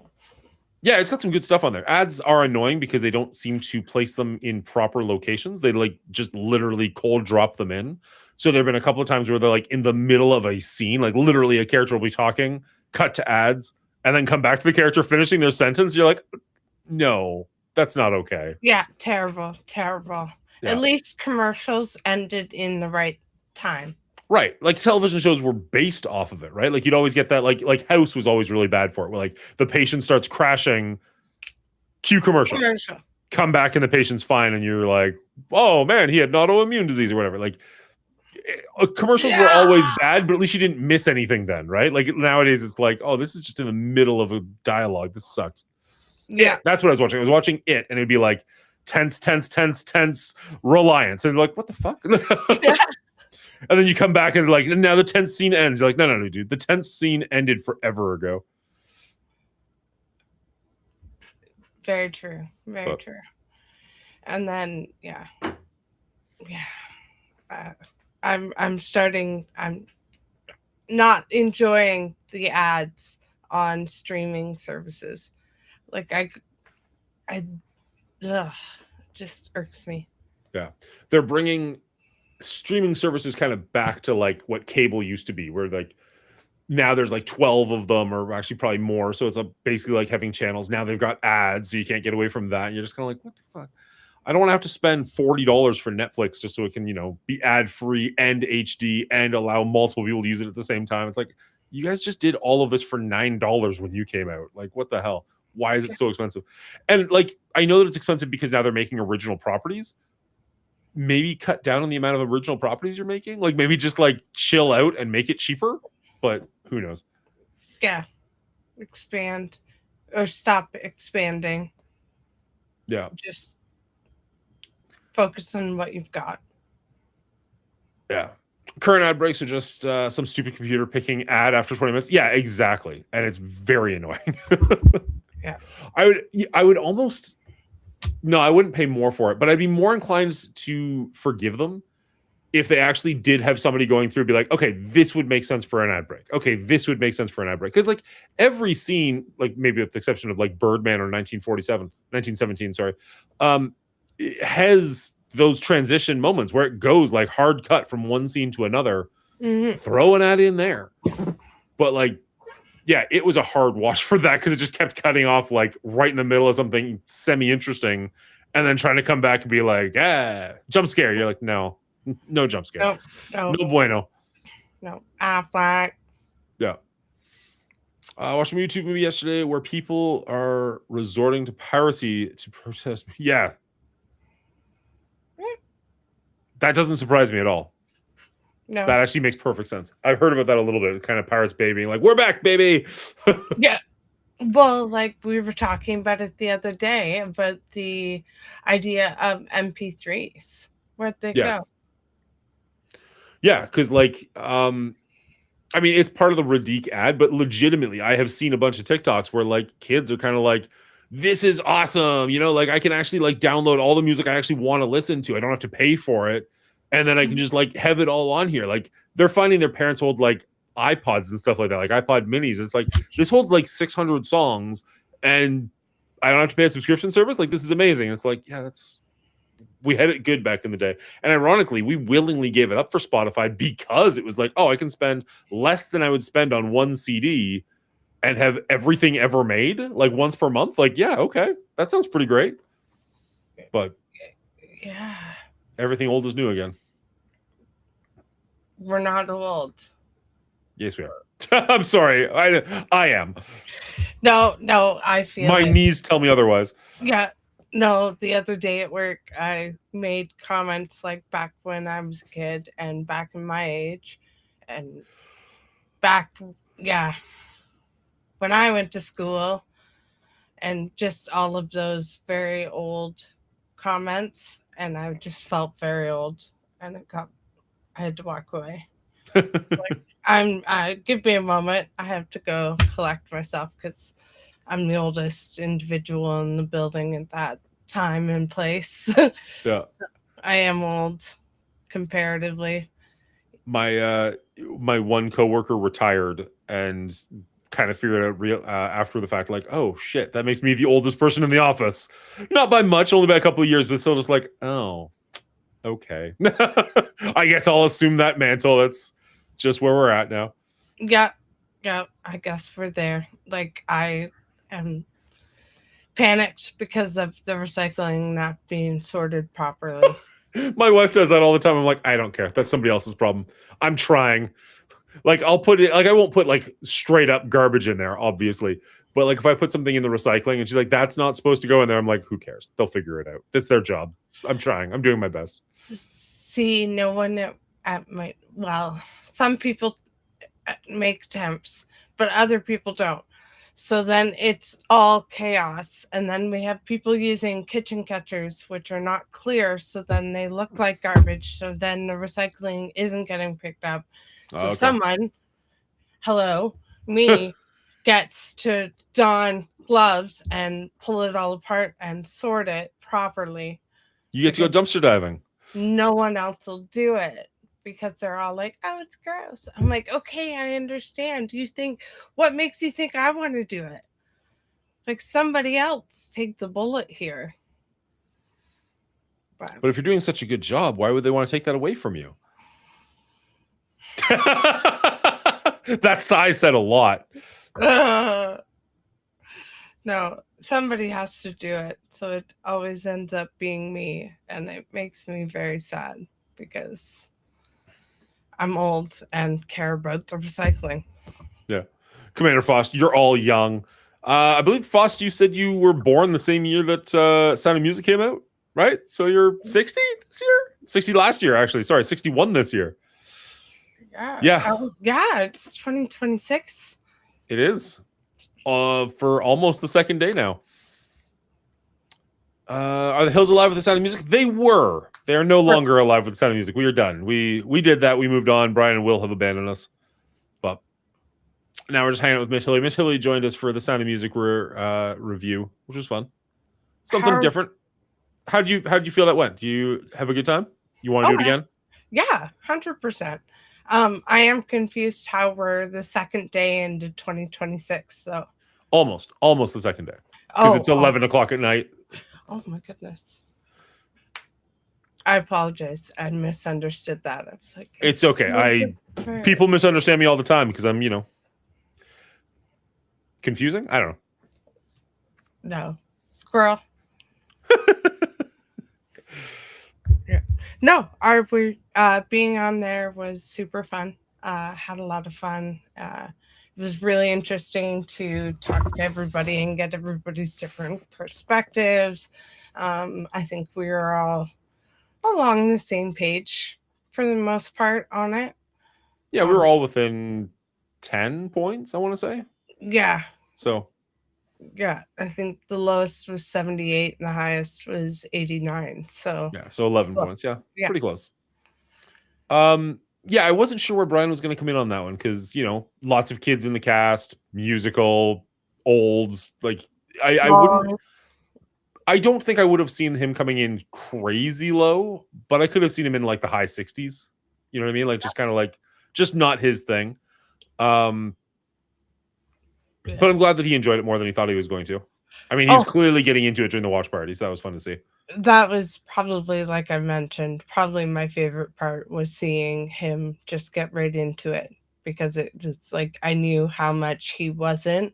Yeah, it's got some good stuff on there. Ads are annoying because they don't seem to place them in proper locations. They like just literally cold drop them in. So there've been a couple of times where they're like in the middle of a scene, like literally a character will be talking, cut to ads, and then come back to the character finishing their sentence. You're like, no, that's not okay. Yeah, terrible. Yeah. At least commercials ended in the right time. Right. Like television shows were based off of it, right? Like you'd always get that, like House was always really bad for it, where like the patient starts crashing, cue commercial. Come back and the patient's fine, and you're like, oh man, he had an autoimmune disease or whatever. Like commercials were always bad, but at least you didn't miss anything then, right? Like nowadays it's like, oh, this is just in the middle of a dialogue. This sucks. Yeah. That's what I was watching. I was watching It, and it'd be like tense, reliance. And like, what the fuck? And then you come back and like, now the tense scene ends. You're like, no, dude. The tense scene ended forever ago. Very true. Very true. And then, I'm not enjoying the ads on streaming services. Like just irks me. Yeah. They're bringing streaming services kind of back to like what cable used to be, where like now there's like 12 of them, or actually probably more. So it's basically like having channels. Now they've got ads, so you can't get away from that. And you're just kind of like, what the fuck? I don't want to have to spend $40 for Netflix just so it can, be ad free and HD and allow multiple people to use it at the same time. It's like, you guys just did all of this for $9 when you came out. Like, what the hell? Why is it so expensive? And like, I know that it's expensive because now they're making original properties. Maybe cut down on the amount of original properties you're making. Like maybe just like chill out and make it cheaper. But who knows? Yeah. Expand or stop expanding. Yeah. Just focus on what you've got. Yeah. Current ad breaks are just some stupid computer picking ad after 20 minutes. Yeah, exactly. And it's very annoying. Yeah. I would almost... No, I wouldn't pay more for it, but I'd be more inclined to forgive them if they actually did have somebody going through and be like, okay, this would make sense for an ad break. Okay, this would make sense for an ad break. Because like every scene, like maybe with the exception of like Birdman or 1917, sorry, it has those transition moments where it goes like hard cut from one scene to another. Mm-hmm. Throw an ad in there. But like, yeah, it was a hard watch for that because it just kept cutting off like right in the middle of something semi-interesting and then trying to come back and be like, jump scare. You're like, no jump scare. No bueno. No. Affleck. Yeah. I watched a YouTube movie yesterday where people are resorting to piracy to protest. Yeah. That doesn't surprise me at all. No. That actually makes perfect sense. I've heard about that a little bit. Kind of Pirates Bay being like, we're back, baby. Yeah. Well, like we were talking about it the other day about the idea of MP3s. Where'd they go? Yeah, because like, I mean, it's part of the Radique ad, but legitimately, I have seen a bunch of TikToks where like kids are kind of like, this is awesome. Like I can actually like download all the music I actually want to listen to. I don't have to pay for it. And then I can just like have it all on here. Like they're finding their parents hold like iPods and stuff like that, like iPod minis. It's like, this holds like 600 songs and I don't have to pay a subscription service. Like, this is amazing. It's like, yeah, we had it good back in the day. And ironically, we willingly gave it up for Spotify because it was like, oh, I can spend less than I would spend on one CD and have everything ever made like once per month. Like, yeah, okay. That sounds pretty great. But Yeah. Everything old is new again. We're not old. Yes, we are. I'm sorry. I am. No, I feel My like knees tell me otherwise. yeah. No, the other day at work, I made comments like back when I was a kid and back in my age and back, yeah, when I went to school and just all of those very old comments. And I just felt very old and I had to walk away. Give me a moment. I have to go collect myself because I'm the oldest individual in the building at that time and place. Yeah. I am old comparatively. My my one coworker retired and kind of figured out after the fact, like, oh shit, that makes me the oldest person in the office. Not by much, only by a couple of years, but still just like, oh, okay. I guess I'll assume that mantle. That's just where we're at now. Yeah, yeah, I guess we're there. Like I am panicked because of the recycling not being sorted properly. My wife does that all the time. I'm like, I don't care. That's somebody else's problem. I'm trying. Like, I'll put it, like, I won't put like straight up garbage in there, obviously. But like, if I put something in the recycling and she's like, that's not supposed to go in there, I'm like, who cares? They'll figure it out. That's their job. I'm trying. I'm doing my best. See, no one at my, well, some people make attempts, but other people don't. So then it's all chaos. And then we have people using kitchen catchers, which are not clear. So then they look like garbage. So then the recycling isn't getting picked up. So Okay. someone, hello, me, gets to don gloves and pull it all apart and sort it properly. You get to go dumpster diving. No one else will do it because they're all like, oh, it's gross. I'm like, okay, I understand. What makes you think I want to do it? Like somebody else take the bullet here. But if you're doing such a good job, why would they want to take that away from you? That sigh said a lot. No, somebody has to do it. So it always ends up being me. And it makes me very sad because I'm old and care about the recycling. Yeah. Commander Faust, you're all young. I believe, Faust, you said you were born the same year that Sound of Music came out, right? So you're 60 this year? 60 last year, actually. Sorry, 61 this year. Yeah. Yeah, it's 2026. It is. For almost the second day now. Are the Hills alive with the Sound of Music? They were. They are no longer alive with the Sound of Music. We are done. We did that. We moved on. Brian and Will have abandoned us. But now we're just hanging out with Miss Hillary. Miss Hillary joined us for the Sound of Music review, which was fun. Something different. How'd you feel that went? Do you have a good time? You want to do it again? Yeah, 100%. I am confused how we're the second day into 2026. So almost the second day because it's 11 o'clock at night. Oh my goodness. I apologize. I misunderstood that. I was like, it's okay. People misunderstand me all the time because I'm, confusing. I don't know. No, squirrel. Yeah. No, being on there was super fun. Had a lot of fun. It was really interesting to talk to everybody and get everybody's different perspectives. I think we were all along the same page for the most part on it. Yeah, we were all within 10 points, I want to say. Yeah. So. Yeah, I think the lowest was 78 and the highest was 89. So yeah, so 11 points. Yeah, pretty close. Yeah, I wasn't sure where Brian was going to come in on that one because lots of kids in the cast, musical, old. Like I wouldn't. I don't think I would have seen him coming in crazy low, but I could have seen him in like the high 60s. You know what I mean? Like just kind of like just not his thing. But I'm glad that he enjoyed it more than he thought he was going to. I mean, he's clearly getting into it during the watch party, so that was fun to see. That was probably, like I mentioned, probably my favorite part was seeing him just get right into it because it was like I knew how much he wasn't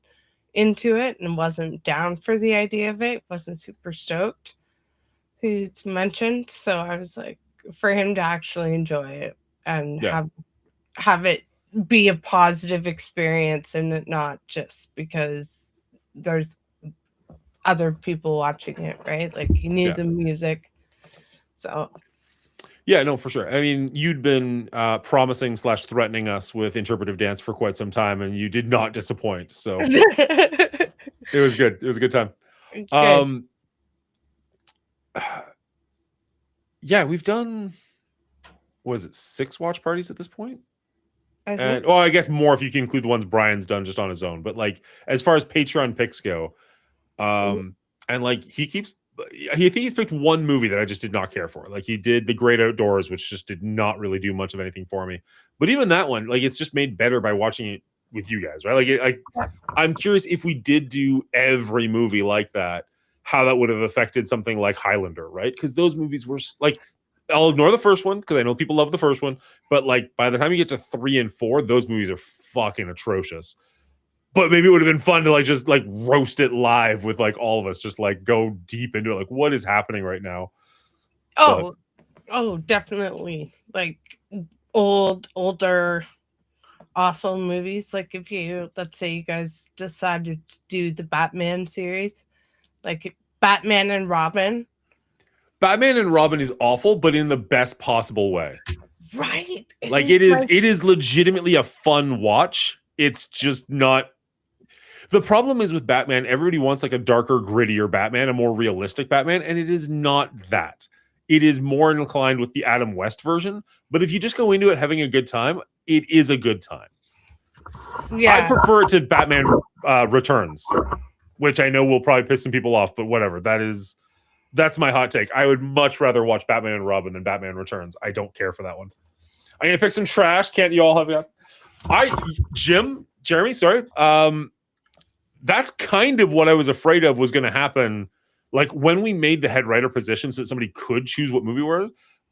into it and wasn't down for the idea of it, wasn't super stoked. he's mentioned. So I was like, for him to actually enjoy it and Yeah. have it be a positive experience and it not just because there's other people watching it, right? Like you need Yeah. the music. So Yeah, no, for sure. I mean, you'd been promising/threatening us with interpretive dance for quite some time, and you did not disappoint. So it was good. It was a good time. good. Yeah, we've done, was it 6 watch parties at this point? I think And well, I guess more if you can include the ones Brian's done just on his own. But like as far as Patreon picks go, and like he's picked one movie that I just did not care for. Like he did The Great Outdoors, which just did not really do much of anything for me. But even that one, like it's just made better by watching it with you guys, right? Like I'm curious if we did do every movie like that, how that would have affected something like Highlander, right? Because those movies were like, I'll ignore the first one because I know people love the first one, but like by the time you get to 3 and 4, those movies are fucking atrocious. But maybe it would have been fun to like just like roast it live with like all of us, just like go deep into it. Like, what is happening right now? Oh, definitely. Like older, awful movies. Like if you, let's say you guys decided to do the Batman series, like Batman and Robin. Batman and Robin is awful, but in the best possible way. Right. Like it is legitimately a fun watch. It's just not. The problem is with Batman, everybody wants like a darker, grittier Batman, a more realistic Batman, and it is not that. It is more inclined with the Adam West version. But if you just go into it having a good time, it is a good time. Yeah. I prefer it to Batman Returns, which I know will probably piss some people off, but whatever. That's my hot take. I would much rather watch Batman and Robin than Batman Returns. I don't care for that one. I'm gonna pick some trash. Can't you all have that? Jeremy, sorry. That's kind of what I was afraid of was going to happen. Like when we made the head writer position so that somebody could choose what movie we're,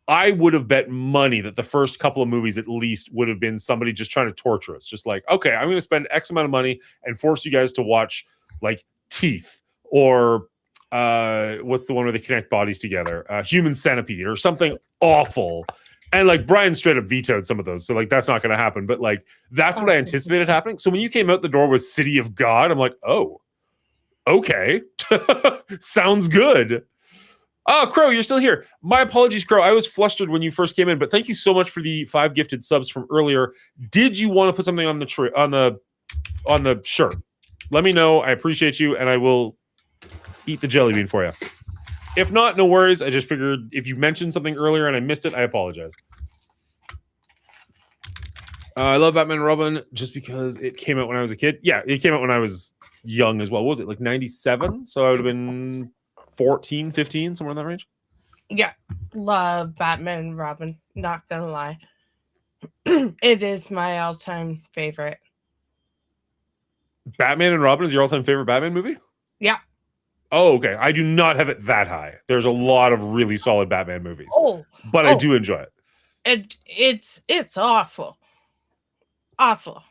I would have bet money that the first couple of movies at least would have been somebody just trying to torture us. Just like, okay, I'm going to spend X amount of money and force you guys to watch like Teeth or what's the one where they connect bodies together? Human Centipede or something awful. And like Brian straight up vetoed some of those. So like that's not going to happen. But like that's what I anticipated happening. So when you came out the door with City of God, I'm like, oh, okay. Sounds good. Oh, Crow, you're still here. My apologies, Crow. I was flustered when you first came in, but thank you so much for the 5 gifted subs from earlier. Did you want to put something on the on the shirt? Let me know. I appreciate you, and I will eat the jelly bean for you. If not, no worries. I just figured if you mentioned something earlier and I missed it, I apologize. I love Batman and Robin just because it came out when I was a kid. Yeah, it came out when I was young as well. What was it, like 97? So I would have been 14, 15, somewhere in that range. Yeah, love Batman and Robin. Not gonna lie. It is my all-time favorite. Batman and Robin is your all-time favorite Batman movie? Yeah. Oh, okay. I do not have it that high. There's a lot of really solid Batman movies. But I do enjoy it. It's awful. Awful.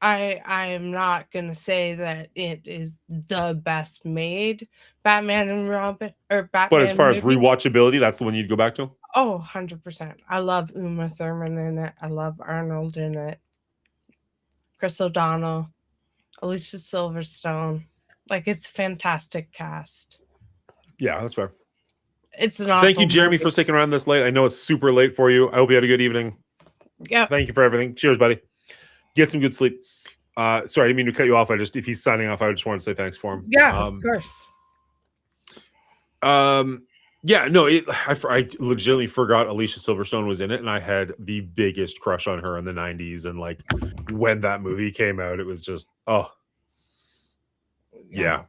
I am not gonna say that it is the best made Batman and Robin or Batman. But as far movie. as rewatchability, that's the one you'd go back to? Oh, 100%. I love Uma Thurman in it. I love Arnold in it. Chris O'Donnell, Alicia Silverstone. Like, it's a fantastic cast. Yeah, that's fair. It's an Thank you, Jeremy, movie. for sticking around this late. I know it's super late for you. I hope you had a good evening. Yeah. Thank you for everything. Cheers, buddy. Get some good sleep. Sorry, I didn't mean to cut you off. If he's signing off, I just wanted to say thanks for him. Yeah, of course. Yeah, no, I legitimately forgot Alicia Silverstone was in it, and I had the biggest crush on her in the 90s. And like when that movie came out, it was just, yeah.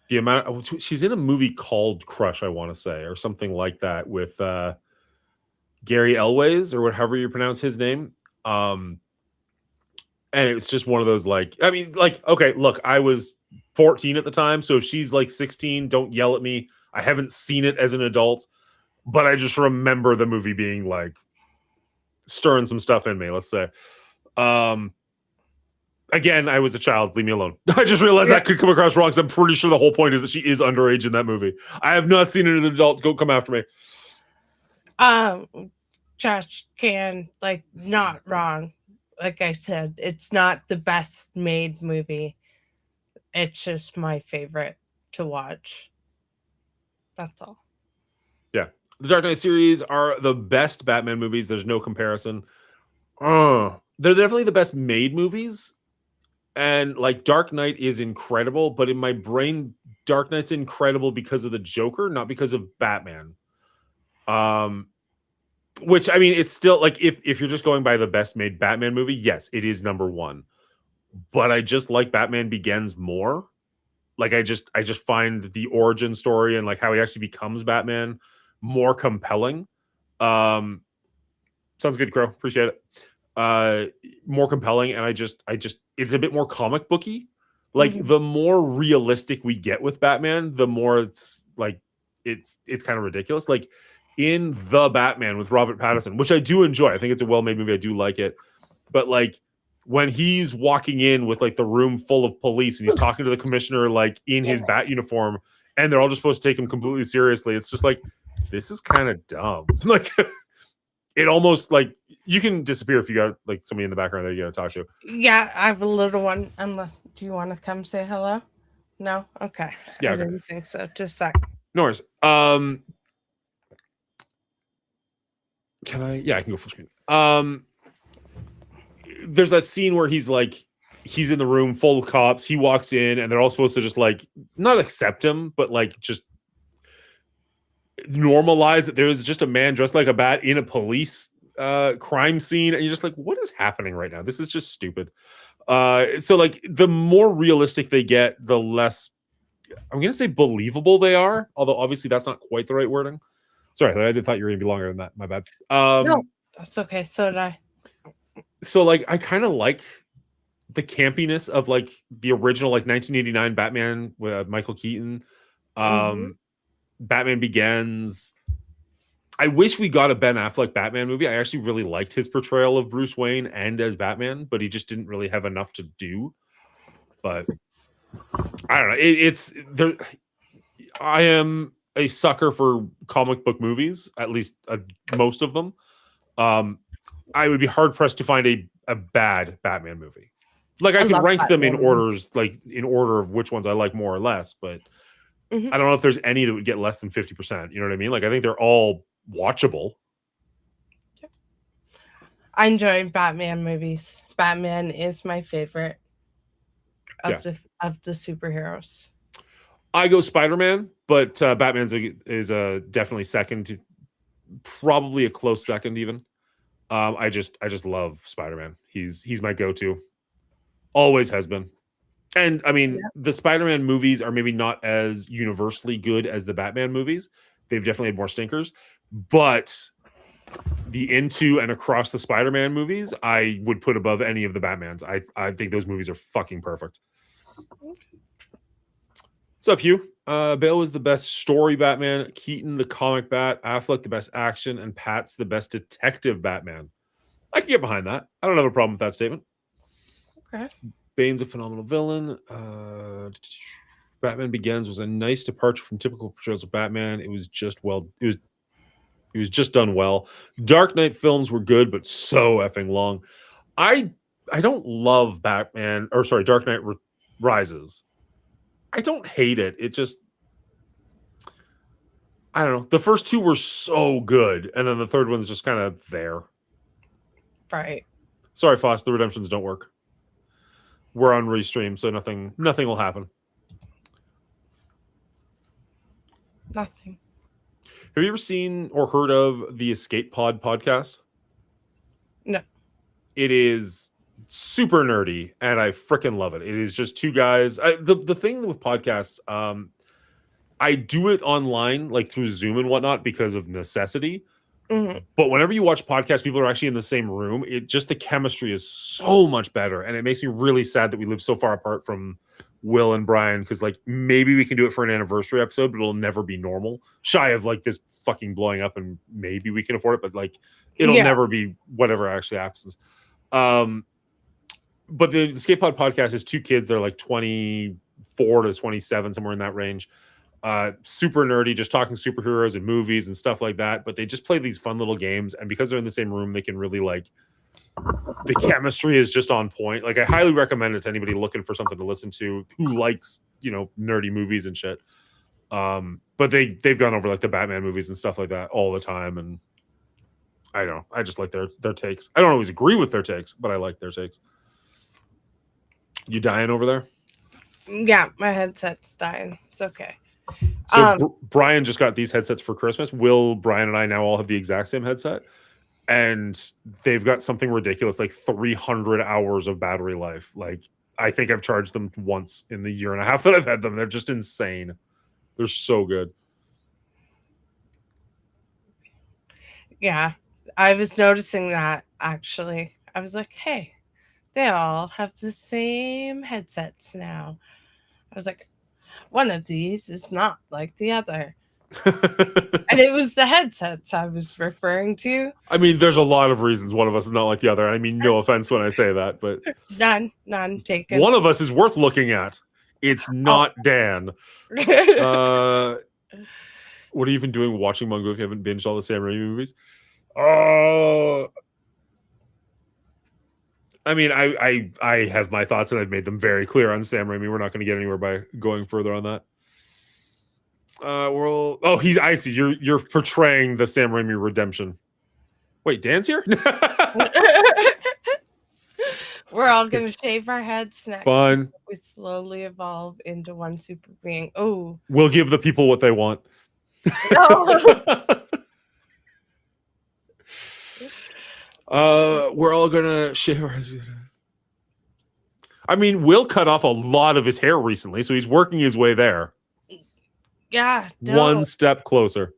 The amount she's in a movie called Crush, I want to say, or something like that with Gary Elways or whatever you pronounce his name. And it's just one of those, like, I mean, like, okay, look, I was 14 at the time, so if she's like 16, don't yell at me. I haven't seen it as an adult, but I just remember the movie being like stirring some stuff in me, let's say. Again, I was a child. Leave me alone. I just realized that could come across wrong because I'm pretty sure the whole point is that she is underage in that movie. I have not seen it as an adult. Go come after me. Josh can not wrong. Like I said, it's not the best made movie. It's just my favorite to watch. That's all. Yeah. The Dark Knight series are the best Batman movies. There's no comparison. They're definitely the best made movies. And like Dark Knight is incredible, but in my brain, Dark Knight's incredible because of the Joker, not because of Batman. Which I mean, it's still like if you're just going by the best made Batman movie, yes, it is number one. But I just like Batman Begins more. Like I just find the origin story and like how he actually becomes Batman more compelling. Sounds good, Crow. Appreciate it. More compelling, and I just it's a bit more comic booky. Like the more realistic we get with Batman, the more it's like it's kind of ridiculous. Like in The Batman with Robert Pattinson, which I do enjoy. I think it's a well-made movie. I do like it. But like when he's walking in with like the room full of police and he's talking to the commissioner like in his bat uniform and they're all just supposed to take him completely seriously, it's just like, this is kind of dumb. Like it almost like you can disappear if you got like somebody in the background that you got to talk to. Yeah, I have a little one. Unless, do you want to come say hello? No? Okay. Yeah, I didn't think so. Just a sec. No worries. Can I? Yeah, I can go full screen. There's that scene where he's in the room full of cops. He walks in and they're all supposed to just like not accept him, but like just normalize that there's just a man dressed like a bat in a police crime scene, and you're just like, what is happening right now? This is just stupid. So like the more realistic they get, the less I'm gonna say believable they are, although obviously that's not quite the right wording. Sorry, I thought you were gonna be longer than that. My bad. No, that's okay. So did I. So like I kind of like the campiness of like the original like 1989 Batman with Michael Keaton. Batman Begins. I wish we got a Ben Affleck Batman movie. I actually really liked his portrayal of Bruce Wayne and as Batman, but he just didn't really have enough to do. But I don't know. It's there. I am a sucker for comic book movies, at least most of them. I would be hard pressed to find a bad Batman movie. Like I can rank them in orders, like in order of which ones I like more or less, but I don't know if there's any that would get less than 50%. You know what I mean? Like I think they're all watchable. I enjoy Batman movies. Batman is my favorite of the superheroes. I go Spider-Man, but Batman's is definitely second to probably a close second even. I just love Spider-Man. He's my go-to. Always has been. And I mean, the Spider-Man movies are maybe not as universally good as the Batman movies. They've definitely had more stinkers, but the Into and Across the Spider-Man movies, I would put above any of the Batmans. I think those movies are fucking perfect. What's up, Hugh? Bale was the best story Batman, Keaton the comic Bat, Affleck the best action, and Pat's the best detective Batman. I can get behind that. I don't have a problem with that statement. Okay. Bane's a phenomenal villain. Batman Begins was a nice departure from typical portrayals of Batman. It was just it was just done well. Dark Knight films were good, but so effing long. I don't love Dark Knight Rises. I don't hate it. It just, I don't know. The first two were so good, and then the third one's just kind of there. Right. Sorry, Foss. The redemptions don't work. We're on restream, so nothing will happen. Nothing. Have you ever seen or heard of the Escape Pod podcast? No. It is super nerdy, and I freaking love it. It is just two guys. The thing with podcasts, I do it online, like through Zoom and whatnot, because of necessity. But whenever you watch podcasts, people are actually in the same room. The chemistry is so much better, and it makes me really sad that we live so far apart from Will and Brian, because like maybe we can do it for an anniversary episode, but it'll never be normal. Shy of like this fucking blowing up, and maybe we can afford it, but like it'll never be whatever actually happens. but the Escape Pod podcast is two kids. They're like 24 to 27, somewhere in that range. Super nerdy, just talking superheroes and movies and stuff like that. But they just play these fun little games, and because they're in the same room, they can really like. The chemistry is just on point. Like, I highly recommend it to anybody looking for something to listen to who likes, nerdy movies and shit. But they've gone over like the Batman movies and stuff like that all the time, and I don't know. I just like their takes. I don't always agree with their takes, but I like their takes. You dying over there? Yeah, my headset's dying. It's okay. So Brian just got these headsets for Christmas. Brian and I now all have the exact same headset, and they've got something ridiculous, like 300 hours of battery life. Like, I think I've charged them once in the year and a half that I've had them. They're just insane. They're so good. Yeah, I was noticing that actually. I was like, hey, they all have the same headsets now. I was like, one of these is not like the other. And it was the headsets I was referring to. I mean, there's a lot of reasons one of us is not like the other. I mean, no offense when I say that, but none taken. One of us is worth looking at. It's not Dan. What are you even doing watching Mungo if you haven't binged all the Sam Raimi movies? I mean, I have my thoughts, and I've made them very clear on Sam Raimi. We're not going to get anywhere by going further on that. I see. You're portraying the Sam Raimi redemption. Wait, Dan's here? We're all gonna shave our heads next. Fun. We slowly evolve into one super being. Oh, we'll give the people what they want. No. We're all gonna shave our heads. I mean, Will cut off a lot of his hair recently, so he's working his way there. Yeah. No. One step closer.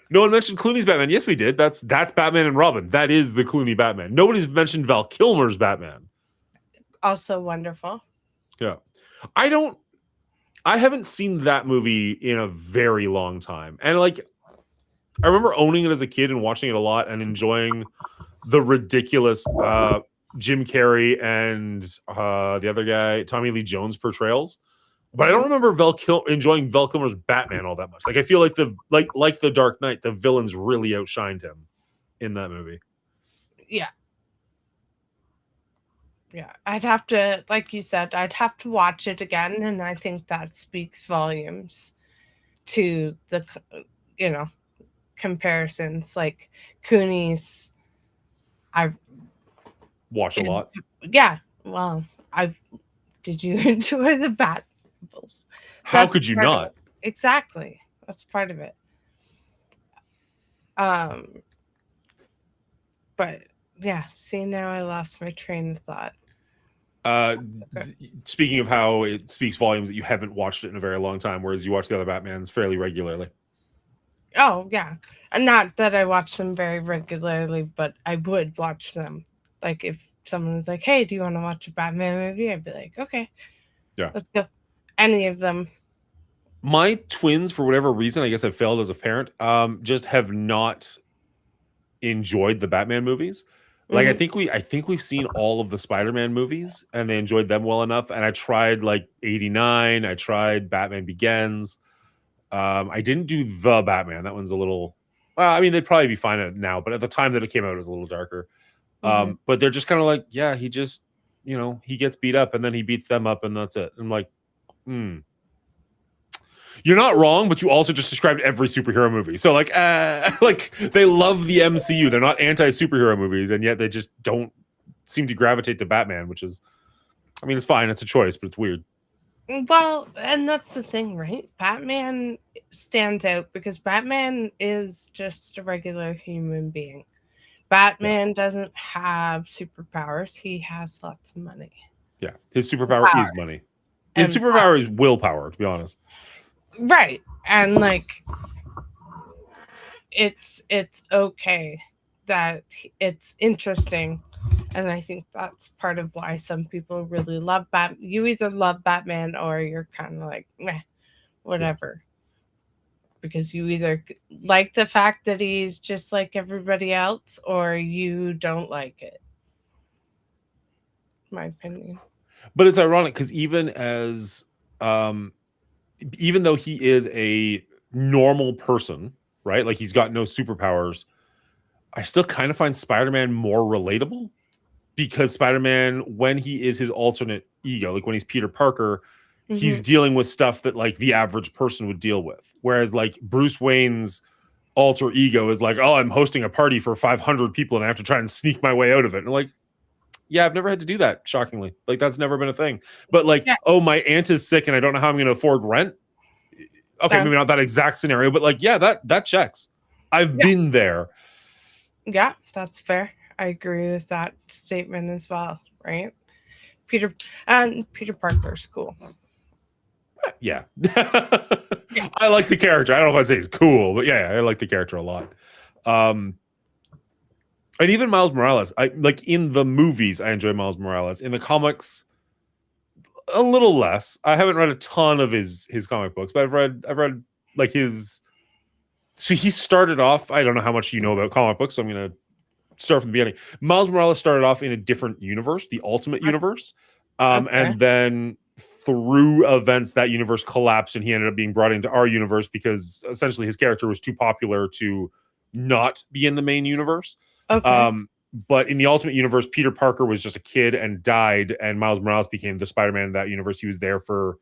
No one mentioned Clooney's Batman. Yes, we did. That's Batman and Robin. That is the Clooney Batman. Nobody's mentioned Val Kilmer's Batman. Also wonderful. Yeah. I haven't seen that movie in a very long time. And like, I remember owning it as a kid and watching it a lot and enjoying the ridiculous Jim Carrey and the other guy, Tommy Lee Jones portrayals. But I don't remember enjoying Val Kilmer's Batman all that much. Like, I feel like the Dark Knight, the villains really outshined him in that movie. Yeah. Yeah. I'd have to, like you said, I'd have to watch it again, and I think that speaks volumes to the, comparisons. Like Cooney's, I've watched a lot. Yeah. Well, did you enjoy the Bat? How could you not? Exactly. That's part of it. But yeah, see, now I lost my train of thought. Speaking of how it speaks volumes that you haven't watched it in a very long time, whereas you watch the other Batmans fairly regularly. Oh yeah, and not that I watch them very regularly, but I would watch them. Like if someone was like, "Hey, do you want to watch a Batman movie?" I'd be like, "Okay, yeah, let's go." Any of them. My twins, for whatever reason, I guess I failed as a parent, just have not enjoyed the Batman movies. Like, I think we've seen all of the Spider-Man movies, and they enjoyed them well enough. And I tried like 89. I tried Batman Begins. I didn't do the Batman. That one's a little. I mean, they'd probably be fine now, but at the time that it came out, it was a little darker. But they're just kind of like, yeah, he just, he gets beat up, and then he beats them up, and that's it. I'm like, You're not wrong, but you also just described every superhero movie. So like they love the MCU. They're not anti-superhero movies, and yet they just don't seem to gravitate to Batman, which is, I mean, it's fine. It's a choice, but it's weird. Well, and that's the thing, right? Batman stands out because Batman is just a regular human being. Batman doesn't have superpowers. He has lots of money. Yeah, his superpower is money. His superpower is willpower, to be honest. Right. And like it's okay that it's interesting, and I think that's part of why some people really love Batman. You either love Batman or you're kind of like meh, whatever, because you either like the fact that he's just like everybody else or you don't like it. my opinion. But it's ironic because even though he is a normal person, right? Like he's got no superpowers, I still kind of find Spider-Man more relatable because Spider-Man, when he is his alternate ego, like when he's Peter Parker, he's dealing with stuff that like the average person would deal with. Whereas like Bruce Wayne's alter ego is like, oh, I'm hosting a party for 500 people and I have to try and sneak my way out of it. And like, yeah, I've never had to do that, shockingly. Like that's never been a thing. But like, oh, my aunt is sick and I don't know how I'm going to afford rent. Okay, maybe not that exact scenario, but like, yeah, that checks. I've been there. Yeah, that's fair. I agree with that statement as well, right? Peter Parker's cool. Yeah. I like the character. I don't know if I'd say he's cool, but yeah, I like the character a lot. And even Miles Morales, I like in the movies, I enjoy Miles Morales. In the comics, a little less. I haven't read a ton of his comic books, but I've read like his. So he started off. I don't know how much you know about comic books, so I'm gonna start from the beginning. Miles Morales started off in a different universe, the Ultimate Universe, and then through events that universe collapsed, and he ended up being brought into our universe because essentially his character was too popular to not be in the main universe. But in the Ultimate Universe, Peter Parker was just a kid and died, and Miles Morales became the Spider-Man in that universe. He was there for,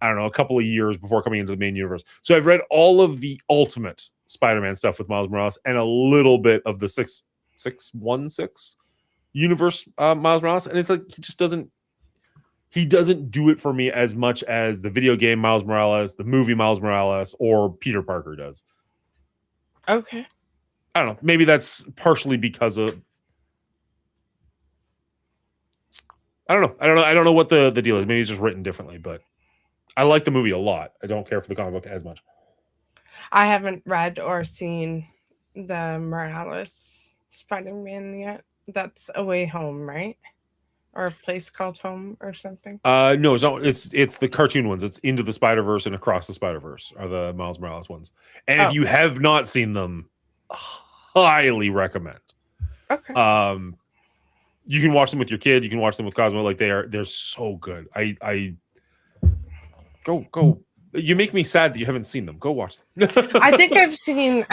I don't know, a couple of years before coming into the main universe. So I've read all of the Ultimate Spider-Man stuff with Miles Morales and a little bit of the 616 universe Miles Morales, and it's like he doesn't do it for me as much as the video game Miles Morales, the movie Miles Morales, or Peter Parker does. Okay. I don't know. Maybe that's partially because of I don't know what the deal is. Maybe it's just written differently, but I like the movie a lot. I don't care for the comic book as much. I haven't read or seen the Morales Spider-Man yet. That's Away Home, right? Or A Place Called Home or something? No, it's not. It's the cartoon ones. It's Into the Spider-Verse and Across the Spider-Verse are the Miles Morales ones. And if you have not seen them, highly recommend. Okay. You can watch them with your kid. You can watch them with Cosmo. Like they're so good. I go. You make me sad that you haven't seen them. Go watch them. I think I've seen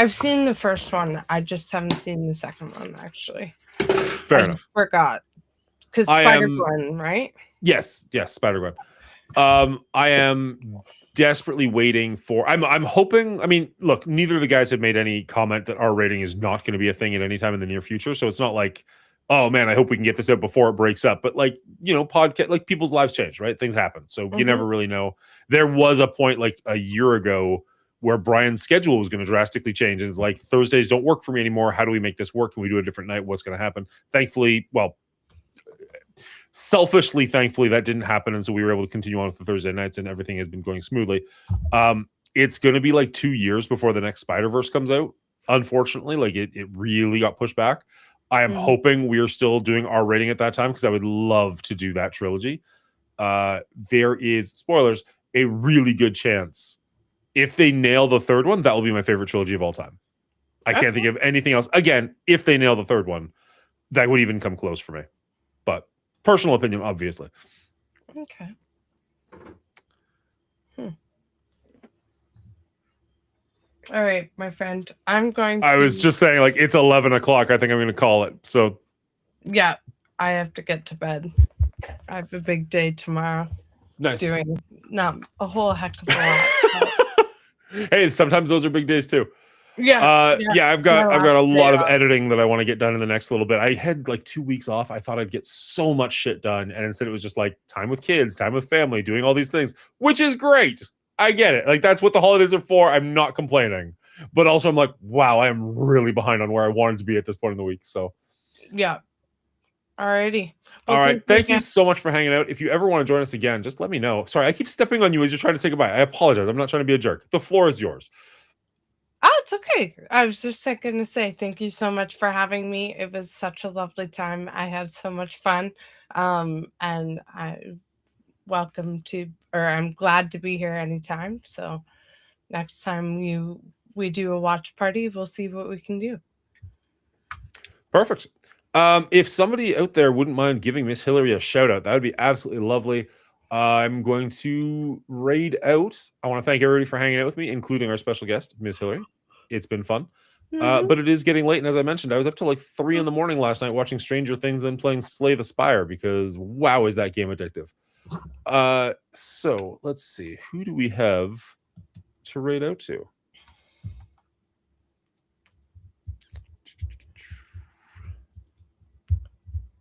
the first one. I just haven't seen the second one actually. Fair enough. Forgot. Because Spider-Gwen, right? Yes, Spider-Gwen. I am desperately waiting for. I'm hoping. I mean, look, neither of the guys have made any comment that our rating is not going to be a thing at any time in the near future. So it's not like, oh man, I hope we can get this out before it breaks up. But like, you know, podcast, like people's lives change, right? Things happen, so you never really know. There was a point like a year ago where Brian's schedule was going to drastically change, and it's like Thursdays don't work for me anymore. How do we make this work? Can we do a different night? What's going to happen? Thankfully, selfishly, thankfully, that didn't happen, and so we were able to continue on with the Thursday nights, and everything has been going smoothly. It's going to be like 2 years before the next Spider-Verse comes out. Unfortunately, like it really got pushed back. I am hoping we are still doing our rating at that time because I would love to do that trilogy. There is, spoilers, a really good chance if they nail the third one, that will be my favorite trilogy of all time. I can't think of anything else. Again, if they nail the third one, that would even come close for me. But personal opinion, obviously. Okay. All right, my friend. I was just saying, like, it's 11 o'clock. I think I'm going to call it. So, yeah, I have to get to bed. I have a big day tomorrow. Nice. Doing not a whole heck of a lot. Hey, sometimes those are big days too. Yeah. I've got a lot of editing that I want to get done in the next little bit. I had like 2 weeks off. I thought I'd get so much shit done, and instead it was just like time with kids, time with family, doing all these things, which is great. I get it. Like that's what the holidays are for. I'm not complaining, but also I'm like, wow, I am really behind on where I wanted to be at this point in the week. So, yeah. Alrighty. All right. Thank you so much for hanging out. If you ever want to join us again, just let me know. Sorry, I keep stepping on you as you're trying to say goodbye. I apologize. I'm not trying to be a jerk. The floor is yours. Oh, it's okay. I was just going to say thank you so much for having me. It was such a lovely time. I had so much fun. And I'm glad to be here anytime. So next time we do a watch party, we'll see what we can do. Perfect. If somebody out there wouldn't mind giving Miss Hillary a shout out, that would be absolutely lovely. I'm going to raid out. I want to thank everybody for hanging out with me, including our special guest, Miss Hillary. It's been fun. Mhm. But it is getting late, and as I mentioned, I was up till like 3 in the morning last night watching Stranger Things, then playing Slay the Spire because wow, is that game addictive. So let's see, who do we have to raid out to?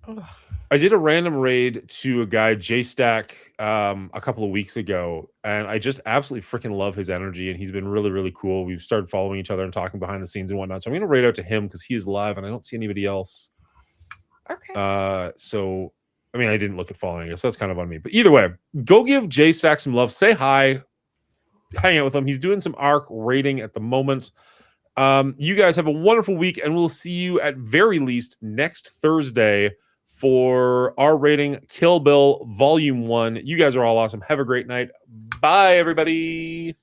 Ugh. I did a random raid to a guy, J-Stack, a couple of weeks ago, and I just absolutely freaking love his energy, and he's been really, really cool. We've started following each other and talking behind the scenes and whatnot. So I'm going to raid out to him because he is live, and I don't see anybody else. Okay. So, I mean, I didn't look at following us. So that's kind of on me. But either way, go give J-Stack some love. Say hi. Hang out with him. He's doing some ARC raiding at the moment. You guys have a wonderful week, and we'll see you at very least next Thursday for our rating Kill Bill Volume 1. You guys are all awesome. Have a great night. Bye, everybody.